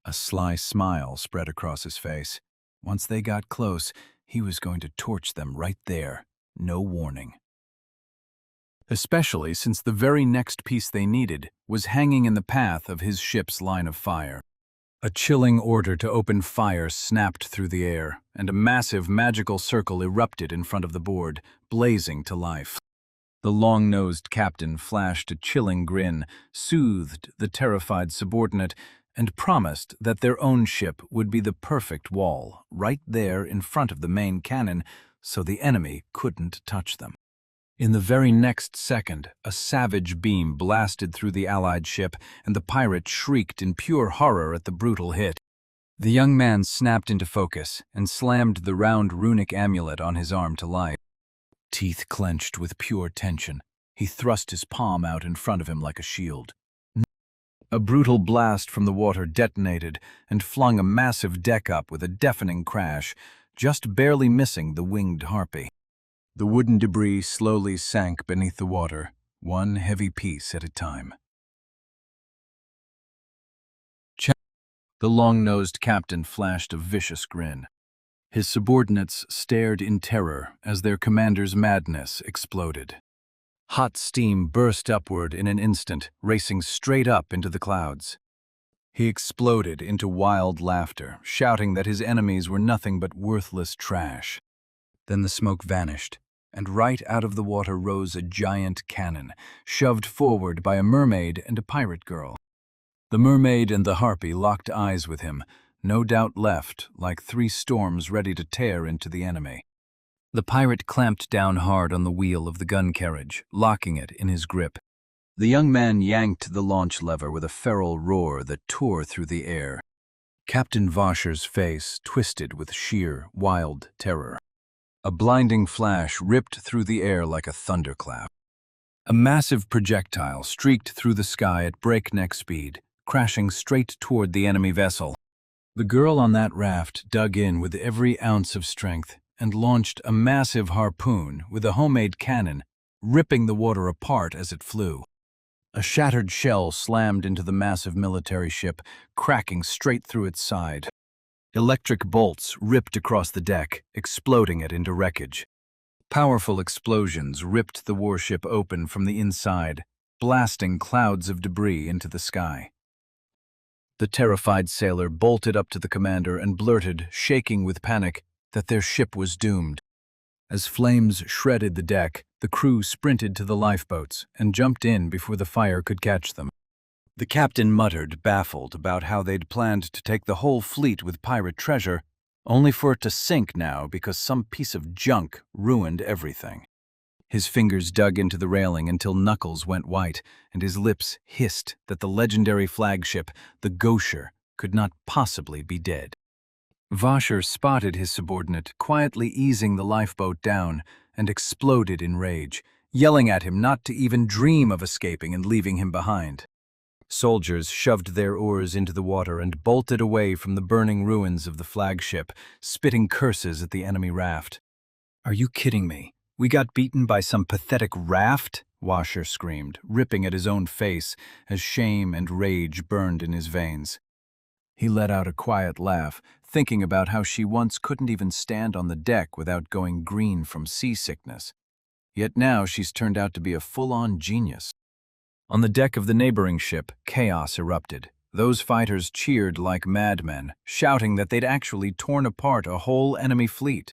A sly smile spread across his face. Once they got close, he was going to torch them right there, no warning. Especially since the very next piece they needed was hanging in the path of his ship's line of fire. A chilling order to open fire snapped through the air, and a massive magical circle erupted in front of the board, blazing to life. The long-nosed captain flashed a chilling grin, soothed the terrified subordinate, and promised that their own ship would be the perfect wall, right there in front of the main cannon, so the enemy couldn't touch them. In the very next second, a savage beam blasted through the Allied ship, and the pirate shrieked in pure horror at the brutal hit. The young man snapped into focus and slammed the round runic amulet on his arm to life. Teeth clenched with pure tension, he thrust his palm out in front of him like a shield. A brutal blast from the water detonated and flung a massive deck up with a deafening crash, just barely missing the winged harpy. The wooden debris slowly sank beneath the water, one heavy piece at a time. The long-nosed captain flashed a vicious grin. His subordinates stared in terror as their commander's madness exploded. Hot steam burst upward in an instant, racing straight up into the clouds. He exploded into wild laughter, shouting that his enemies were nothing but worthless trash. Then the smoke vanished, and right out of the water rose a giant cannon, shoved forward by a mermaid and a pirate girl. The mermaid and the harpy locked eyes with him, no doubt left, like three storms ready to tear into the enemy. The pirate clamped down hard on the wheel of the gun carriage, locking it in his grip. The young man yanked the launch lever with a feral roar that tore through the air. Captain Voscher's face twisted with sheer, wild terror. A blinding flash ripped through the air like a thunderclap. A massive projectile streaked through the sky at breakneck speed, crashing straight toward the enemy vessel. The girl on that raft dug in with every ounce of strength and launched a massive harpoon with a homemade cannon, ripping the water apart as it flew. A shattered shell slammed into the massive military ship, cracking straight through its side. Electric bolts ripped across the deck, exploding it into wreckage. Powerful explosions ripped the warship open from the inside, blasting clouds of debris into the sky. The terrified sailor bolted up to the commander and blurted, shaking with panic, that their ship was doomed. As flames shredded the deck, the crew sprinted to the lifeboats and jumped in before the fire could catch them. The captain muttered, baffled, about how they'd planned to take the whole fleet with pirate treasure, only for it to sink now because some piece of junk ruined everything. His fingers dug into the railing until knuckles went white, and his lips hissed that the legendary flagship, the Gosher, could not possibly be dead. Vasher spotted his subordinate, quietly easing the lifeboat down, and exploded in rage, yelling at him not to even dream of escaping and leaving him behind. Soldiers shoved their oars into the water and bolted away from the burning ruins of the flagship, spitting curses at the enemy raft. "Are you kidding me? We got beaten by some pathetic raft?" Washer screamed, ripping at his own face as shame and rage burned in his veins. He let out a quiet laugh, thinking about how she once couldn't even stand on the deck without going green from seasickness. Yet now she's turned out to be a full-on genius. On the deck of the neighboring ship, chaos erupted. Those fighters cheered like madmen, shouting that they'd actually torn apart a whole enemy fleet.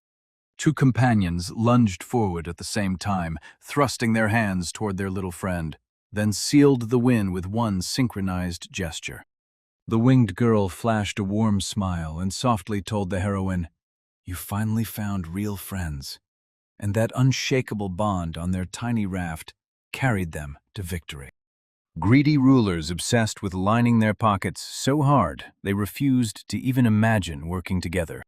Two companions lunged forward at the same time, thrusting their hands toward their little friend, then sealed the win with one synchronized gesture. The winged girl flashed a warm smile and softly told the heroine, "You finally found real friends." And that unshakable bond on their tiny raft carried them to victory. Greedy rulers obsessed with lining their pockets so hard they refused to even imagine working together.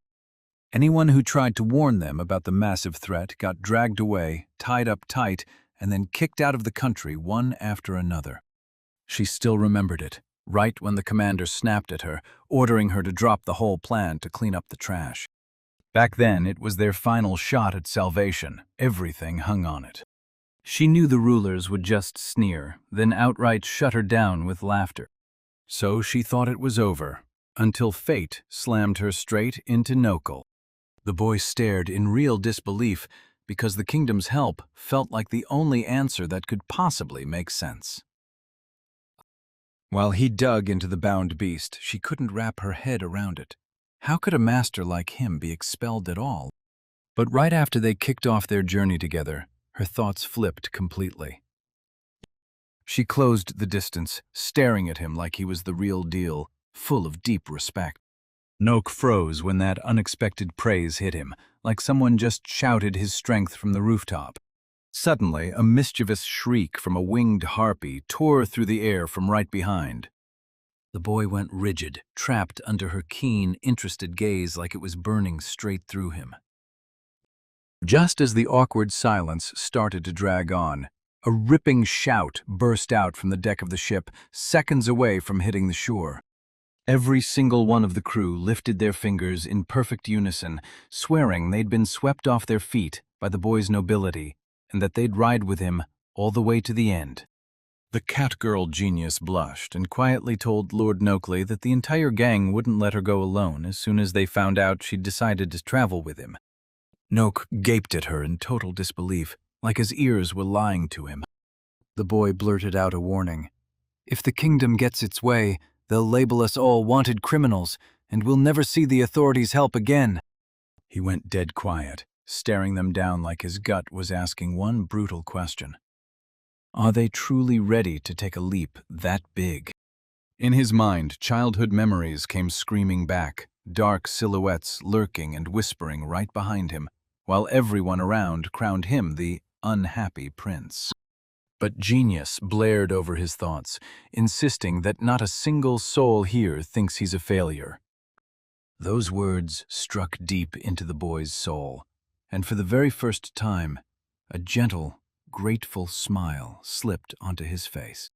Anyone who tried to warn them about the massive threat got dragged away, tied up tight, and then kicked out of the country one after another. She still remembered it, right when the commander snapped at her, ordering her to drop the whole plan to clean up the trash. Back then, it was their final shot at salvation. Everything hung on it. She knew the rulers would just sneer, then outright shut her down with laughter. So she thought it was over, until fate slammed her straight into Nokul. The boy stared in real disbelief because the kingdom's help felt like the only answer that could possibly make sense. While he dug into the bound beast, she couldn't wrap her head around it. How could a master like him be expelled at all? But right after they kicked off their journey together, her thoughts flipped completely. She closed the distance, staring at him like he was the real deal, full of deep respect. Noak froze when that unexpected praise hit him, like someone just shouted his strength from the rooftop. Suddenly, a mischievous shriek from a winged harpy tore through the air from right behind. The boy went rigid, trapped under her keen, interested gaze like it was burning straight through him. Just as the awkward silence started to drag on, a ripping shout burst out from the deck of the ship, seconds away from hitting the shore. Every single one of the crew lifted their fingers in perfect unison, swearing they'd been swept off their feet by the boy's nobility and that they'd ride with him all the way to the end. The Catgirl genius blushed and quietly told Lord Nokley that the entire gang wouldn't let her go alone as soon as they found out she'd decided to travel with him. Noak gaped at her in total disbelief, like his ears were lying to him. The boy blurted out a warning. "If the kingdom gets its way, they'll label us all wanted criminals, and we'll never see the authorities' help again." He went dead quiet, staring them down like his gut was asking one brutal question. Are they truly ready to take a leap that big? In his mind, childhood memories came screaming back, dark silhouettes lurking and whispering right behind him, while everyone around crowned him the unhappy prince. But genius blared over his thoughts, insisting that not a single soul here thinks he's a failure. Those words struck deep into the boy's soul, and for the very first time, a gentle, grateful smile slipped onto his face.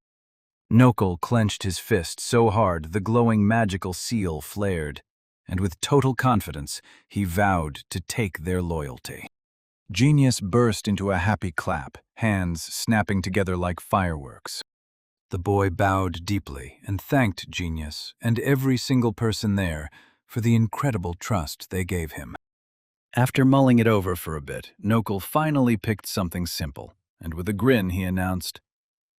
Nokul clenched his fist so hard the glowing magical seal flared, and with total confidence, he vowed to take their loyalty. Genius burst into a happy clap, hands snapping together like fireworks. The boy bowed deeply and thanked Genius and every single person there for the incredible trust they gave him. After mulling it over for a bit, Nokul finally picked something simple, and with a grin he announced,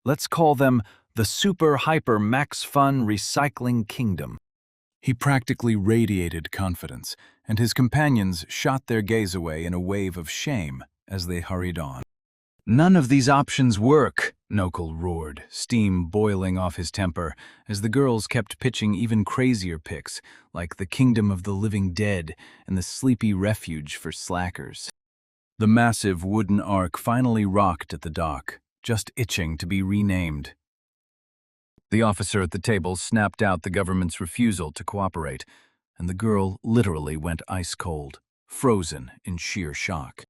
"Let's call them the Super Hyper Max Fun Recycling Kingdom." He practically radiated confidence, and his companions shot their gaze away in a wave of shame as they hurried on. "None of these options work," Nokul roared, steam boiling off his temper, as the girls kept pitching even crazier pics, like the Kingdom of the Living Dead and the Sleepy Refuge for slackers. The massive wooden ark finally rocked at the dock, just itching to be renamed. The officer at the table snapped out the government's refusal to cooperate, and the girl literally went ice cold, frozen in sheer shock.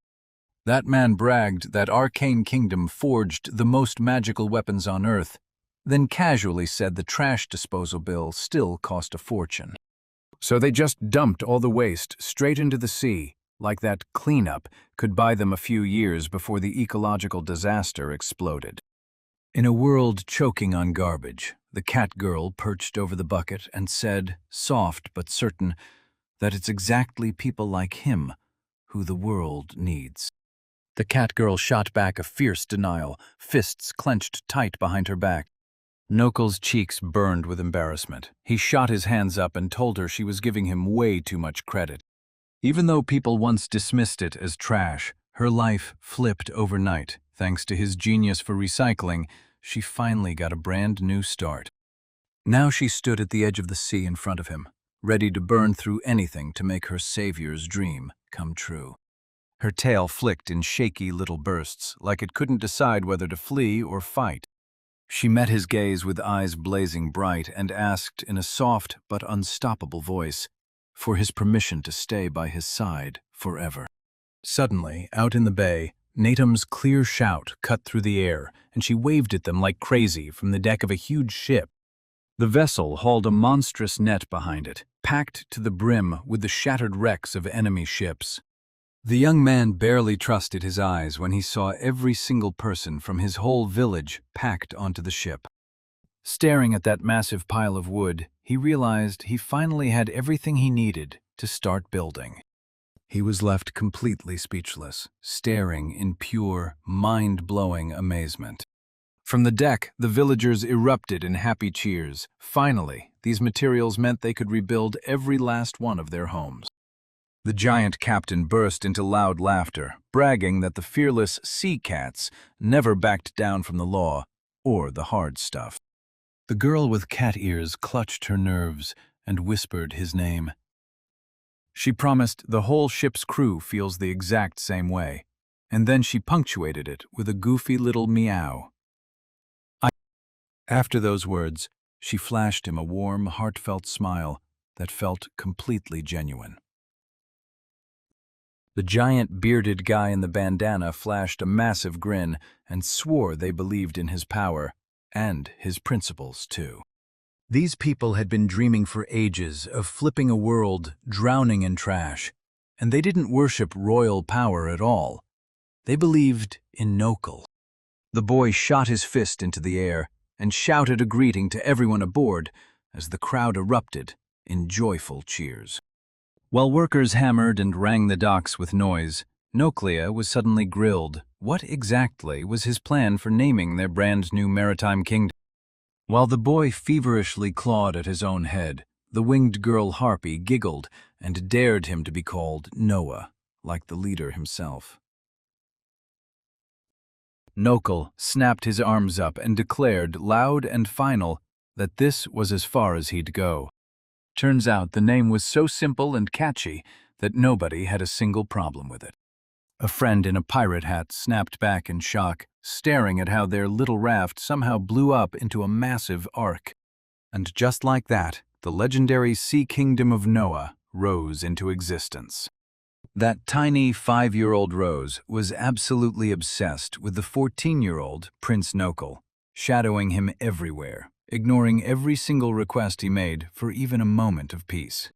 That man bragged that Arcane Kingdom forged the most magical weapons on Earth, then casually said the trash disposal bill still cost a fortune. So they just dumped all the waste straight into the sea, like that cleanup could buy them a few years before the ecological disaster exploded. In a world choking on garbage, the cat girl perched over the bucket and said, soft but certain, that it's exactly people like him who the world needs. The cat girl shot back a fierce denial, fists clenched tight behind her back. Nokul's cheeks burned with embarrassment. He shot his hands up and told her she was giving him way too much credit. Even though people once dismissed it as trash, her life flipped overnight. Thanks to his genius for recycling, she finally got a brand new start. Now she stood at the edge of the sea in front of him, ready to burn through anything to make her savior's dream come true. Her tail flicked in shaky little bursts, like it couldn't decide whether to flee or fight. She met his gaze with eyes blazing bright and asked in a soft but unstoppable voice for his permission to stay by his side forever. Suddenly, out in the bay, Natum's clear shout cut through the air, and she waved at them like crazy from the deck of a huge ship. The vessel hauled a monstrous net behind it, packed to the brim with the shattered wrecks of enemy ships. The young man barely trusted his eyes when he saw every single person from his whole village packed onto the ship. Staring at that massive pile of wood, he realized he finally had everything he needed to start building. He was left completely speechless, staring in pure, mind-blowing amazement. From the deck, the villagers erupted in happy cheers. Finally, these materials meant they could rebuild every last one of their homes. The giant captain burst into loud laughter, bragging that the fearless sea cats never backed down from the law or the hard stuff. The girl with cat ears clutched her nerves and whispered his name. She promised the whole ship's crew feels the exact same way, and then she punctuated it with a goofy little meow. After those words, she flashed him a warm, heartfelt smile that felt completely genuine. The giant bearded guy in the bandana flashed a massive grin and swore they believed in his power, and his principles too. These people had been dreaming for ages of flipping a world drowning in trash, and they didn't worship royal power at all. They believed in Nokul. The boy shot his fist into the air and shouted a greeting to everyone aboard as the crowd erupted in joyful cheers. While workers hammered and rang the docks with noise, Noklia was suddenly grilled. What exactly was his plan for naming their brand new maritime kingdom? While the boy feverishly clawed at his own head, the winged girl Harpy giggled and dared him to be called Noah, like the leader himself. Nokul snapped his arms up and declared, loud and final, that this was as far as he'd go. Turns out the name was so simple and catchy that nobody had a single problem with it. A friend in a pirate hat snapped back in shock, staring at how their little raft somehow blew up into a massive ark. And just like that, the legendary Sea Kingdom of Noah rose into existence. That tiny 5-year-old Rose was absolutely obsessed with the 14-year-old Prince Nokul, shadowing him everywhere, ignoring every single request he made for even a moment of peace.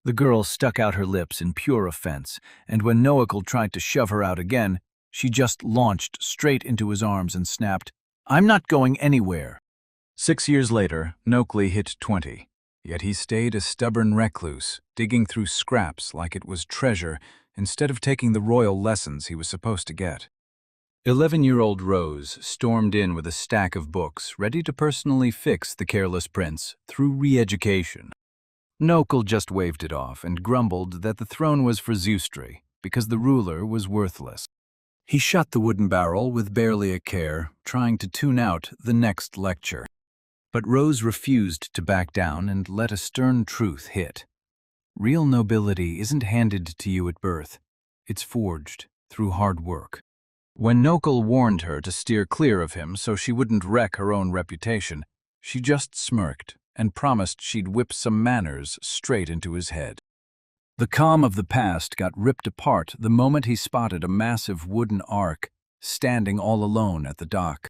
The girl stuck out her lips in pure offense, and when Nokul tried to shove her out again, she just launched straight into his arms and snapped, "I'm not going anywhere." 6 years later, Nokli hit 20, yet he stayed a stubborn recluse, digging through scraps like it was treasure instead of taking the royal lessons he was supposed to get. 11-year-old Rose stormed in with a stack of books, ready to personally fix the careless prince through re-education. Nokul just waved it off and grumbled that the throne was for Zeustry, because the ruler was worthless. He shut the wooden barrel with barely a care, trying to tune out the next lecture. But Rose refused to back down and let a stern truth hit. Real nobility isn't handed to you at birth. It's forged through hard work. When Nokul warned her to steer clear of him so she wouldn't wreck her own reputation, she just smirked and promised she'd whip some manners straight into his head. The calm of the past got ripped apart the moment he spotted a massive wooden ark standing all alone at the dock.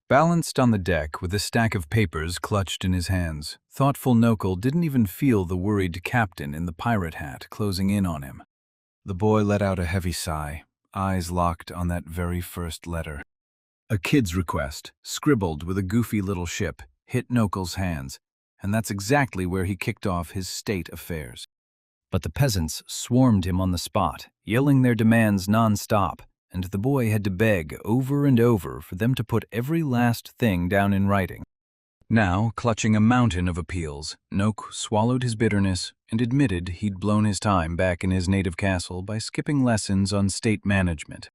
Balanced on the deck with a stack of papers clutched in his hands, thoughtful Nokul didn't even feel the worried captain in the pirate hat closing in on him. The boy let out a heavy sigh, eyes locked on that very first letter. A kid's request, scribbled with a goofy little ship, hit Nokul's hands, and that's exactly where he kicked off his state affairs. But the peasants swarmed him on the spot, yelling their demands non-stop, and the boy had to beg over and over for them to put every last thing down in writing. Now, clutching a mountain of appeals, Nok swallowed his bitterness and admitted he'd blown his time back in his native castle by skipping lessons on state management.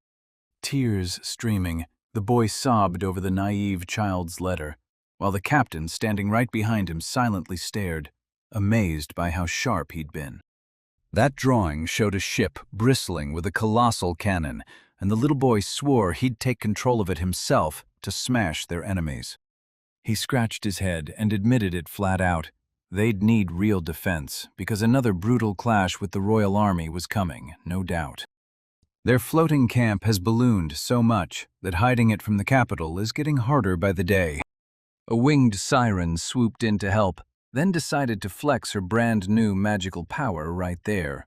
Tears streaming, the boy sobbed over the naive child's letter, while the captain, standing right behind him, silently stared, amazed by how sharp he'd been. That drawing showed a ship bristling with a colossal cannon, and the little boy swore he'd take control of it himself to smash their enemies. He scratched his head and admitted it flat out. They'd need real defense, because another brutal clash with the Royal Army was coming, no doubt. Their floating camp has ballooned so much that hiding it from the capital is getting harder by the day. A winged siren swooped in to help, then decided to flex her brand-new magical power right there.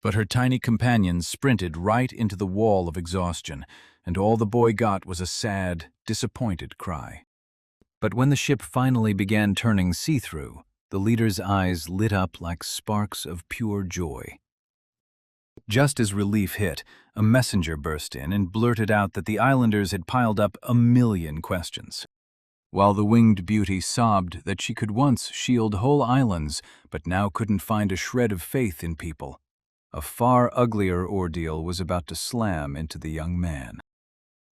But her tiny companions sprinted right into the wall of exhaustion, and all the boy got was a sad, disappointed cry. But when the ship finally began turning see-through, the leader's eyes lit up like sparks of pure joy. Just as relief hit, a messenger burst in and blurted out that the islanders had piled up 1,000,000 questions. While the winged beauty sobbed that she could once shield whole islands, but now couldn't find a shred of faith in people, a far uglier ordeal was about to slam into the young man.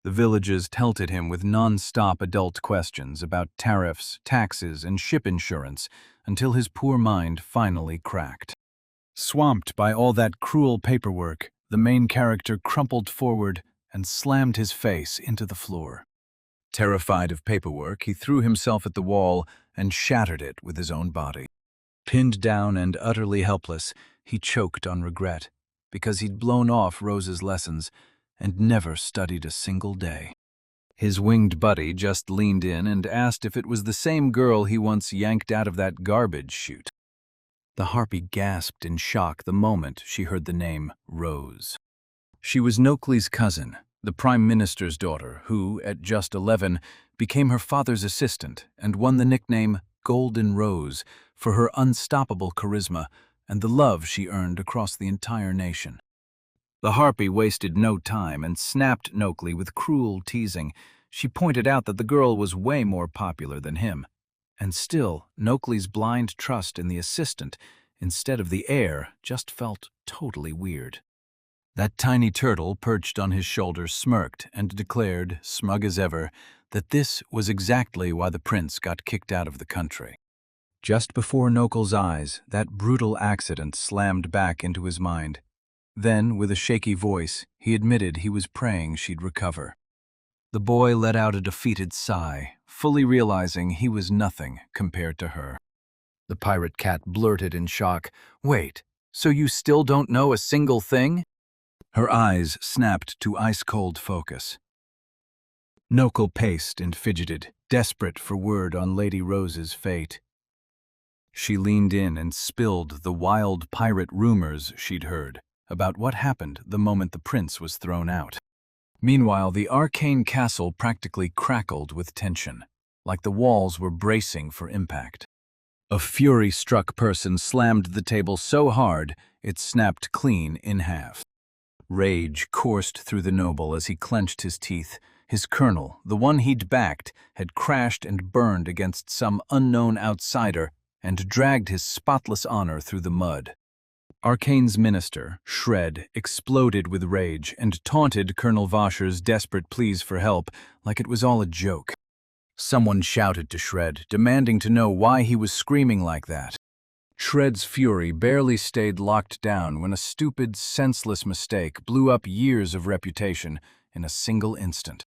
The villagers pelted him with non-stop adult questions about tariffs, taxes, and ship insurance until his poor mind finally cracked. Swamped by all that cruel paperwork, the main character crumpled forward and slammed his face into the floor. Terrified of paperwork, he threw himself at the wall and shattered it with his own body. Pinned down and utterly helpless, he choked on regret, because he'd blown off Rose's lessons and never studied a single day. His winged buddy just leaned in and asked if it was the same girl he once yanked out of that garbage chute. The harpy gasped in shock the moment she heard the name Rose. She was Nokley's cousin, the Prime Minister's daughter, who, at just 11, became her father's assistant and won the nickname Golden Rose for her unstoppable charisma and the love she earned across the entire nation. The harpy wasted no time and snapped Nokley with cruel teasing. She pointed out that the girl was way more popular than him. And still, Nokley's blind trust in the assistant, instead of the heir, just felt totally weird. That tiny turtle perched on his shoulder smirked and declared, smug as ever, that this was exactly why the prince got kicked out of the country. Just before Nokul's eyes, that brutal accident slammed back into his mind. Then, with a shaky voice, he admitted he was praying she'd recover. The boy let out a defeated sigh, fully realizing he was nothing compared to her. The pirate cat blurted in shock, "Wait, so you still don't know a single thing?" Her eyes snapped to ice-cold focus. Nokul paced and fidgeted, desperate for word on Lady Rose's fate. She leaned in and spilled the wild pirate rumors she'd heard about what happened the moment the prince was thrown out. Meanwhile, the arcane castle practically crackled with tension, like the walls were bracing for impact. A fury-struck person slammed the table so hard it snapped clean in half. Rage coursed through the noble as he clenched his teeth. His colonel, the one he'd backed, had crashed and burned against some unknown outsider and dragged his spotless honor through the mud. Arcane's minister, Shred, exploded with rage and taunted Colonel Vasher's desperate pleas for help like it was all a joke. Someone shouted to Shred, demanding to know why he was screaming like that. Shred's fury barely stayed locked down when a stupid, senseless mistake blew up years of reputation in a single instant.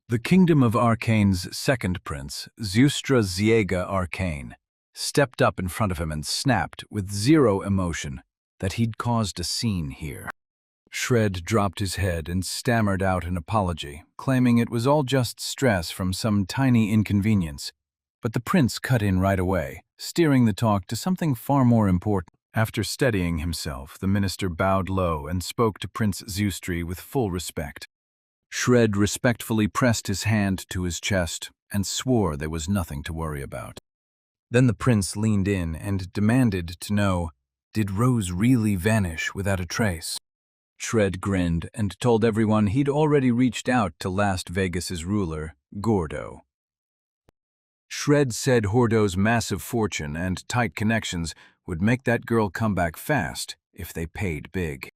The kingdom of Arcane's second prince, Zeustra Ziega Arcane, stepped up in front of him and snapped with zero emotion that he'd caused a scene here. Shred dropped his head and stammered out an apology, claiming it was all just stress from some tiny inconvenience. But the prince cut in right away, steering the talk to something far more important. After steadying himself, the minister bowed low and spoke to Prince Zeustri with full respect. Shred respectfully pressed his hand to his chest and swore there was nothing to worry about. Then the prince leaned in and demanded to know, did Rose really vanish without a trace? Shred grinned and told everyone he'd already reached out to Las Vegas's ruler, Gordo. Shred said Hordo's massive fortune and tight connections would make that girl come back fast if they paid big.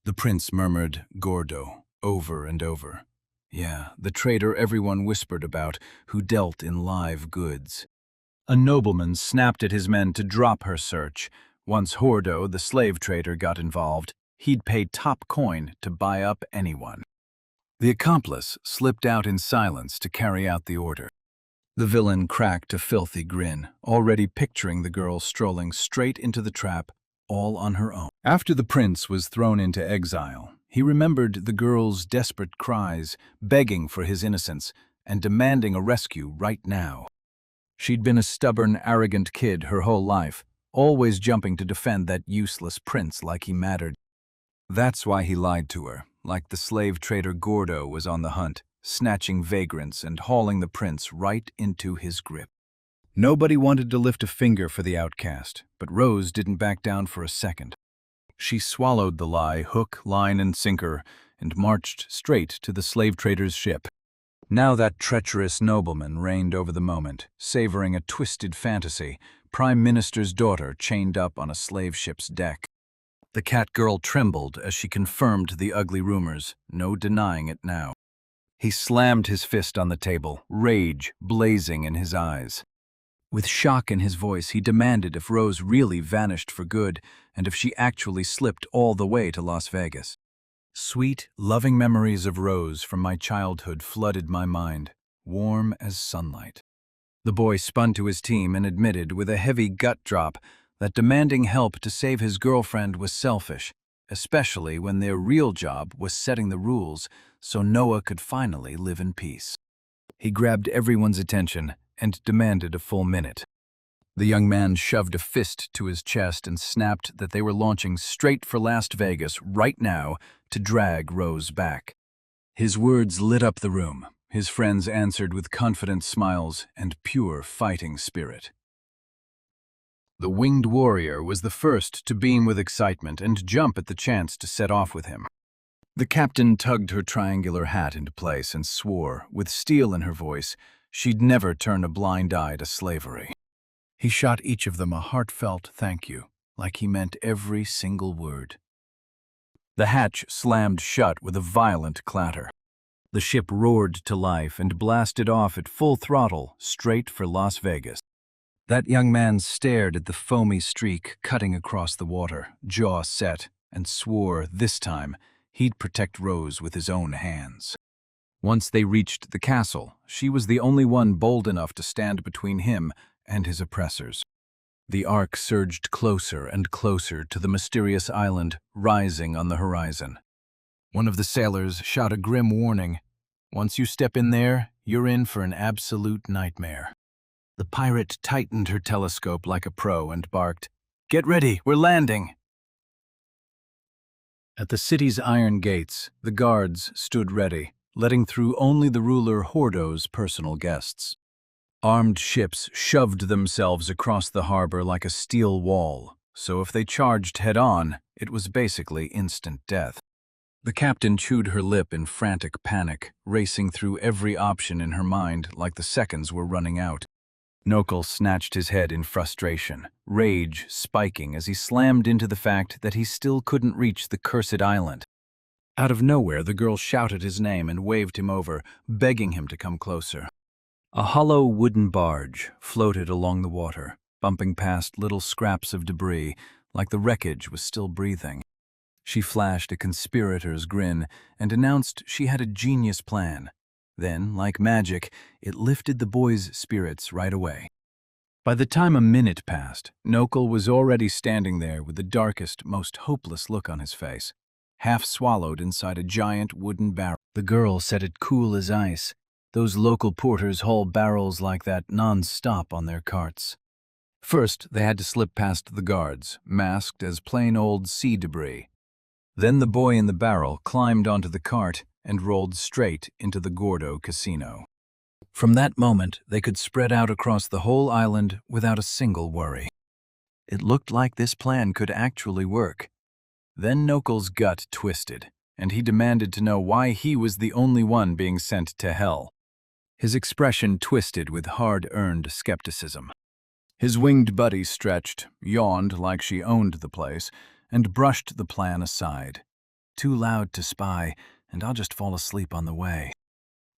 The prince murmured Gordo over and over. Yeah, the trader everyone whispered about who dealt in live goods. A nobleman snapped at his men to drop her search. Once Hordo, the slave trader, got involved, he'd pay top coin to buy up anyone. The accomplice slipped out in silence to carry out the order. The villain cracked a filthy grin, already picturing the girl strolling straight into the trap, all on her own. After the prince was thrown into exile, he remembered the girl's desperate cries, begging for his innocence and demanding a rescue right now. She'd been a stubborn, arrogant kid her whole life, always jumping to defend that useless prince like he mattered. That's why he lied to her, like the slave trader Gordo was on the hunt, snatching vagrants and hauling the prince right into his grip. Nobody wanted to lift a finger for the outcast, but Rose didn't back down for a second. She swallowed the lie hook, line, and sinker and marched straight to the slave trader's ship. Now that treacherous nobleman reigned over the moment, savoring a twisted fantasy, Prime Minister's daughter chained up on a slave ship's deck. The cat girl trembled as she confirmed the ugly rumors, no denying it now. He slammed his fist on the table, rage blazing in his eyes. With shock in his voice, he demanded if Rose really vanished for good and if she actually slipped all the way to Las Vegas. Sweet, loving memories of Rose from my childhood flooded my mind, warm as sunlight. The boy spun to his team and admitted with a heavy gut drop that demanding help to save his girlfriend was selfish, especially when their real job was setting the rules so Noah could finally live in peace. He grabbed everyone's attention and demanded a full minute. The young man shoved a fist to his chest and snapped that they were launching straight for Las Vegas right now to drag Rose back. His words lit up the room. His friends answered with confident smiles and pure fighting spirit. The winged warrior was the first to beam with excitement and jump at the chance to set off with him. The captain tugged her triangular hat into place and swore, with steel in her voice, she'd never turn a blind eye to slavery. He shot each of them a heartfelt thank you, like he meant every single word. The hatch slammed shut with a violent clatter. The ship roared to life and blasted off at full throttle straight for Las Vegas. That young man stared at the foamy streak cutting across the water, jaw set, and swore this time he'd protect Rose with his own hands. Once they reached the castle, she was the only one bold enough to stand between him and his oppressors. The ark surged closer and closer to the mysterious island rising on the horizon. One of the sailors shot a grim warning. Once you step in there, you're in for an absolute nightmare. The pirate tightened her telescope like a pro and barked, "Get ready, we're landing!" At the city's iron gates, the guards stood ready, letting through only the ruler Hordo's personal guests. Armed ships shoved themselves across the harbor like a steel wall, so if they charged head-on, it was basically instant death. The captain chewed her lip in frantic panic, racing through every option in her mind like the seconds were running out. Nokul snatched his head in frustration, rage spiking as he slammed into the fact that he still couldn't reach the cursed island. Out of nowhere, the girl shouted his name and waved him over, begging him to come closer. A hollow wooden barge floated along the water, bumping past little scraps of debris, like the wreckage was still breathing. She flashed a conspirator's grin and announced she had a genius plan. Then, like magic, it lifted the boy's spirits right away. By the time a minute passed, Nokul was already standing there with the darkest, most hopeless look on his face, half swallowed inside a giant wooden barrel. The girl said it cool as ice. Those local porters haul barrels like that non-stop on their carts. First, they had to slip past the guards, masked as plain old sea debris. Then the boy in the barrel climbed onto the cart and rolled straight into the Gordo casino. From that moment, they could spread out across the whole island without a single worry. It looked like this plan could actually work. Then Nokul's gut twisted, and he demanded to know why he was the only one being sent to hell. His expression twisted with hard-earned skepticism. His winged buddy stretched, yawned like she owned the place, and brushed the plan aside. Too loud to spy, and I'll just fall asleep on the way.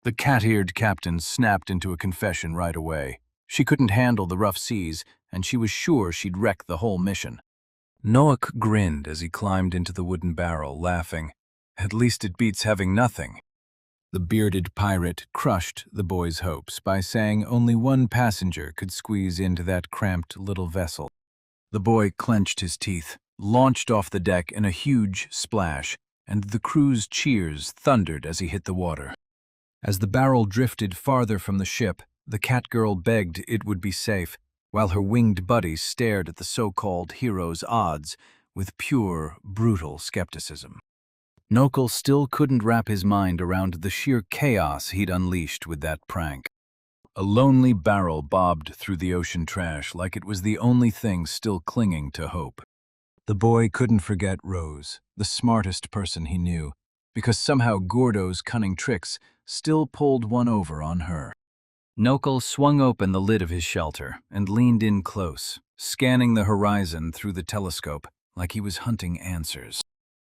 The cat-eared captain snapped into a confession right away. She couldn't handle the rough seas, and she was sure she'd wreck the whole mission. Noak grinned as he climbed into the wooden barrel, laughing. At least it beats having nothing. The bearded pirate crushed the boy's hopes by saying only one passenger could squeeze into that cramped little vessel. The boy clenched his teeth, launched off the deck in a huge splash, and the crew's cheers thundered as he hit the water. As the barrel drifted farther from the ship, the cat girl begged it would be safe, while her winged buddies stared at the so-called hero's odds with pure, brutal skepticism. Nokul still couldn't wrap his mind around the sheer chaos he'd unleashed with that prank. A lonely barrel bobbed through the ocean trash like it was the only thing still clinging to hope. The boy couldn't forget Rose, the smartest person he knew, because somehow Gordo's cunning tricks still pulled one over on her. Nokul swung open the lid of his shelter and leaned in close, scanning the horizon through the telescope like he was hunting answers.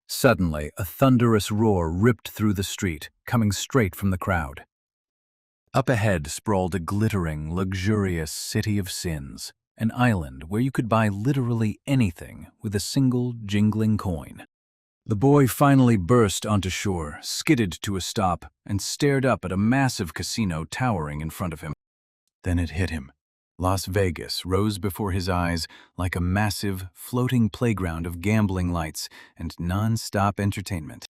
Suddenly, a thunderous roar ripped through the street, coming straight from the crowd. Up ahead sprawled a glittering, luxurious city of sins, an island where you could buy literally anything with a single jingling coin. The boy finally burst onto shore, skidded to a stop, and stared up at a massive casino towering in front of him. Then it hit him. Las Vegas rose before his eyes like a massive, floating playground of gambling lights and non-stop entertainment.